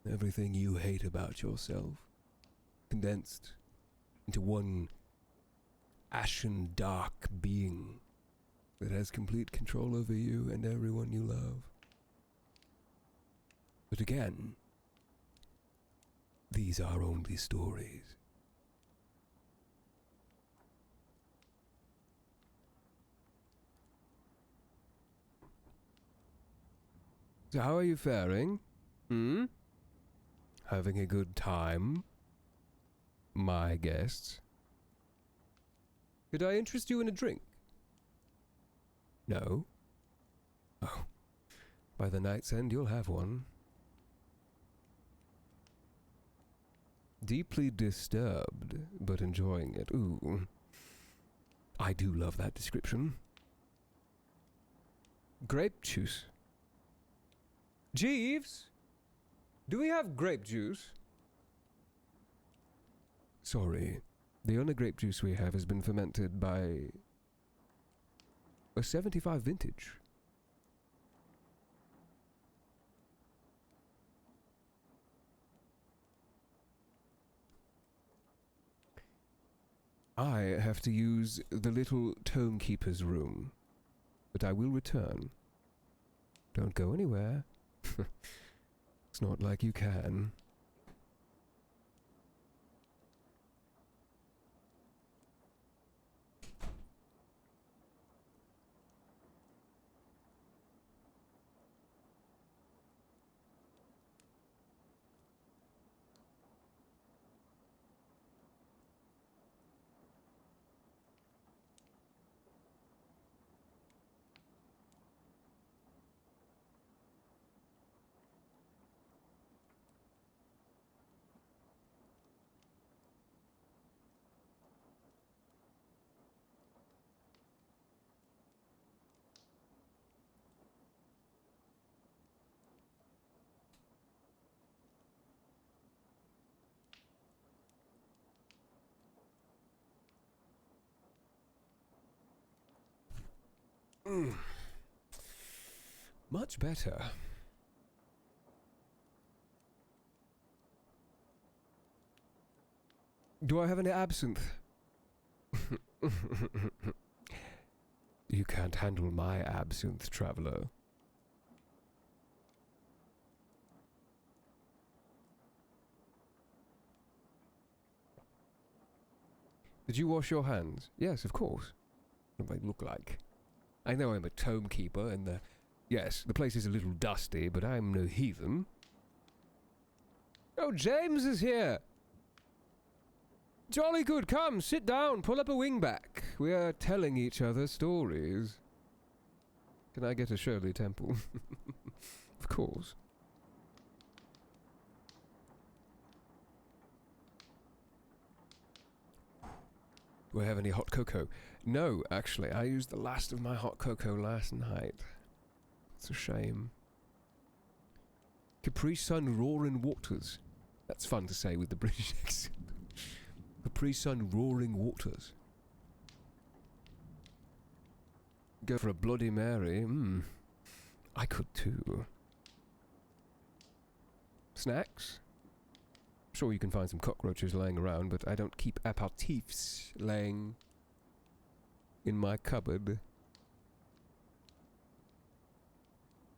Everything you hate about yourself. Condensed into one ashen, dark being that has complete control over you and everyone you love. But again, these are only stories. So how are you faring? Having a good time? My guests? Could I interest you in a drink? No? Oh. By the night's end, you'll have one. Deeply disturbed, but enjoying it. Ooh. I do love that description. Grape juice. Jeeves? Do we have grape juice? Sorry. The only grape juice we have has been fermented by a 75 vintage. I have to use the little tonekeeper's room, but I will return. Don't go anywhere. It's not like you can. Much better. Do I have any absinthe? You can't handle my absinthe, traveler. Did you wash your hands? Yes, of course. What do I look like? I know I'm a tome keeper, and yes, the place is a little dusty, but I'm no heathen. Oh, James is here! Jolly good, come, sit down, pull up a wingback. We are telling each other stories. Can I get a Shirley Temple? Of course. Do I have any hot cocoa? No, actually, I used the last of my hot cocoa last night. It's a shame. Capri Sun roaring waters. That's fun to say with the British accent. Capri Sun roaring waters. Go for a Bloody Mary. I could too. Snacks? Sure, you can find some cockroaches laying around, but I don't keep aperitifs laying in my cupboard.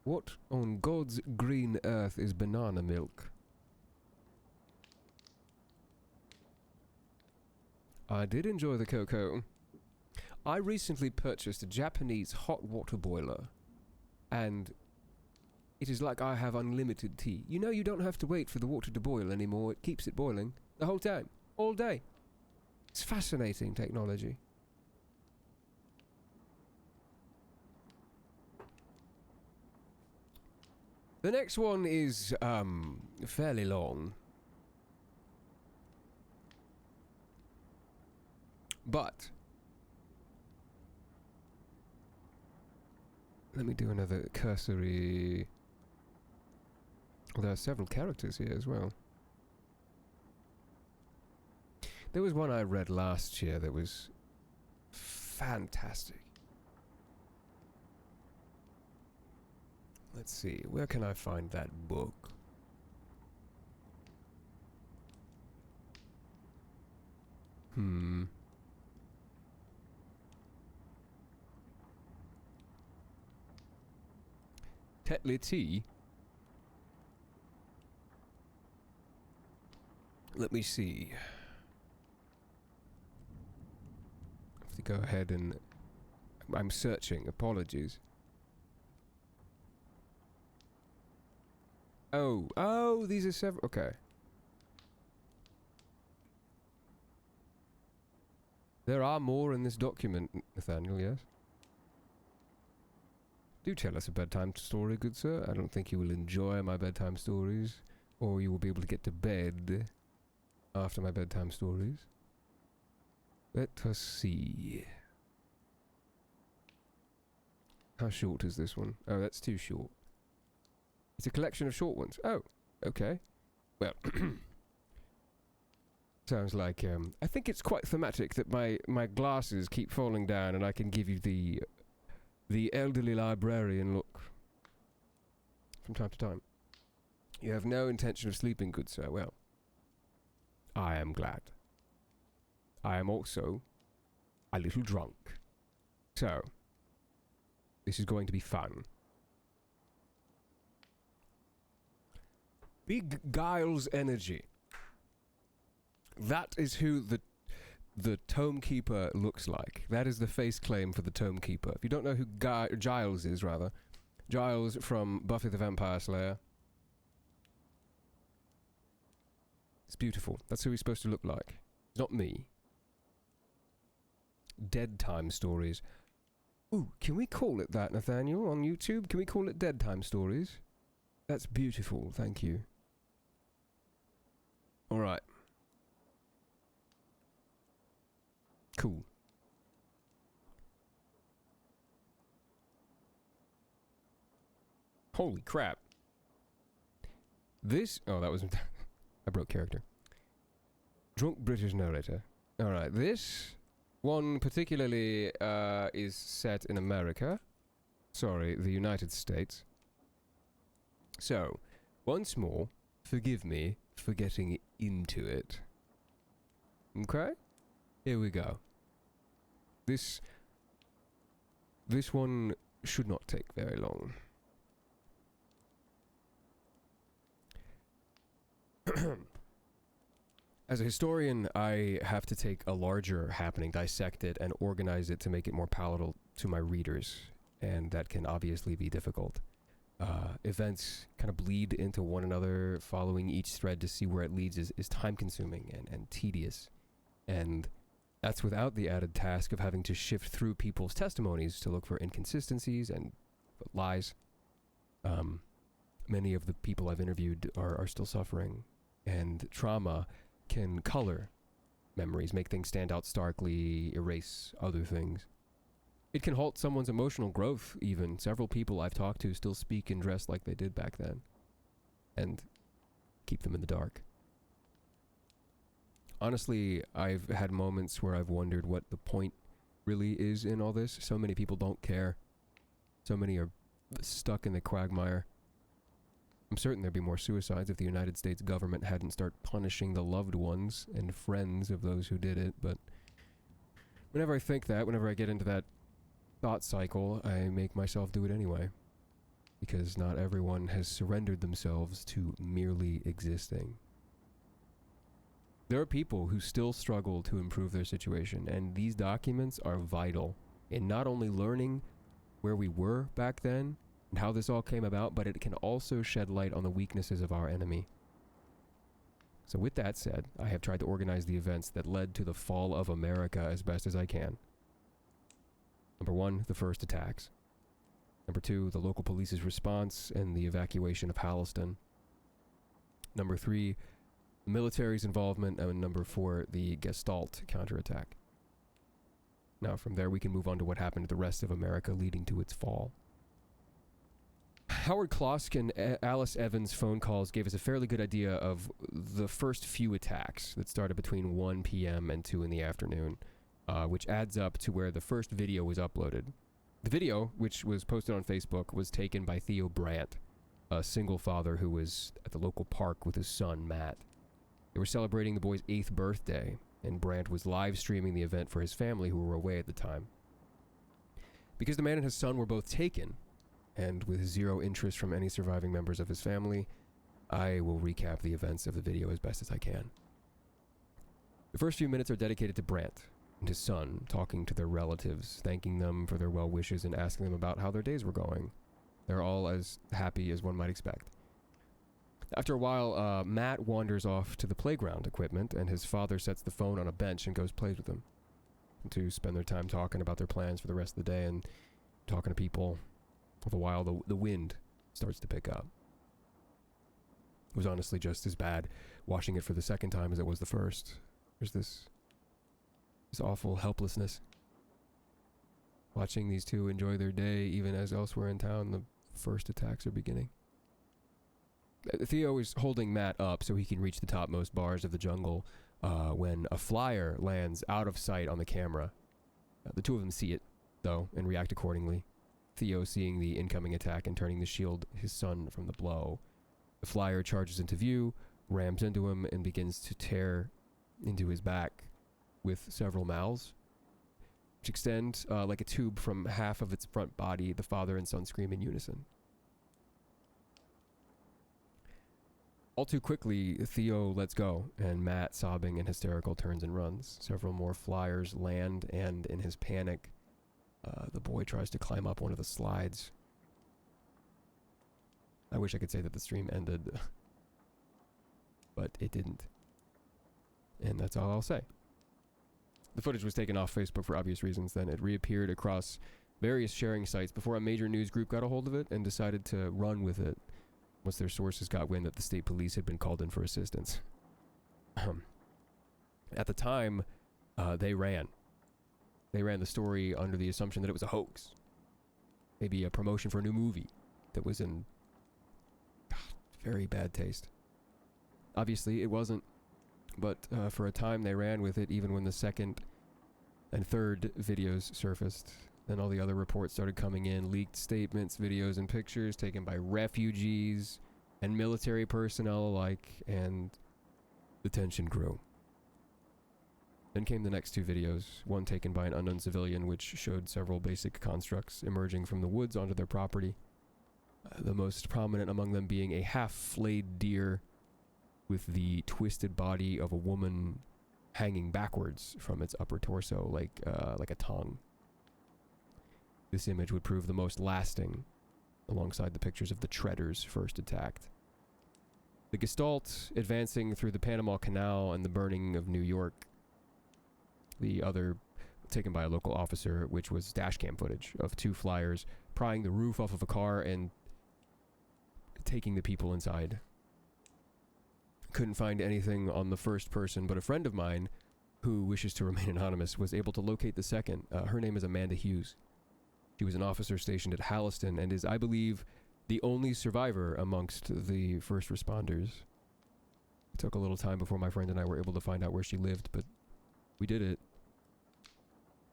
What on God's green earth is banana milk? I did enjoy the cocoa. I recently purchased a Japanese hot water boiler, and it is like I have unlimited tea. You know, you don't have to wait for the water to boil anymore. It keeps it boiling the whole time, all day. It's fascinating technology. The next one is fairly long. But let me do another cursory. Well, there are several characters here as well. There was one I read last year that was fantastic. Let's see, where can I find that book? Tetley Tea? Let me see. I have to go ahead and... I'm searching, apologies. Oh, these are several... Okay. There are more in this document, Nathaniel, yes? Do tell us a bedtime story, good sir. I don't think you will enjoy my bedtime stories, or you will be able to get to bed after my bedtime stories. Let us see. How short is this one? Oh, that's too short. It's a collection of short ones. Oh, okay. Well, sounds like, I think it's quite thematic that my glasses keep falling down and I can give you the elderly librarian look from time to time. You have no intention of sleeping, good sir. Well, I am glad. I am also a little drunk. So, this is going to be fun. Big Giles Energy. That is who the Tome Keeper looks like. That is the face claim for the Tome Keeper. If you don't know who Giles is, rather. Giles from Buffy the Vampire Slayer. It's beautiful. That's who he's supposed to look like. It's not me. Dead Time Stories. Ooh, can we call it that, Nathaniel, on YouTube? Can we call it Dead Time Stories? That's beautiful, thank you. Alright. Cool. Holy crap. This... Oh, that was... I broke character. Drunk British narrator. Alright, this one particularly is set in America. Sorry, the United States. So, once more, forgive me for getting into it. Okay? Here we go. This one should not take very long. As a historian, I have to take a larger happening, dissect it, and organize it to make it more palatable to my readers, and that can obviously be difficult. Events kind of bleed into one another, following each thread to see where it leads is time-consuming and tedious, and that's without the added task of having to shift through people's testimonies to look for inconsistencies and lies. Many of the people I've interviewed are still suffering, and trauma can color memories, make things stand out starkly, erase other things. It can halt someone's emotional growth, even. Several people I've talked to still speak and dress like they did back then, and keep them in the dark. Honestly, I've had moments where I've wondered what the point really is in all this. So many people don't care. So many are stuck in the quagmire. I'm certain there'd be more suicides if the United States government hadn't started punishing the loved ones and friends of those who did it, but whenever I think that, whenever I get into that thought cycle, I make myself do it anyway. Because not everyone has surrendered themselves to merely existing. There are people who still struggle to improve their situation, and these documents are vital in not only learning where we were back then, and how this all came about, but it can also shed light on the weaknesses of our enemy. So with that said, I have tried to organize the events that led to the fall of America as best as I can. Number 1, the first attacks. Number 2, the local police's response and the evacuation of Halliston. Number 3, the military's involvement, and number 4, the Gestalt counterattack. Now from there we can move on to what happened to the rest of America leading to its fall. Howard Klosk and Alice Evans' phone calls gave us a fairly good idea of the first few attacks that started between 1 p.m. and 2 in the afternoon, which adds up to where the first video was uploaded. The video, which was posted on Facebook, was taken by Theo Brandt, a single father who was at the local park with his son, Matt. They were celebrating the boy's 8th birthday, and Brandt was live streaming the event for his family who were away at the time. Because the man and his son were both taken, and with zero interest from any surviving members of his family, I will recap the events of the video as best as I can. The first few minutes are dedicated to Brandt and his son talking to their relatives, thanking them for their well wishes and asking them about how their days were going. They're all as happy as one might expect. After a while, Matt wanders off to the playground equipment, and his father sets the phone on a bench and goes plays with him to spend their time talking about their plans for the rest of the day and talking to people. All the while, the wind starts to pick up. It was honestly just as bad watching it for the second time as it was the first. There's this awful helplessness. Watching these two enjoy their day, even as elsewhere in town the first attacks are beginning. Theo is holding Matt up so he can reach the topmost bars of the jungle when a flyer lands out of sight on the camera. The two of them see it, though, and react accordingly. Theo seeing the incoming attack and turning to shield his son from the blow. The flyer charges into view, rams into him, and begins to tear into his back with several mouths, which extend like a tube from half of its front body. The father and son scream in unison. All too quickly, Theo lets go, and Matt, sobbing and hysterical, turns and runs. Several more flyers land, and in his panic, the boy tries to climb up one of the slides. I wish I could say that the stream ended, but it didn't. And that's all I'll say. The footage was taken off Facebook for obvious reasons, then it reappeared across various sharing sites before a major news group got a hold of it and decided to run with it once their sources got wind that the state police had been called in for assistance. At the time, they ran. They ran the story under the assumption that it was a hoax. Maybe a promotion for a new movie that was in very bad taste. Obviously, it wasn't, but for a time they ran with it even when the second and third videos surfaced. Then all the other reports started coming in, leaked statements, videos, and pictures taken by refugees and military personnel alike, and the tension grew. Then came the next two videos, one taken by an unknown civilian which showed several basic constructs emerging from the woods onto their property. The most prominent among them being a half-flayed deer with the twisted body of a woman hanging backwards from its upper torso like a tongue. This image would prove the most lasting, alongside the pictures of the treaders first attacked. The gestalt advancing through the Panama Canal and the burning of New York. The other taken by a local officer, which was dashcam footage of two flyers prying the roof off of a car and taking the people inside. Couldn't find anything on the first person, but a friend of mine, who wishes to remain anonymous, was able to locate the second. Her name is Amanda Hughes. She was an officer stationed at Halliston and is, I believe, the only survivor amongst the first responders. It took a little time before my friend and I were able to find out where she lived, but we did it.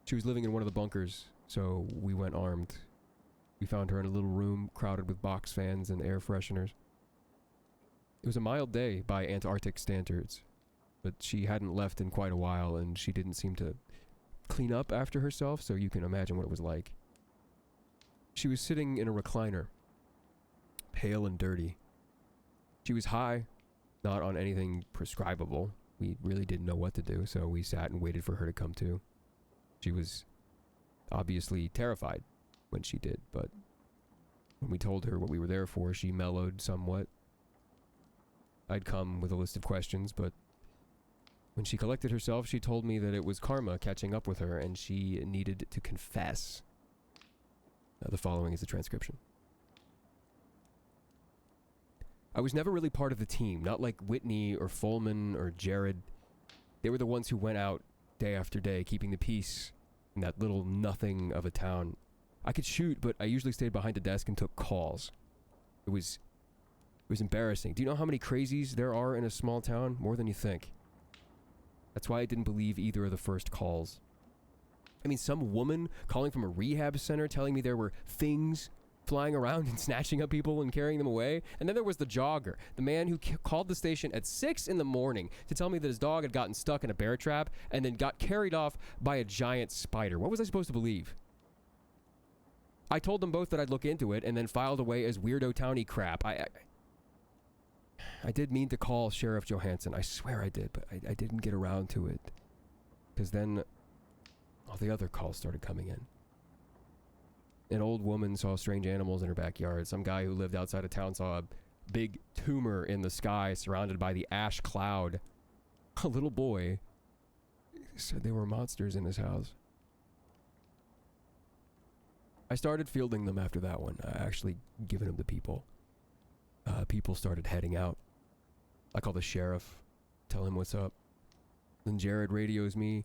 She was living in one of the bunkers, so we went armed. We found her in a little room crowded with box fans and air fresheners. It was a mild day by Antarctic standards, but she hadn't left in quite a while and she didn't seem to clean up after herself, so you can imagine what it was like. She was sitting in a recliner, pale and dirty. She was high, not on anything prescribable. We really didn't know what to do, so we sat and waited for her to come to. She was obviously terrified when she did, but when we told her what we were there for, she mellowed somewhat. I'd come with a list of questions, but when she collected herself, she told me that it was karma catching up with her and she needed to confess. The following is the transcription. I was never really part of the team, not like Whitney or Folman or Jared. They were the ones who went out day after day, keeping the peace in that little nothing of a town. I could shoot, but I usually stayed behind a desk and took calls. It was embarrassing. Do you know how many crazies there are in a small town? More than you think. That's why I didn't believe either of the first calls. I mean, some woman calling from a rehab center telling me there were things flying around and snatching up people and carrying them away. And then there was the jogger, the man who called the station at 6 in the morning to tell me that his dog had gotten stuck in a bear trap and then got carried off by a giant spider. What was I supposed to believe? I told them both that I'd look into it and then filed away as weirdo towny crap. I did mean to call Sheriff Johansson. I swear I did, but I didn't get around to it. Because then all the other calls started coming in. An old woman saw strange animals in her backyard. Some guy who lived outside of town saw a big tumor in the sky surrounded by the ash cloud. A little boy said there were monsters in his house. I started fielding them after that one. I actually given them to people. People started heading out. I call the sheriff, tell him what's up. Then Jared radios me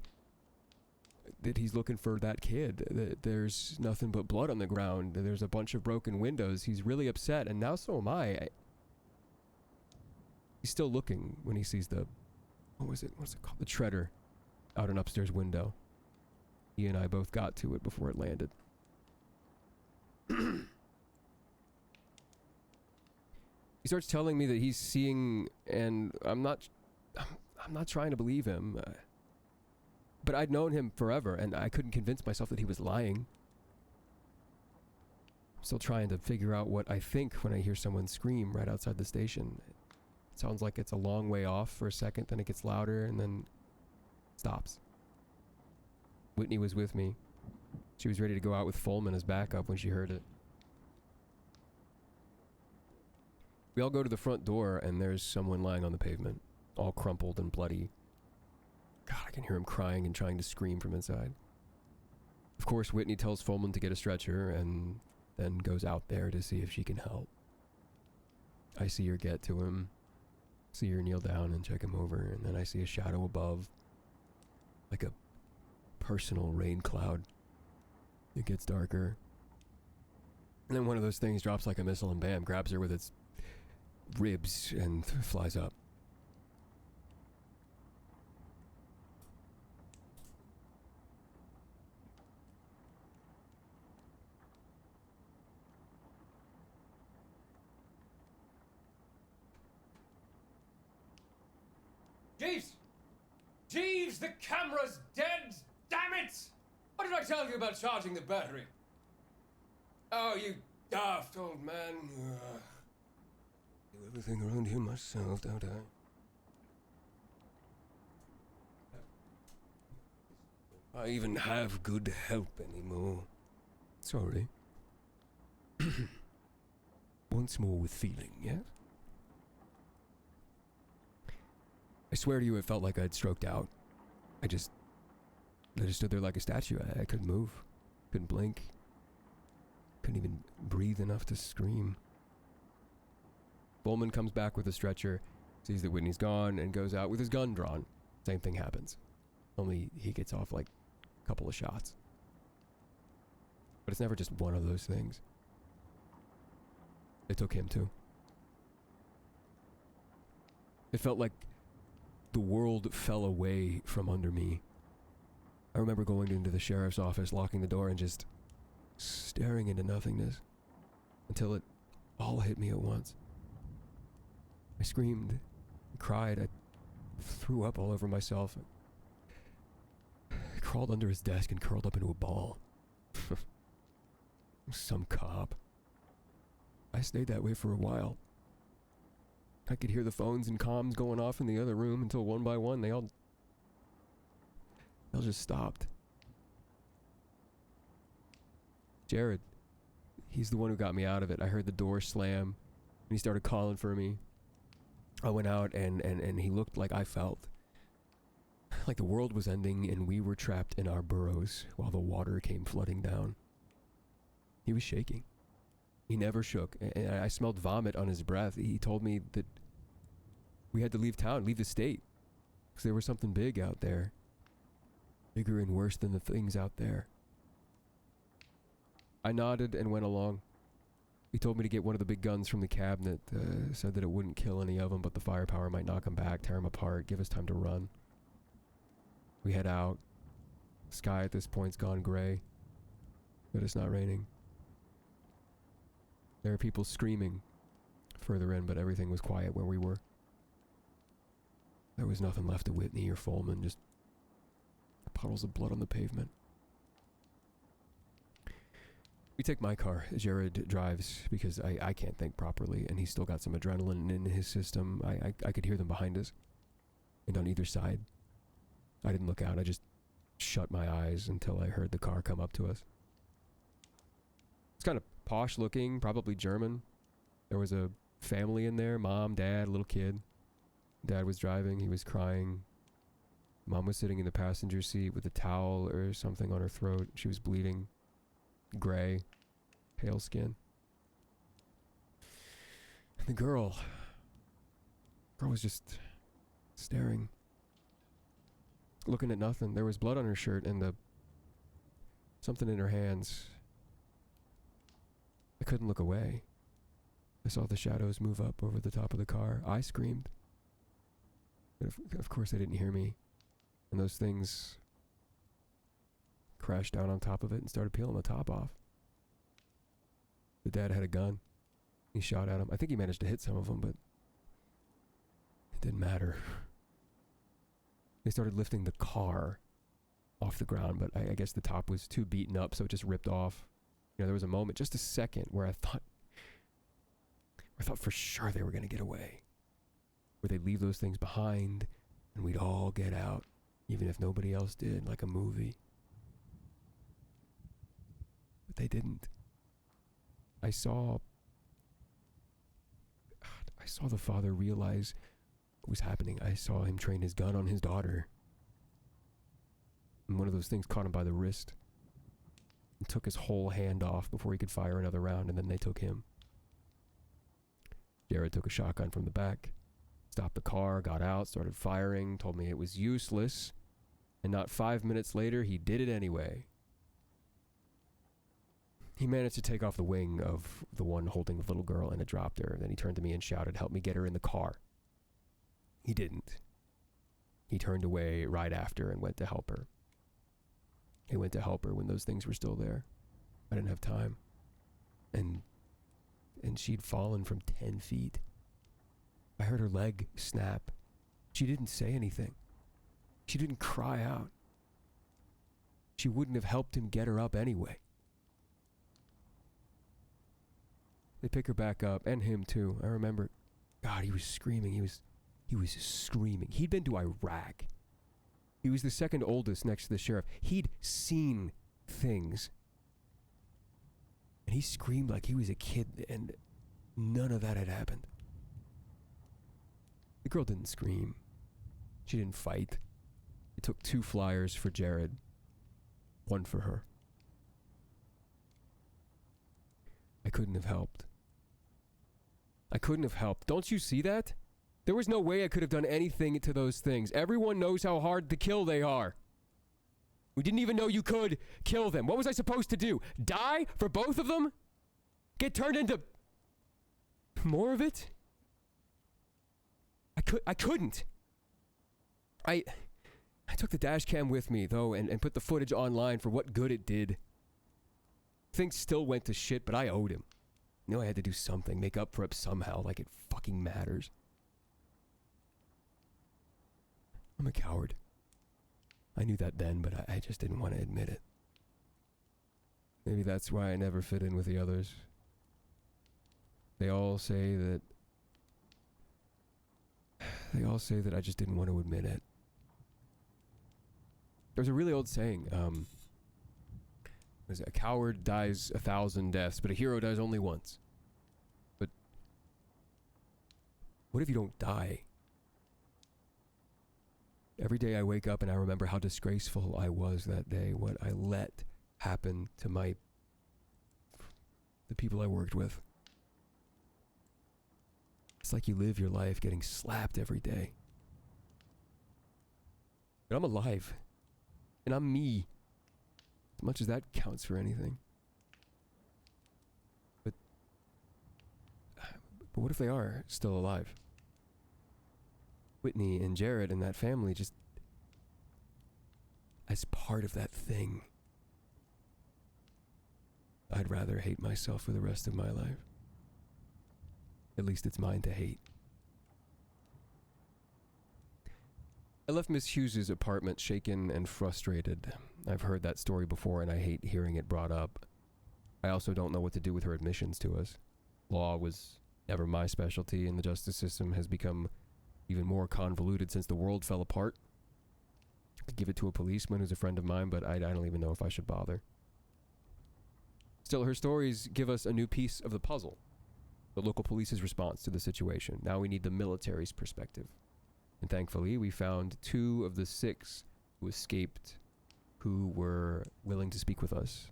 that he's looking for that kid. That there's nothing but blood on the ground. There's a bunch of broken windows. He's really upset, and now so am I. He's still looking when he sees the... What's it called? The treader out an upstairs window. He and I both got to it before it landed. He starts telling me that he's seeing, and I'm not trying to believe him. But I'd known him forever, and I couldn't convince myself that he was lying. I'm still trying to figure out what I think when I hear someone scream right outside the station. It sounds like it's a long way off for a second, then it gets louder, and then stops. Whitney was with me. She was ready to go out with Folman as backup when she heard it. We all go to the front door, and there's someone lying on the pavement, all crumpled and bloody. God, I can hear him crying and trying to scream from inside. Of course, Whitney tells Folman to get a stretcher, and then goes out there to see if she can help. I see her get to him, see her kneel down and check him over, and then I see a shadow above, like a personal rain cloud. It gets darker. And then one of those things drops like a missile and bam, grabs her with its ribs and flies up. Jeeves! Jeeves, the camera's dead! Damn it! What did I tell you about charging the battery? Oh, you daft old man. Do everything around here myself, don't I even have good help anymore. Sorry. Once more with feeling, yes? I swear to you, it felt like I'd stroked out. I just stood there like a statue. I couldn't move. Couldn't blink. Couldn't even breathe enough to scream. Bowman comes back with a stretcher, sees that Whitney's gone, and goes out with his gun drawn. Same thing happens. Only he gets off like a couple of shots. But it's never just one of those things. It took him too. It felt like the world fell away from under me. I remember going into the sheriff's office, locking the door, and just staring into nothingness until it all hit me at once. I screamed, cried, I threw up all over myself. I crawled under his desk and curled up into a ball. Some cop. I stayed that way for a while. I could hear the phones and comms going off in the other room until one by one they all just stopped. Jared, he's the one who got me out of it. I heard the door slam and he started calling for me. I went out and he looked like I felt. Like the world was ending and we were trapped in our burrows while the water came flooding down. He was shaking. He never shook, and I smelled vomit on his breath. He told me that we had to leave town, leave the state, because there was something big out there. Bigger and worse than the things out there. I nodded and went along. He told me to get one of the big guns from the cabinet, said that it wouldn't kill any of them, but the firepower might knock them back, tear them apart, give us time to run. We head out. The sky at this point's gone gray, but it's not raining. There are people screaming further in, but everything was quiet where we were. There was nothing left of Whitney or Folman, just puddles of blood on the pavement. We take my car. Jared drives because I can't think properly, and he's still got some adrenaline in his system. I could hear them behind us and on either side. I didn't look out. I just shut my eyes until I heard the car come up to us. It's kind of posh looking, probably German. There was a family in there, mom, dad, little kid. Dad was driving, he was crying. Mom was sitting in the passenger seat with a towel or something on her throat. She was bleeding. Gray, pale skin. And the girl was just staring, looking at nothing. There was blood on her shirt and something in her hands. I couldn't look away. I saw the shadows move up over the top of the car. I screamed. But of course they didn't hear me. And those things crashed down on top of it and started peeling the top off. The dad had a gun. He shot at him. I think he managed to hit some of them, but it didn't matter. They started lifting the car off the ground, but I guess the top was too beaten up, so it just ripped off. You know, there was a moment, just a second, where I thought for sure they were going to get away. Where they'd leave those things behind, and we'd all get out, even if nobody else did, like a movie. But they didn't. I saw the father realize what was happening. I saw him train his gun on his daughter. And one of those things caught him by the wrist and took his whole hand off before he could fire another round, and then they took him. Jared took a shotgun from the back, stopped the car, got out, started firing, told me it was useless, and not 5 minutes later, he did it anyway. He managed to take off the wing of the one holding the little girl, and it dropped her. Then he turned to me and shouted, "Help me get her in the car." He didn't. He turned away right after and went to help her. He went to help her when those things were still there. I didn't have time. And she'd fallen from 10 feet. I heard her leg snap. She didn't say anything. She didn't cry out. She wouldn't have helped him get her up anyway. They pick her back up, and him too. I remember, God, he was screaming. He was screaming. He'd been to Iraq. He was the second oldest next to the sheriff. He'd seen things. And he screamed like he was a kid, and none of that had happened. The girl didn't scream. She didn't fight. It took 2 flyers for Jared. 1 for her. I couldn't have helped. I couldn't have helped. Don't you see that? There was no way I could have done anything to those things. Everyone knows how hard to kill they are. We didn't even know you could kill them. What was I supposed to do? Die for both of them? Get turned into more of it? I couldn't. I took the dash cam with me, though, and put the footage online for what good it did. Things still went to shit, but I owed him. I knew I had to do something, make up for it somehow, like it fucking matters. I'm a coward. I knew that then, but I just didn't want to admit it. Maybe that's why I never fit in with the others. They all say that I just didn't want to admit it. There's a really old saying, a coward dies 1,000 deaths, but a hero dies only once. But what if you don't die? Every day I wake up and I remember how disgraceful I was that day, what I let happen to the people I worked with. It's like you live your life getting slapped every day. But I'm alive. And I'm me. As much as that counts for anything. But what if they are still alive? Whitney and Jared and that family just as part of that thing. I'd rather hate myself for the rest of my life. At least it's mine to hate. I left Miss Hughes's apartment shaken and frustrated. I've heard that story before and I hate hearing it brought up. I also don't know what to do with her admissions to us. Law was never my specialty, and the justice system has become even more convoluted since the world fell apart. I could give it to a policeman who's a friend of mine, but I don't even know if I should bother. Still, her stories give us a new piece of the puzzle. The local police's response to the situation. Now we need the military's perspective. And thankfully, we found 2 of the 6 who escaped who were willing to speak with us.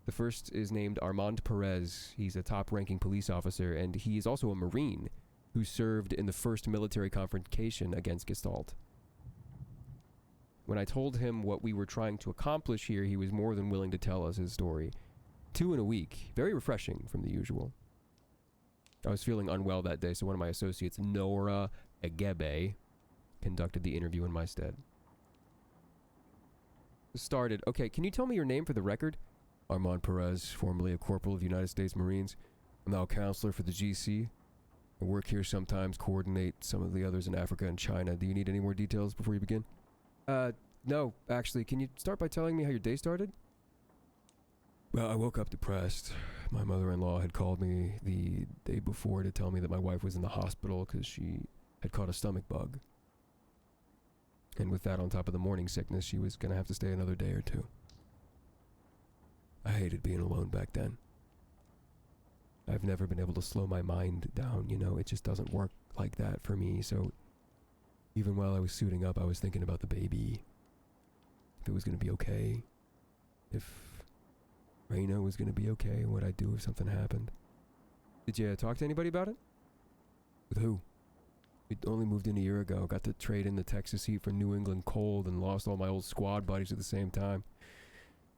The first is named Armand Perez. He's a top-ranking police officer, and he is also a Marine who served in the first military confrontation against Gestalt. When I told him what we were trying to accomplish here, he was more than willing to tell us his story. 2 in a week. Very refreshing from the usual. I was feeling unwell that day, so one of my associates, Nora Egebe, conducted the interview in my stead. Started. Okay, can you tell me your name for the record? Armand Perez, formerly a corporal of the United States Marines. I'm now a counselor for the GC. I work here sometimes, coordinate some of the others in Africa and China. Do you need any more details before you begin? No, actually. Can you start by telling me how your day started? Well, I woke up depressed. My mother-in-law had called me the day before to tell me that my wife was in the hospital because she had caught a stomach bug. And with that on top of the morning sickness, she was going to have to stay another day or 2. I hated being alone back then. I've never been able to slow my mind down, you know, it just doesn't work like that for me, so even while I was suiting up, I was thinking about the baby. If it was going to be okay. If Raina was going to be okay, what I'd do if something happened. Did you talk to anybody about it? With who? We'd only moved in a year ago, got to trade in the Texas heat for New England cold, and lost all my old squad buddies at the same time.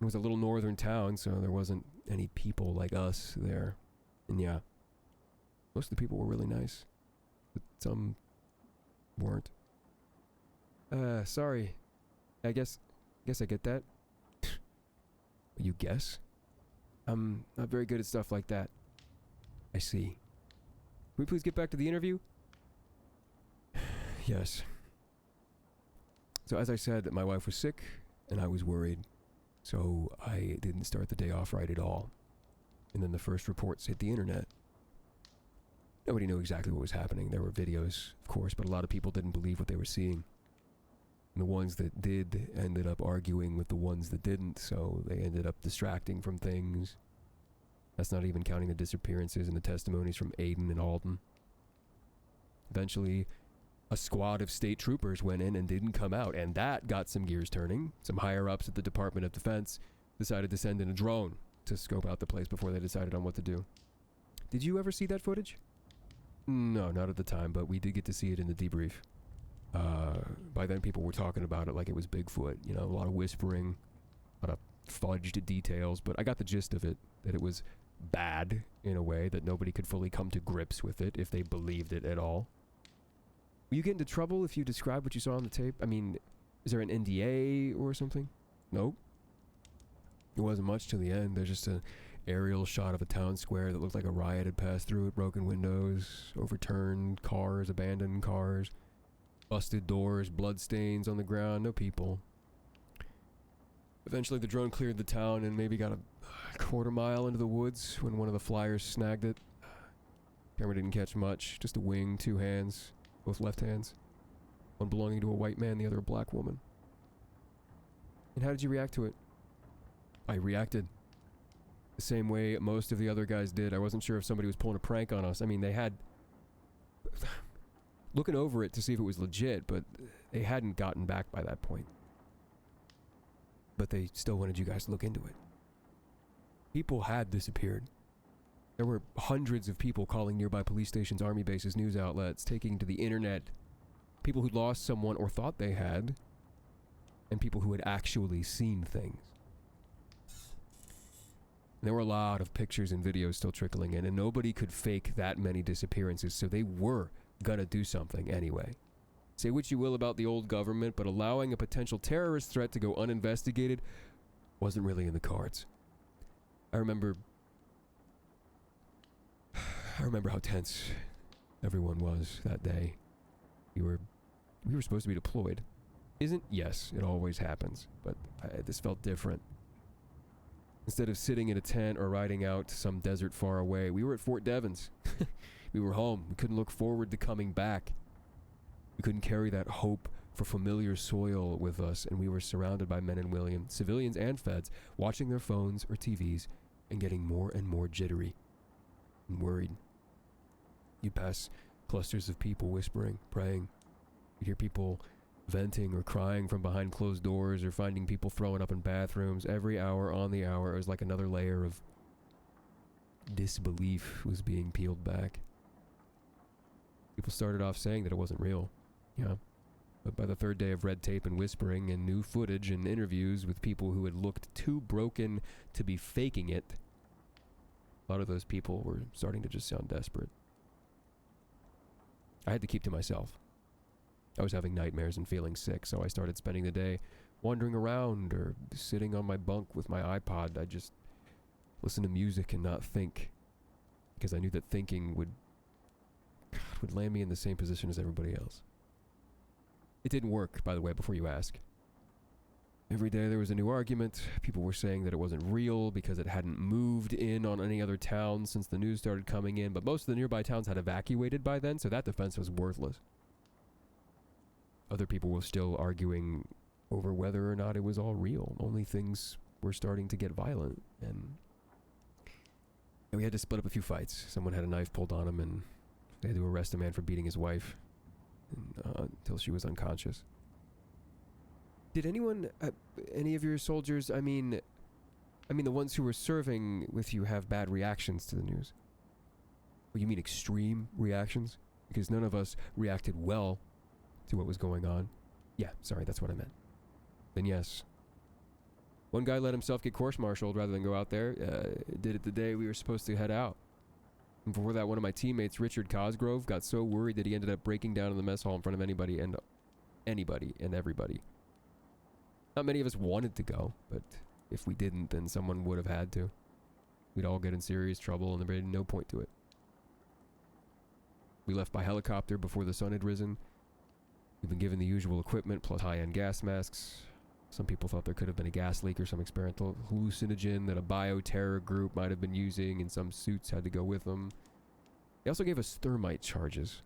It was a little northern town, so there wasn't any people like us there. And yeah, most of the people were really nice, but some weren't. Sorry. I guess I get that. You guess? I'm not very good at stuff like that. I see. Can we please get back to the interview? Yes. So as I said, my wife was sick, and I was worried. So I didn't start the day off right at all. And then the first reports hit the internet. Nobody knew exactly what was happening. There were videos, of course, but a lot of people didn't believe what they were seeing. And the ones that did ended up arguing with the ones that didn't, so they ended up distracting from things. That's not even counting the disappearances and the testimonies from Aiden and Alden. Eventually, a squad of state troopers went in and didn't come out, and that got some gears turning. Some higher-ups at the Department of Defense decided to send in a drone to scope out the place before they decided on what to do. Did you ever see that footage? No, not at the time, but we did get to see it in the debrief. By then people were talking about it like it was Bigfoot, you know, a lot of whispering, a lot of fudged details, but I got the gist of it, that it was bad in a way that nobody could fully come to grips with it if they believed it at all. Will you get into trouble if you describe what you saw on the tape? I mean, is there an NDA or something? Nope. It wasn't much to the end. There's just an aerial shot of a town square that looked like a riot had passed through it. Broken windows, overturned cars, abandoned cars, busted doors, bloodstains on the ground, no people. Eventually the drone cleared the town and maybe got a quarter mile into the woods when one of the flyers snagged it. Camera didn't catch much, just a wing, 2 hands, both left hands. One belonging to a white man, the other a black woman. And how did you react to it? I reacted the same way most of the other guys did. I wasn't sure if somebody was pulling a prank on us. I mean, they had... looking over it to see if it was legit, but they hadn't gotten back by that point. But they still wanted you guys to look into it. People had disappeared. There were hundreds of people calling nearby police stations, army bases, news outlets, taking to the internet. People who'd lost someone or thought they had, and people who had actually seen things. And there were a lot of pictures and videos still trickling in, and nobody could fake that many disappearances, so they were gonna do something anyway. Say what you will about the old government, but allowing a potential terrorist threat to go uninvestigated wasn't really in the cards. I remember how tense everyone was that day. We were supposed to be deployed. Yes, it always happens, but this felt different. Instead of sitting in a tent or riding out to some desert far away, we were at Fort Devens. We were home. We couldn't look forward to coming back. We couldn't carry that hope for familiar soil with us, and we were surrounded by men and women, civilians and feds, watching their phones or TVs and getting more and more jittery and worried. You'd pass clusters of people whispering, praying. You'd hear people venting or crying from behind closed doors, or finding people throwing up in bathrooms. Every hour on the hour, it was like another layer of disbelief was being peeled back. People started off saying that it wasn't real, yeah. But by the third day of red tape and whispering and new footage and interviews with people who had looked too broken to be faking it, a lot of those people were starting to just sound desperate. I had to keep to myself. I was having nightmares and feeling sick, so I started spending the day wandering around or sitting on my bunk with my iPod. I'd just listen to music and not think, because I knew that thinking would land me in the same position as everybody else. It didn't work, by the way, before you ask. Every day there was a new argument. People were saying that it wasn't real because it hadn't moved in on any other towns since the news started coming in, but most of the nearby towns had evacuated by then, so that defense was worthless. Other people were still arguing over whether or not it was all real. Only things were starting to get violent, and we had to split up a few fights. Someone had a knife pulled on him, and they had to arrest a man for beating his wife until she was unconscious. Did anyone, any of your soldiers, I mean the ones who were serving with you, have bad reactions to the news? Well, you mean extreme reactions? Because none of us reacted well to what was going on. Yeah, sorry, that's what I meant. Then yes. One guy let himself get course-martialed rather than go out there. Did it the day we were supposed to head out. And before that, one of my teammates, Richard Cosgrove, got so worried that he ended up breaking down in the mess hall in front of anybody and everybody. Not many of us wanted to go, but if we didn't, then someone would have had to. We'd all get in serious trouble, and there was no point to it. We left by helicopter before the sun had risen. We've been given the usual equipment plus high-end gas masks. Some people thought there could have been a gas leak or some experimental hallucinogen that a bioterror group might have been using, and some suits had to go with them. They also gave us thermite charges.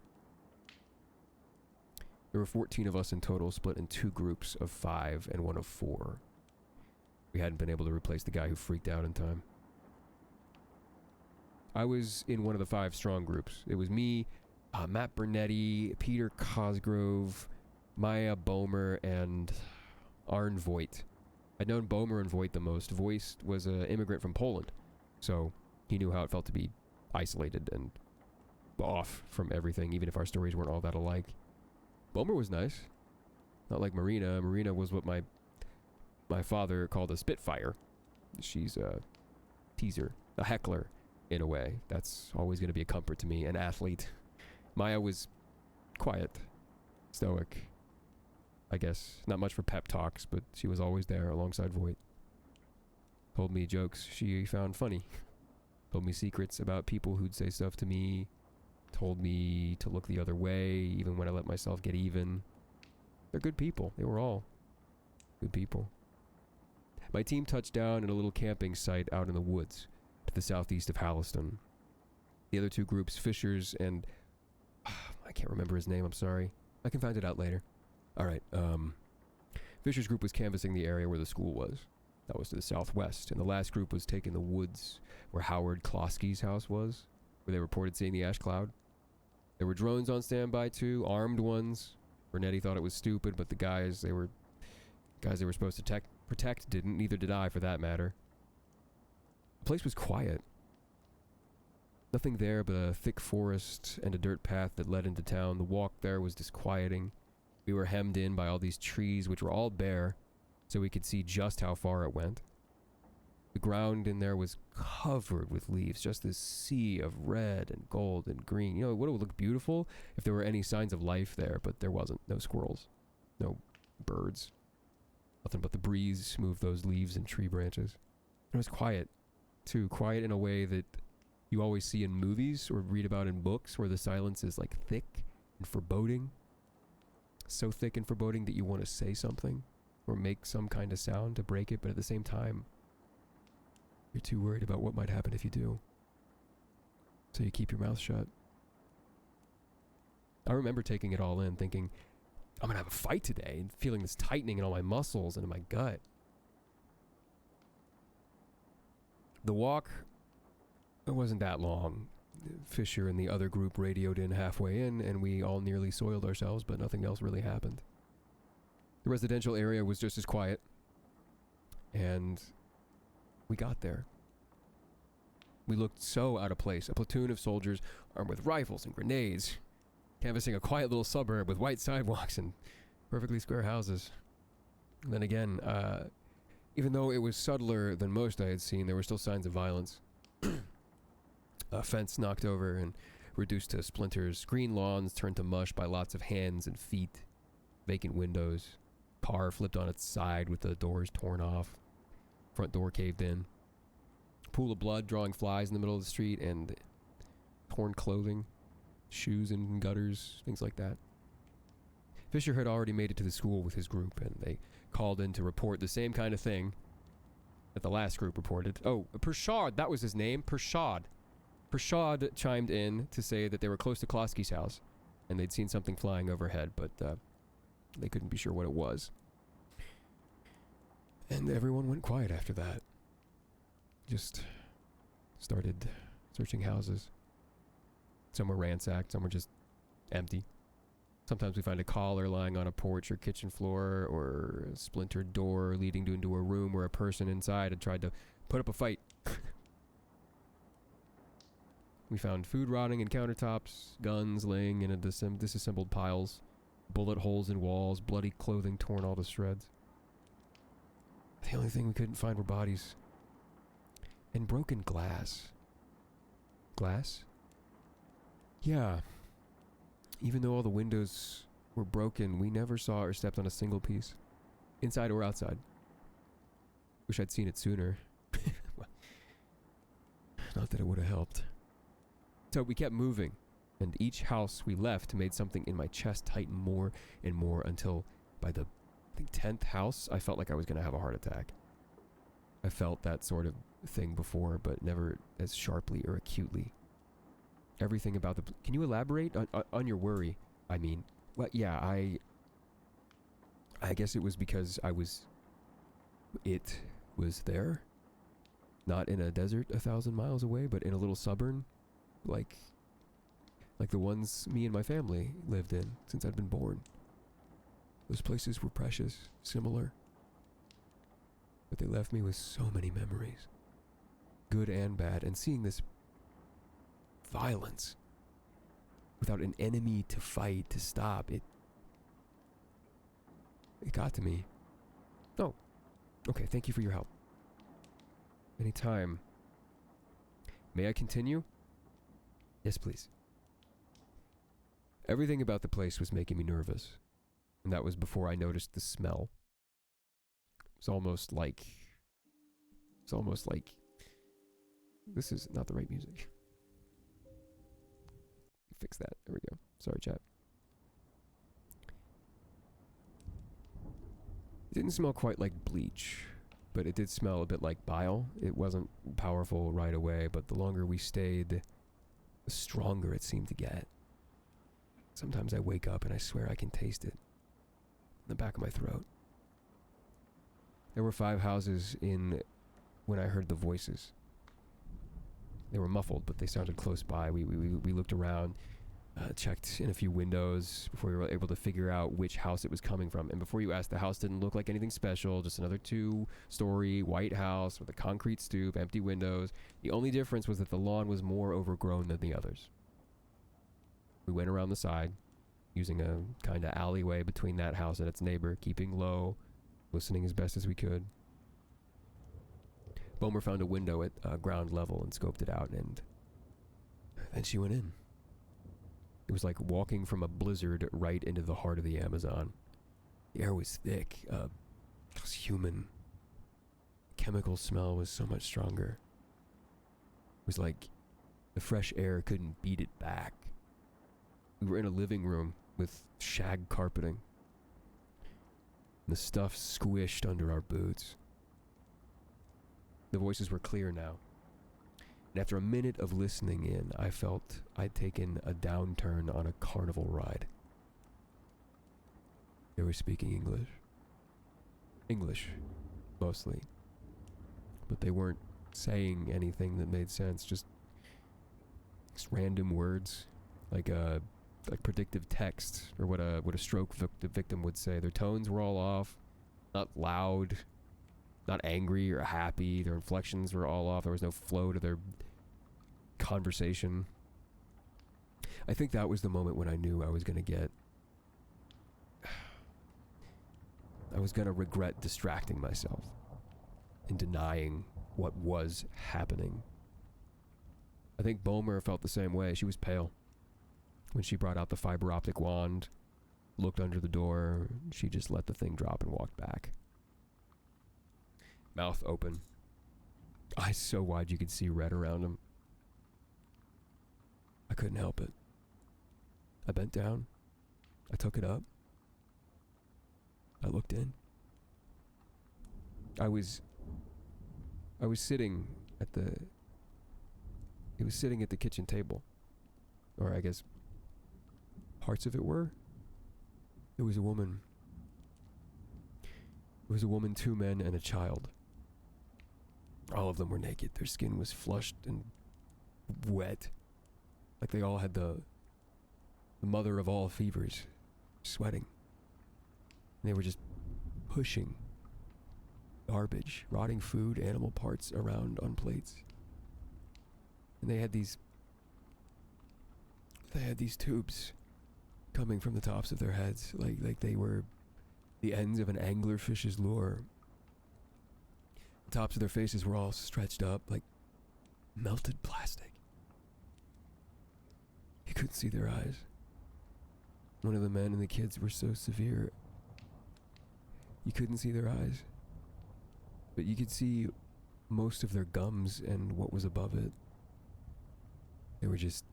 There were 14 of us in total, split in 2 groups of 5 and one of 4. We hadn't been able to replace the guy who freaked out in time. I was in one of the 5 strong groups. It was me, Matt Bernetti, Peter Cosgrove, Maya Bomer, and Arne Voigt. I'd known Bomer and Voigt the most. Voigt was an immigrant from Poland, so he knew how it felt to be isolated and off from everything, even if our stories weren't all that alike. Bomer was nice. Not like Marina. Marina was what my father called a spitfire. She's a teaser, a heckler, in a way. That's always going to be a comfort to me, an athlete. Maya was quiet, stoic. I guess not much for pep talks, but she was always there alongside Voight. Told me jokes she found funny. Told me secrets about people who'd say stuff to me. Told me to look the other way, even when I let myself get even. They're good people. They were all good people. My team touched down at a little camping site out in the woods to the southeast of Halliston. The other 2 groups, Fisher's and... I can't remember his name, I'm sorry. I can find it out later. Alright, Fisher's group was canvassing the area where the school was. That was to the southwest, and the last group was taking the woods where Howard Klosky's house was, where they reported seeing the ash cloud. There were drones on standby too, armed ones. Bernetti thought it was stupid, but the guys they were supposed to protect didn't, neither did I for that matter. The place was quiet. Nothing there but a thick forest and a dirt path that led into town. The walk there was disquieting. We were hemmed in by all these trees, which were all bare, so we could see just how far it went. The ground in there was covered with leaves, just this sea of red and gold and green. You know, it would have looked beautiful if there were any signs of life there, but there wasn't. No squirrels. No birds. Nothing but the breeze moved those leaves and tree branches. It was quiet, too. Quiet in a way that you always see in movies or read about in books, where the silence is like thick and foreboding. So thick and foreboding that you want to say something or make some kind of sound to break it, but at the same time, you're too worried about what might happen if you do. So you keep your mouth shut. I remember taking it all in, thinking, I'm gonna have a fight today, and feeling this tightening in all my muscles and in my gut. The walk, it wasn't that long. Fisher and the other group radioed in halfway in, and we all nearly soiled ourselves, but nothing else really happened. The residential area was just as quiet, and we got there. We looked so out of place. A platoon of soldiers armed with rifles and grenades, canvassing a quiet little suburb with white sidewalks and perfectly square houses. And then again, even though it was subtler than most I had seen, there were still signs of violence. A fence knocked over and reduced to splinters. Green lawns turned to mush by lots of hands and feet. Vacant windows. Car flipped on its side with the doors torn off. Front door caved in. Pool of blood drawing flies in the middle of the street, and torn clothing. Shoes in gutters, things like that. Fisher had already made it to the school with his group, and they called in to report the same kind of thing that the last group reported. Oh, Pershad, that was his name, Pershad. Pershad chimed in to say that they were close to Klosky's house, and they'd seen something flying overhead, but they couldn't be sure what it was. And everyone went quiet after that. Just started searching houses. Some were ransacked, some were just empty. Sometimes we find a collar lying on a porch or kitchen floor, or a splintered door leading into a room where a person inside had tried to put up a fight. We found food rotting in countertops, guns laying in disassembled piles, bullet holes in walls, bloody clothing torn all to shreds. The only thing we couldn't find were bodies. And broken glass. Glass? Yeah. Even though all the windows were broken, we never saw or stepped on a single piece. Inside or outside. Wish I'd seen it sooner. Not that it would have helped. So we kept moving. And each house we left made something in my chest tighten more and more until by the 10th house, I felt like I was going to have a heart attack. I felt that sort of thing before, but never as sharply or acutely. Everything about the... Can you elaborate on your worry? I mean, well, yeah, I guess it was because it was there. Not in a desert 1,000 miles away, but in a little suburb, like the ones me and my family lived in since I'd been born. Those places were precious, similar, but they left me with so many memories, good and bad, and seeing this violence without an enemy to fight, to stop, it got to me. Oh, okay, thank you for your help. Anytime. May I continue? Yes, please. Everything about the place was making me nervous, and that was before I noticed the smell. It's almost like... This is not the right music. Fix that. There we go. Sorry, chat. It didn't smell quite like bleach, but it did smell a bit like bile. It wasn't powerful right away, but the longer we stayed, the stronger it seemed to get. Sometimes I wake up and I swear I can taste it in the back of my throat. There were 5 houses in when I heard the voices. They were muffled, but they sounded close by. We looked around, checked in a few windows before we were able to figure out which house it was coming from. And before you asked, the house didn't look like anything special, just another 2-story white house with a concrete stoop, empty windows. The only difference was that the lawn was more overgrown than the others. We went around the side, using a kind of alleyway between that house and its neighbor, keeping low, listening as best as we could. Bomer found a window at ground level and scoped it out, and then she went in. It was like walking from a blizzard right into the heart of the Amazon. The air was thick, it was human. The chemical smell was so much stronger. It was like the fresh air couldn't beat it back. We were in a living room with shag carpeting. The stuff squished under our boots. The voices were clear now. And after a minute of listening in, I felt I'd taken a downturn on a carnival ride. They were speaking English. English, mostly. But they weren't saying anything that made sense, just random words, like predictive text, or what a stroke victim would say. Their tones were all off, not loud, not angry or happy. Their inflections were all off. There was no flow to their conversation. I think that was the moment when I knew I was going to regret distracting myself and denying what was happening. I think Bomer felt the same way. She was pale. When she brought out the fiber optic wand, looked under the door, she just let the thing drop and walked back. Mouth open. Eyes so wide you could see red around him. I couldn't help it. I bent down. I took it up. I looked in. I was sitting at the... It was sitting at the kitchen table. Or I guess parts of it were. There was a woman. There was a woman, 2 men, and a child. All of them were naked. Their skin was flushed and wet. Like they all had the mother of all fevers, sweating. And they were just pushing garbage, rotting food, animal parts around on plates. And they had these tubes coming from the tops of their heads, like they were the ends of an anglerfish's lure. The tops of their faces were all stretched up like melted plastic. You couldn't see their eyes. One of the men and the kids were so severe, you couldn't see their eyes. But you could see most of their gums and what was above it. They were just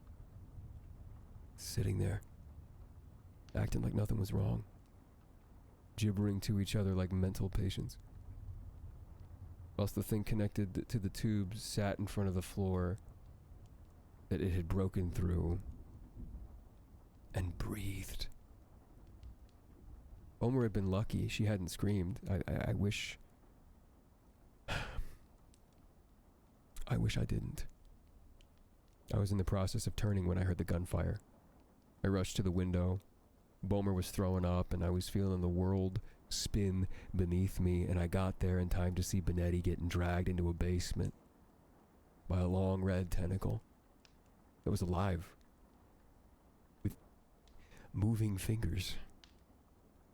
sitting there, acting like nothing was wrong, gibbering to each other like mental patients. Whilst the thing connected to the tubes sat in front of the floor that it had broken through and breathed. Omer had been lucky she hadn't screamed. I wish... I wish I didn't. I was in the process of turning when I heard the gunfire. I rushed to the window. Bomer was throwing up, and I was feeling the world spin beneath me, and I got there in time to see Benetti getting dragged into a basement by a long red tentacle that was alive, with moving fingers.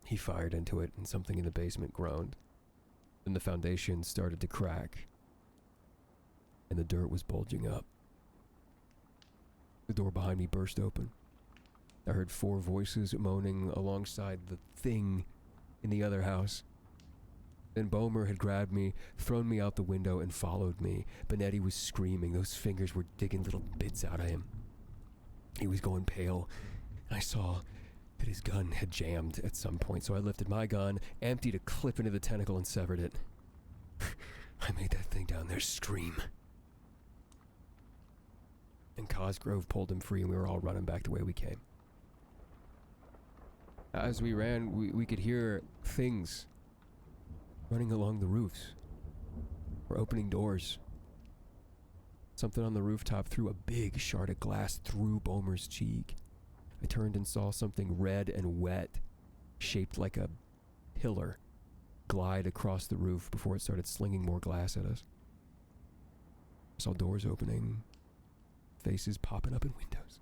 He fired into it, and something in the basement groaned. Then the foundation started to crack, and the dirt was bulging up. The door behind me burst open. I heard 4 voices moaning alongside the thing in the other house. Then Bomer had grabbed me, thrown me out the window, and followed me. Benetti was screaming. Those fingers were digging little bits out of him. He was going pale. I saw that his gun had jammed at some point, so I lifted my gun, emptied a clip into the tentacle, and severed it. I made that thing down there scream. And Cosgrove pulled him free, and we were all running back the way we came. As we ran, we could hear things running along the roofs, or opening doors. Something on the rooftop threw a big shard of glass through Bomer's cheek. I turned and saw something red and wet, shaped like a pillar, glide across the roof before it started slinging more glass at us. I saw doors opening, faces popping up in windows.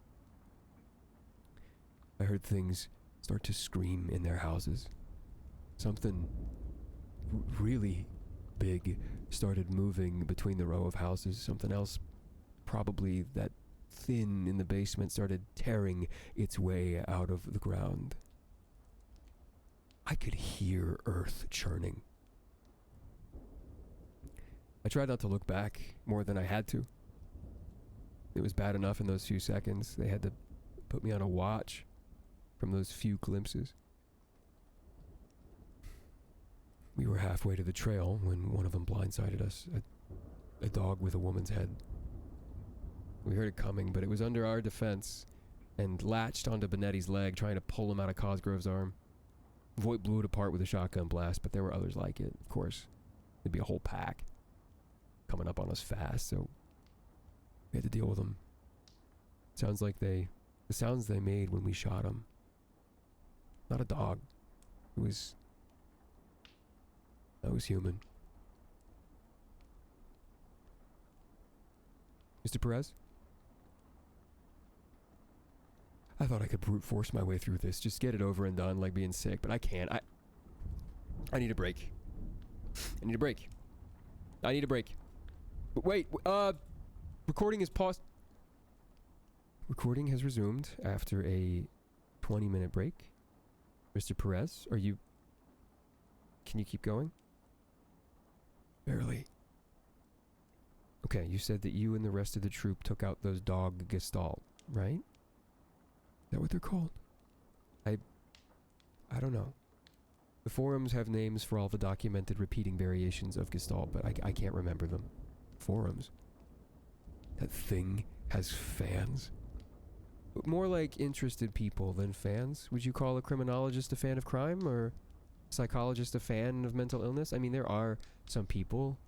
I heard things start to scream in their houses. Something really big started moving between the row of houses. Something else, probably that thin in the basement, started tearing its way out of the ground. I could hear earth churning. I tried not to look back more than I had to. It was bad enough in those few seconds. They had to put me on a watch from those few glimpses. We were halfway to the trail when one of them blindsided us. A dog with a woman's head. We heard it coming, but it was under our defense and latched onto Benetti's leg, trying to pull him out of Cosgrove's arm. Voight blew it apart with a shotgun blast, but there were others like it, of course. There'd be a whole pack coming up on us fast, so we had to deal with them. Sounds like the sounds they made when we shot them. Not a dog. That was human. Mr. Perez? I thought I could brute force my way through this. Just get it over and done like being sick, but I can't. I need a break. I need a break. But wait, recording is paused. Recording has resumed after a 20-minute break. Mr. Perez, can you keep going? Barely. Okay, you said that you and the rest of the troop took out those dog gestalt, right? Is that what they're called? I don't know. The forums have names for all the documented repeating variations of gestalt, but I can't remember them. Forums? That thing has fans? But more like interested people than fans. Would you call a criminologist a fan of crime, or a psychologist a fan of mental illness? I mean, there are some people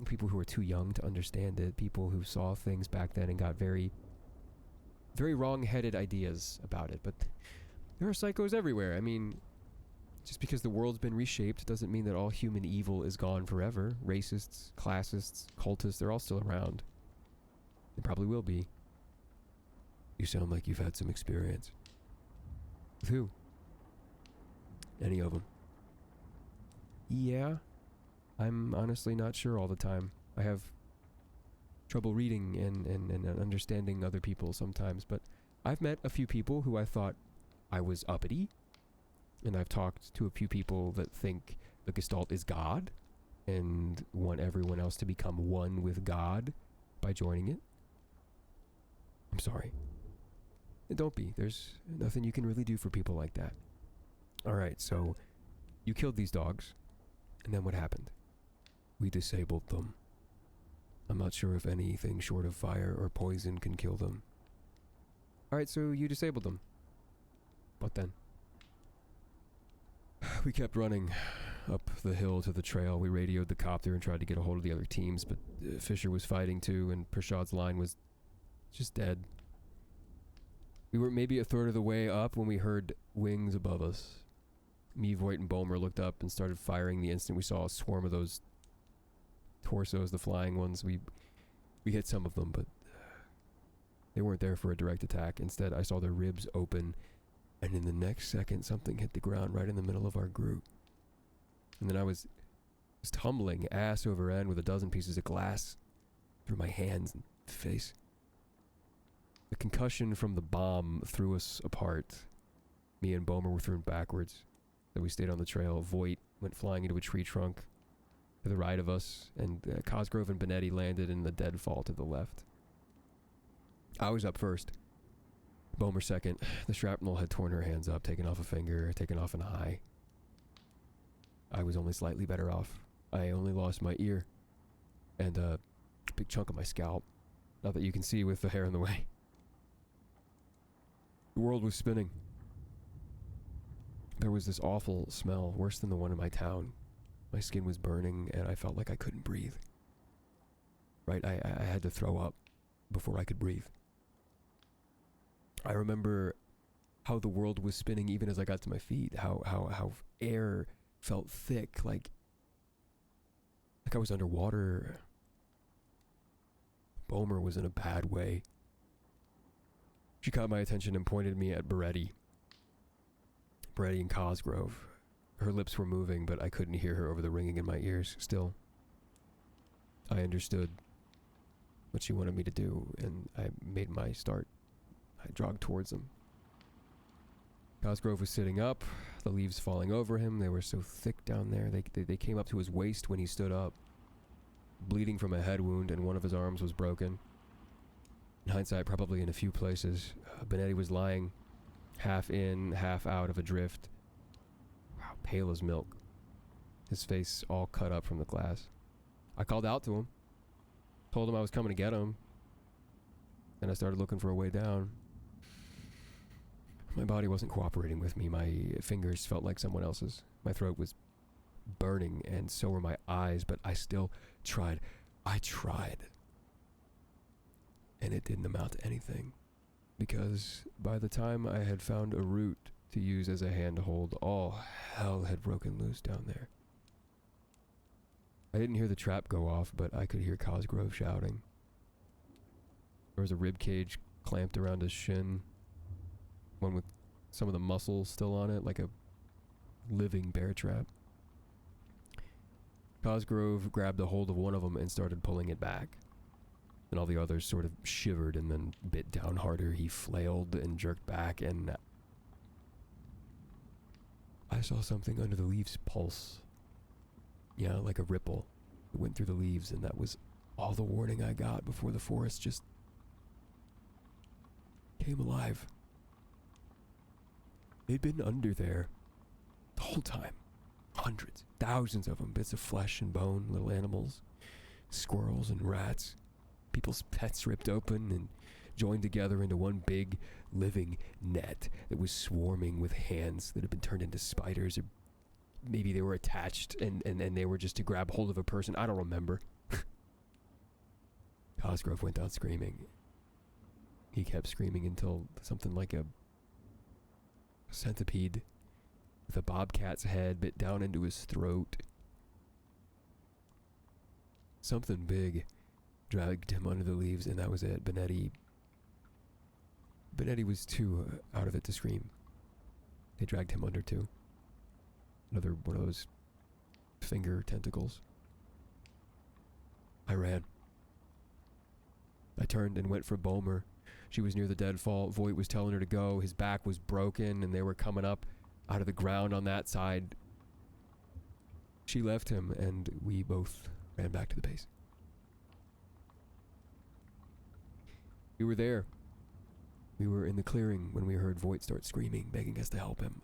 who are too young to understand it, people who saw things back then and got very, very wrong-headed ideas about it, but there are psychos everywhere. I mean, just because the world's been reshaped doesn't mean that all human evil is gone forever. Racists, classists, cultists, they're all still around. They probably will be. You sound like you've had some experience. With who? Any of them? Yeah. I'm honestly not sure all the time. I have trouble reading and understanding other people sometimes, but I've met a few people who I thought I was uppity, and I've talked to a few people that think the Gestalt is God and want everyone else to become one with God by joining it. I'm sorry. Don't be. There's nothing you can really do for people like that. Alright, so you killed these dogs, and then what happened? We disabled them. I'm not sure if anything short of fire or poison can kill them. Alright, so you disabled them. What then? We kept running up the hill to the trail. We radioed the copter and tried to get a hold of the other teams, but Fisher was fighting too, and Prashad's line was just dead. We were maybe a third of the way up when we heard wings above us. Me, Voight, and Bomer looked up and started firing the instant we saw a swarm of those torsos, the flying ones. We hit some of them, but they weren't there for a direct attack. Instead, I saw their ribs open, and in the next second, something hit the ground right in the middle of our group. And then I was tumbling ass over end with a dozen pieces of glass through my hands and face. The concussion from the bomb threw us apart. Me and Bomer were thrown backwards. Then we stayed on the trail. Voight went flying into a tree trunk to the right of us, and Cosgrove and Benetti landed in the deadfall to the left. I was up first. Bomer second. The shrapnel had torn her hands up, taken off a finger, taken off an eye. I was only slightly better off. I only lost my ear and a big chunk of my scalp. Not that you can see with the hair in the way. The world was spinning. There was this awful smell, worse than the one in my town. My skin was burning and I felt like I couldn't breathe. Right, I had to throw up before I could breathe. I remember how the world was spinning even as I got to my feet, how air felt thick, like I was underwater. Bomer was in a bad way. She caught my attention and pointed me at Beretti and Cosgrove. Her lips were moving, but I couldn't hear her over the ringing in my ears. Still, I understood what she wanted me to do, and I made my start. I jogged towards them. Cosgrove was sitting up, the leaves falling over him. They were so thick down there. They came up to his waist when he stood up, bleeding from a head wound, and one of his arms was broken. In hindsight, probably in a few places. Benetti was lying half in, half out of a drift. Wow, pale as milk. His face all cut up from the glass. I called out to him. Told him I was coming to get him. Then I started looking for a way down. My body wasn't cooperating with me. My fingers felt like someone else's. My throat was burning, and so were my eyes, but I still tried. I tried. And it didn't amount to anything. Because by the time I had found a root to use as a handhold, all hell had broken loose down there. I didn't hear the trap go off, but I could hear Cosgrove shouting. There was a rib cage clamped around his shin, one with some of the muscles still on it, like a living bear trap. Cosgrove grabbed a hold of one of them and started pulling it back. And all the others sort of shivered and then bit down harder. He flailed and jerked back, and I saw something under the leaves pulse. Yeah, like a ripple. It went through the leaves, and that was all the warning I got before the forest just came alive. They'd been under there the whole time. Hundreds, thousands of them, bits of flesh and bone, little animals, squirrels and rats. People's pets ripped open and joined together into one big living net that was swarming with hands that had been turned into spiders, or maybe they were attached and they were just to grab hold of a person. I don't remember. Cosgrove went out screaming. He kept screaming until something like a centipede with a bobcat's head bit down into his throat. Something big dragged him under the leaves, and that was it. Benetti was too out of it to scream. They dragged him under too. Another one of those finger tentacles. I ran. I turned and went for Bomer. She was near the deadfall. Voight was telling her to go. His back was broken, and they were coming up out of the ground on that side. She left him, and we both ran back to the base. We were there. We were in the clearing when we heard Voight start screaming, begging us to help him.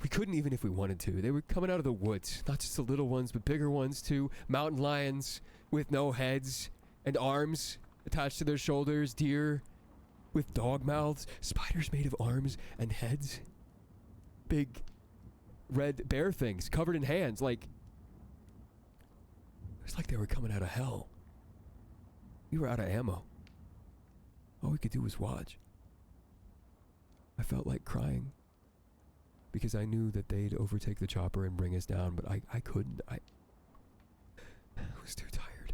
We couldn't even if we wanted to. They were coming out of the woods. Not just the little ones, but bigger ones too. Mountain lions with no heads and arms attached to their shoulders. Deer with dog mouths. Spiders made of arms and heads. Big red bear things covered in hands. Like, it was like they were coming out of hell. We were out of ammo. All we could do was watch. I felt like crying. Because I knew that they'd overtake the chopper and bring us down, but I couldn't. I was too tired.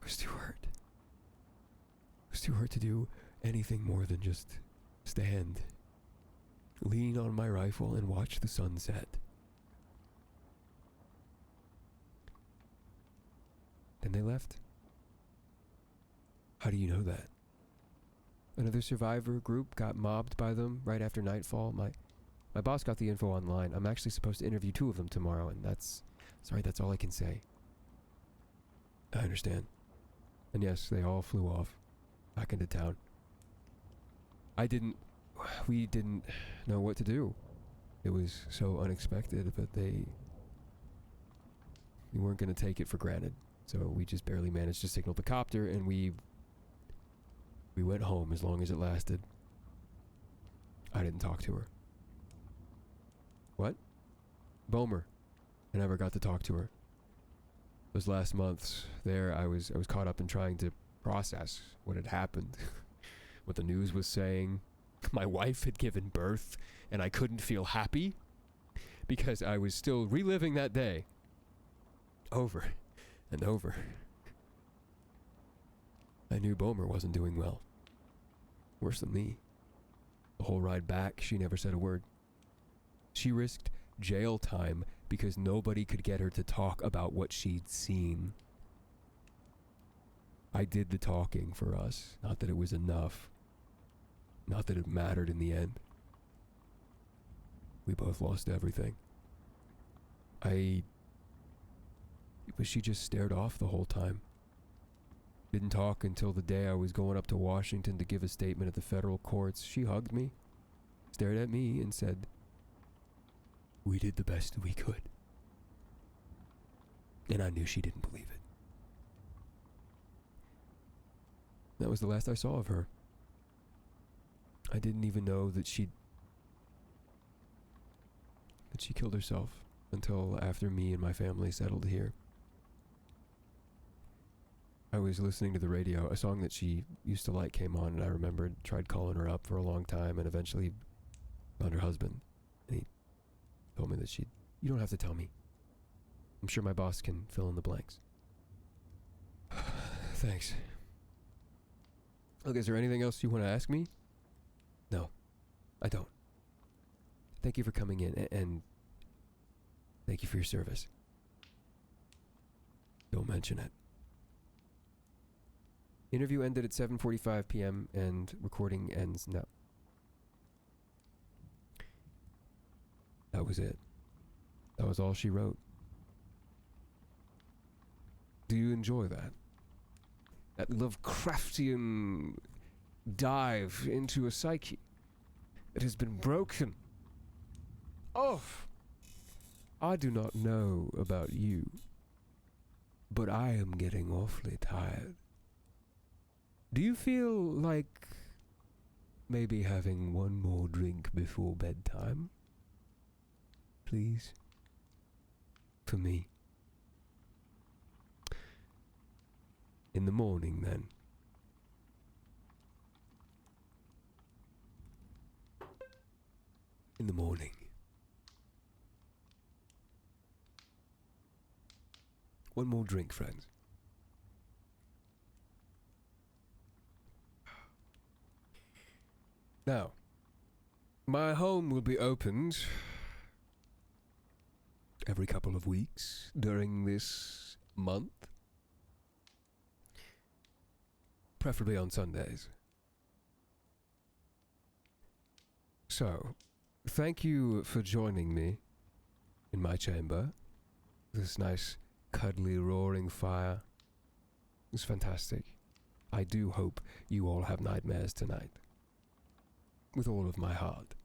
I was too hurt. I was too hurt to do anything more than just stand, lean on my rifle, and watch the sun set. Then they left. How do you know that? Another survivor group got mobbed by them right after nightfall. My boss got the info online. I'm actually supposed to interview 2 of them tomorrow, and that's all I can say. I understand. And yes, they all flew off, back into town. We didn't know what to do. It was so unexpected, but we weren't going to take it for granted. So we just barely managed to signal the copter, and we went home as long as it lasted. I didn't talk to her. What? Bomer. I never got to talk to her. Those last months there, I was caught up in trying to process what had happened. What the news was saying. My wife had given birth, and I couldn't feel happy because I was still reliving that day. Over and over. I knew Bomer wasn't doing well. Worse than me. The whole ride back, she never said a word. She risked jail time because nobody could get her to talk about what she'd seen. I did the talking for us. Not that it was enough. Not that it mattered in the end. We both lost everything. But she just stared off the whole time. Didn't talk until the day I was going up to Washington to give a statement at the federal courts. She hugged me, stared at me, and said, "We did the best we could." And I knew she didn't believe it. That was the last I saw of her. I didn't even know that she killed herself until after me and my family settled here. I was listening to the radio. A song that she used to like came on, and I remembered, tried calling her up for a long time, and eventually found her husband. And he told me that you don't have to tell me. I'm sure my boss can fill in the blanks. Thanks. Look, is there anything else you want to ask me? No, I don't. Thank you for coming in, and thank you for your service. Don't mention it. Interview ended at 7:45 p.m. and recording ends now. That was it. That was all she wrote. Do you enjoy that? That Lovecraftian dive into a psyche that has been broken. Oh, I do not know about you, but I am getting awfully tired. Do you feel like maybe having one more drink before bedtime? Please? For me. In the morning, then. In the morning. One more drink, friends. Now, my home will be opened every couple of weeks during this month. Preferably on Sundays. So, thank you for joining me in my chamber. This nice, cuddly, roaring fire. It's fantastic. I do hope you all have nightmares tonight. With all of my heart.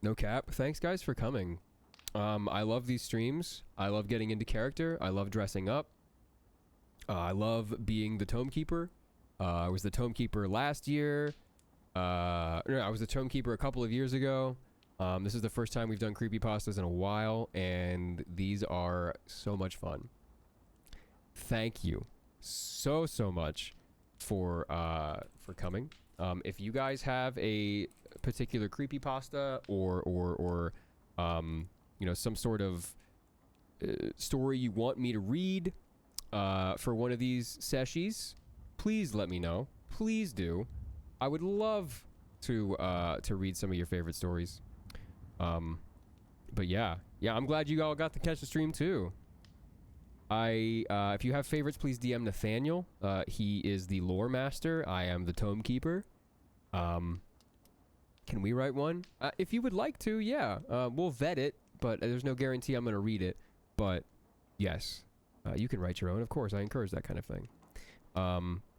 No cap. Thanks, guys, for coming. I love these streams. I love getting into character. I love dressing up. I love being the Tome Keeper. I was the Tome Keeper last year. No, I was the Tome Keeper a couple of years ago. This is the first time we've done creepypastas in a while, and these are so much fun. Thank you so much for coming. If you guys have a particular creepypasta or you know, some sort of story you want me to read for one of these sessions, please let me know. Please do. I would love to read some of your favorite stories. But yeah, I'm glad you all got to catch the stream too. If you have favorites, please DM Nathaniel. He is the lore master. I am the Tome Keeper. Can we write one? If you would like to, yeah. We'll vet it, but there's no guarantee I'm going to read it. But yes, you can write your own. Of course, I encourage that kind of thing.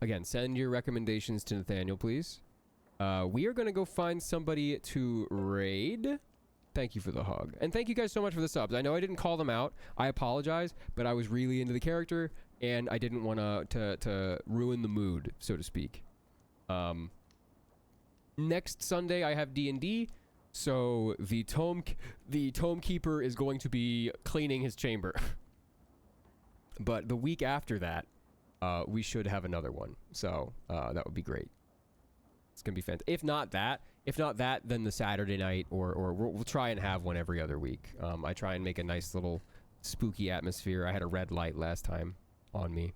Again, send your recommendations to Nathaniel, please. We are going to go find somebody to raid. Thank you for the hug. And thank you guys so much for the subs. I know I didn't call them out. I apologize, but I was really into the character, and I didn't want to ruin the mood, so to speak. Next Sunday, I have D&D, so the Tome Keeper is going to be cleaning his chamber. But the week after that, we should have another one. So that would be great. It's gonna be fantastic. If not that, then the Saturday night, or we'll try and have one every other week. I try and make a nice little spooky atmosphere. I had a red light last time on me,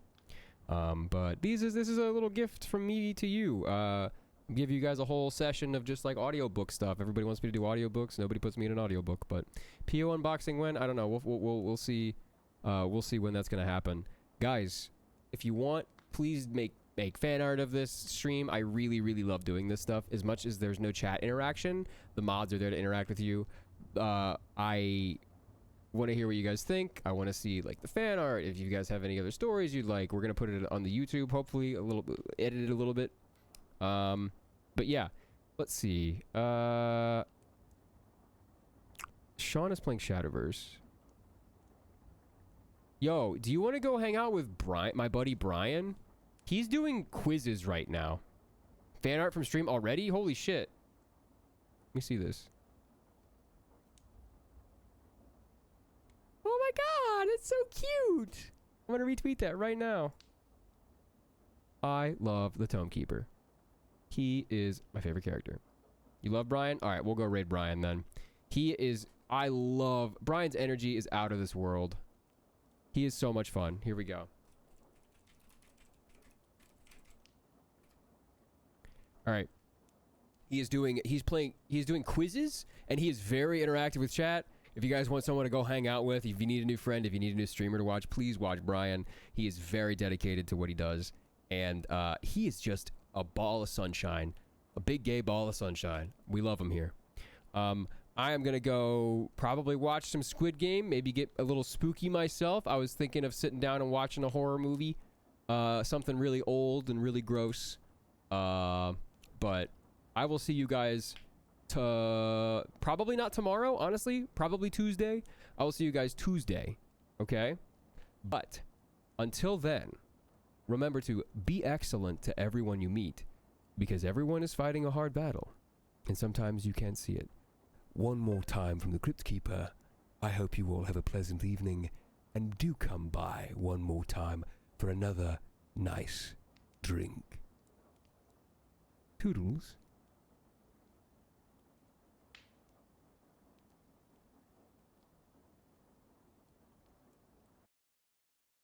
but this is a little gift from me to you. Give you guys a whole session of just like audiobook stuff. Everybody wants me to do audiobooks. Nobody puts me in an audiobook, but PO unboxing when? I don't know. We'll see. We'll see when that's gonna happen, guys. If you want, please make fan art of this stream. I really love doing this stuff. As much as there's no chat interaction, the mods are there to interact with you. I want to hear what you guys think. I want to see like the fan art. If you guys have any other stories you'd like, we're gonna put it on the YouTube, hopefully edit it a little bit. But yeah, let's see. Sean is playing Shadowverse. Yo, do you want to go hang out with Brian, my buddy Brian? He's doing quizzes right now. Fan art from stream already? Holy shit. Let me see this. Oh my god, it's so cute. I'm gonna retweet that right now. I love the Tome Keeper. He is my favorite character. You love Brian? Alright, we'll go raid Brian then. I love... Brian's energy is out of this world. He is so much fun. Here we go. Alright. He's doing quizzes, and he is very interactive with chat. If you guys want someone to go hang out with, if you need a new friend, if you need a new streamer to watch, please watch Brian. He is very dedicated to what he does. And he is just a ball of sunshine. A big gay ball of sunshine. We love him here. I am gonna go probably watch some Squid Game, maybe get a little spooky myself. I was thinking of sitting down and watching a horror movie. Something really old and really gross. But I will see you guys probably not tomorrow, honestly. Probably Tuesday. I will see you guys Tuesday. Okay? But until then, remember to be excellent to everyone you meet, because everyone is fighting a hard battle, and sometimes you can't see it. One more time from the Crypt Keeper. I hope you all have a pleasant evening, and do come by one more time for another nice drink. Toodles.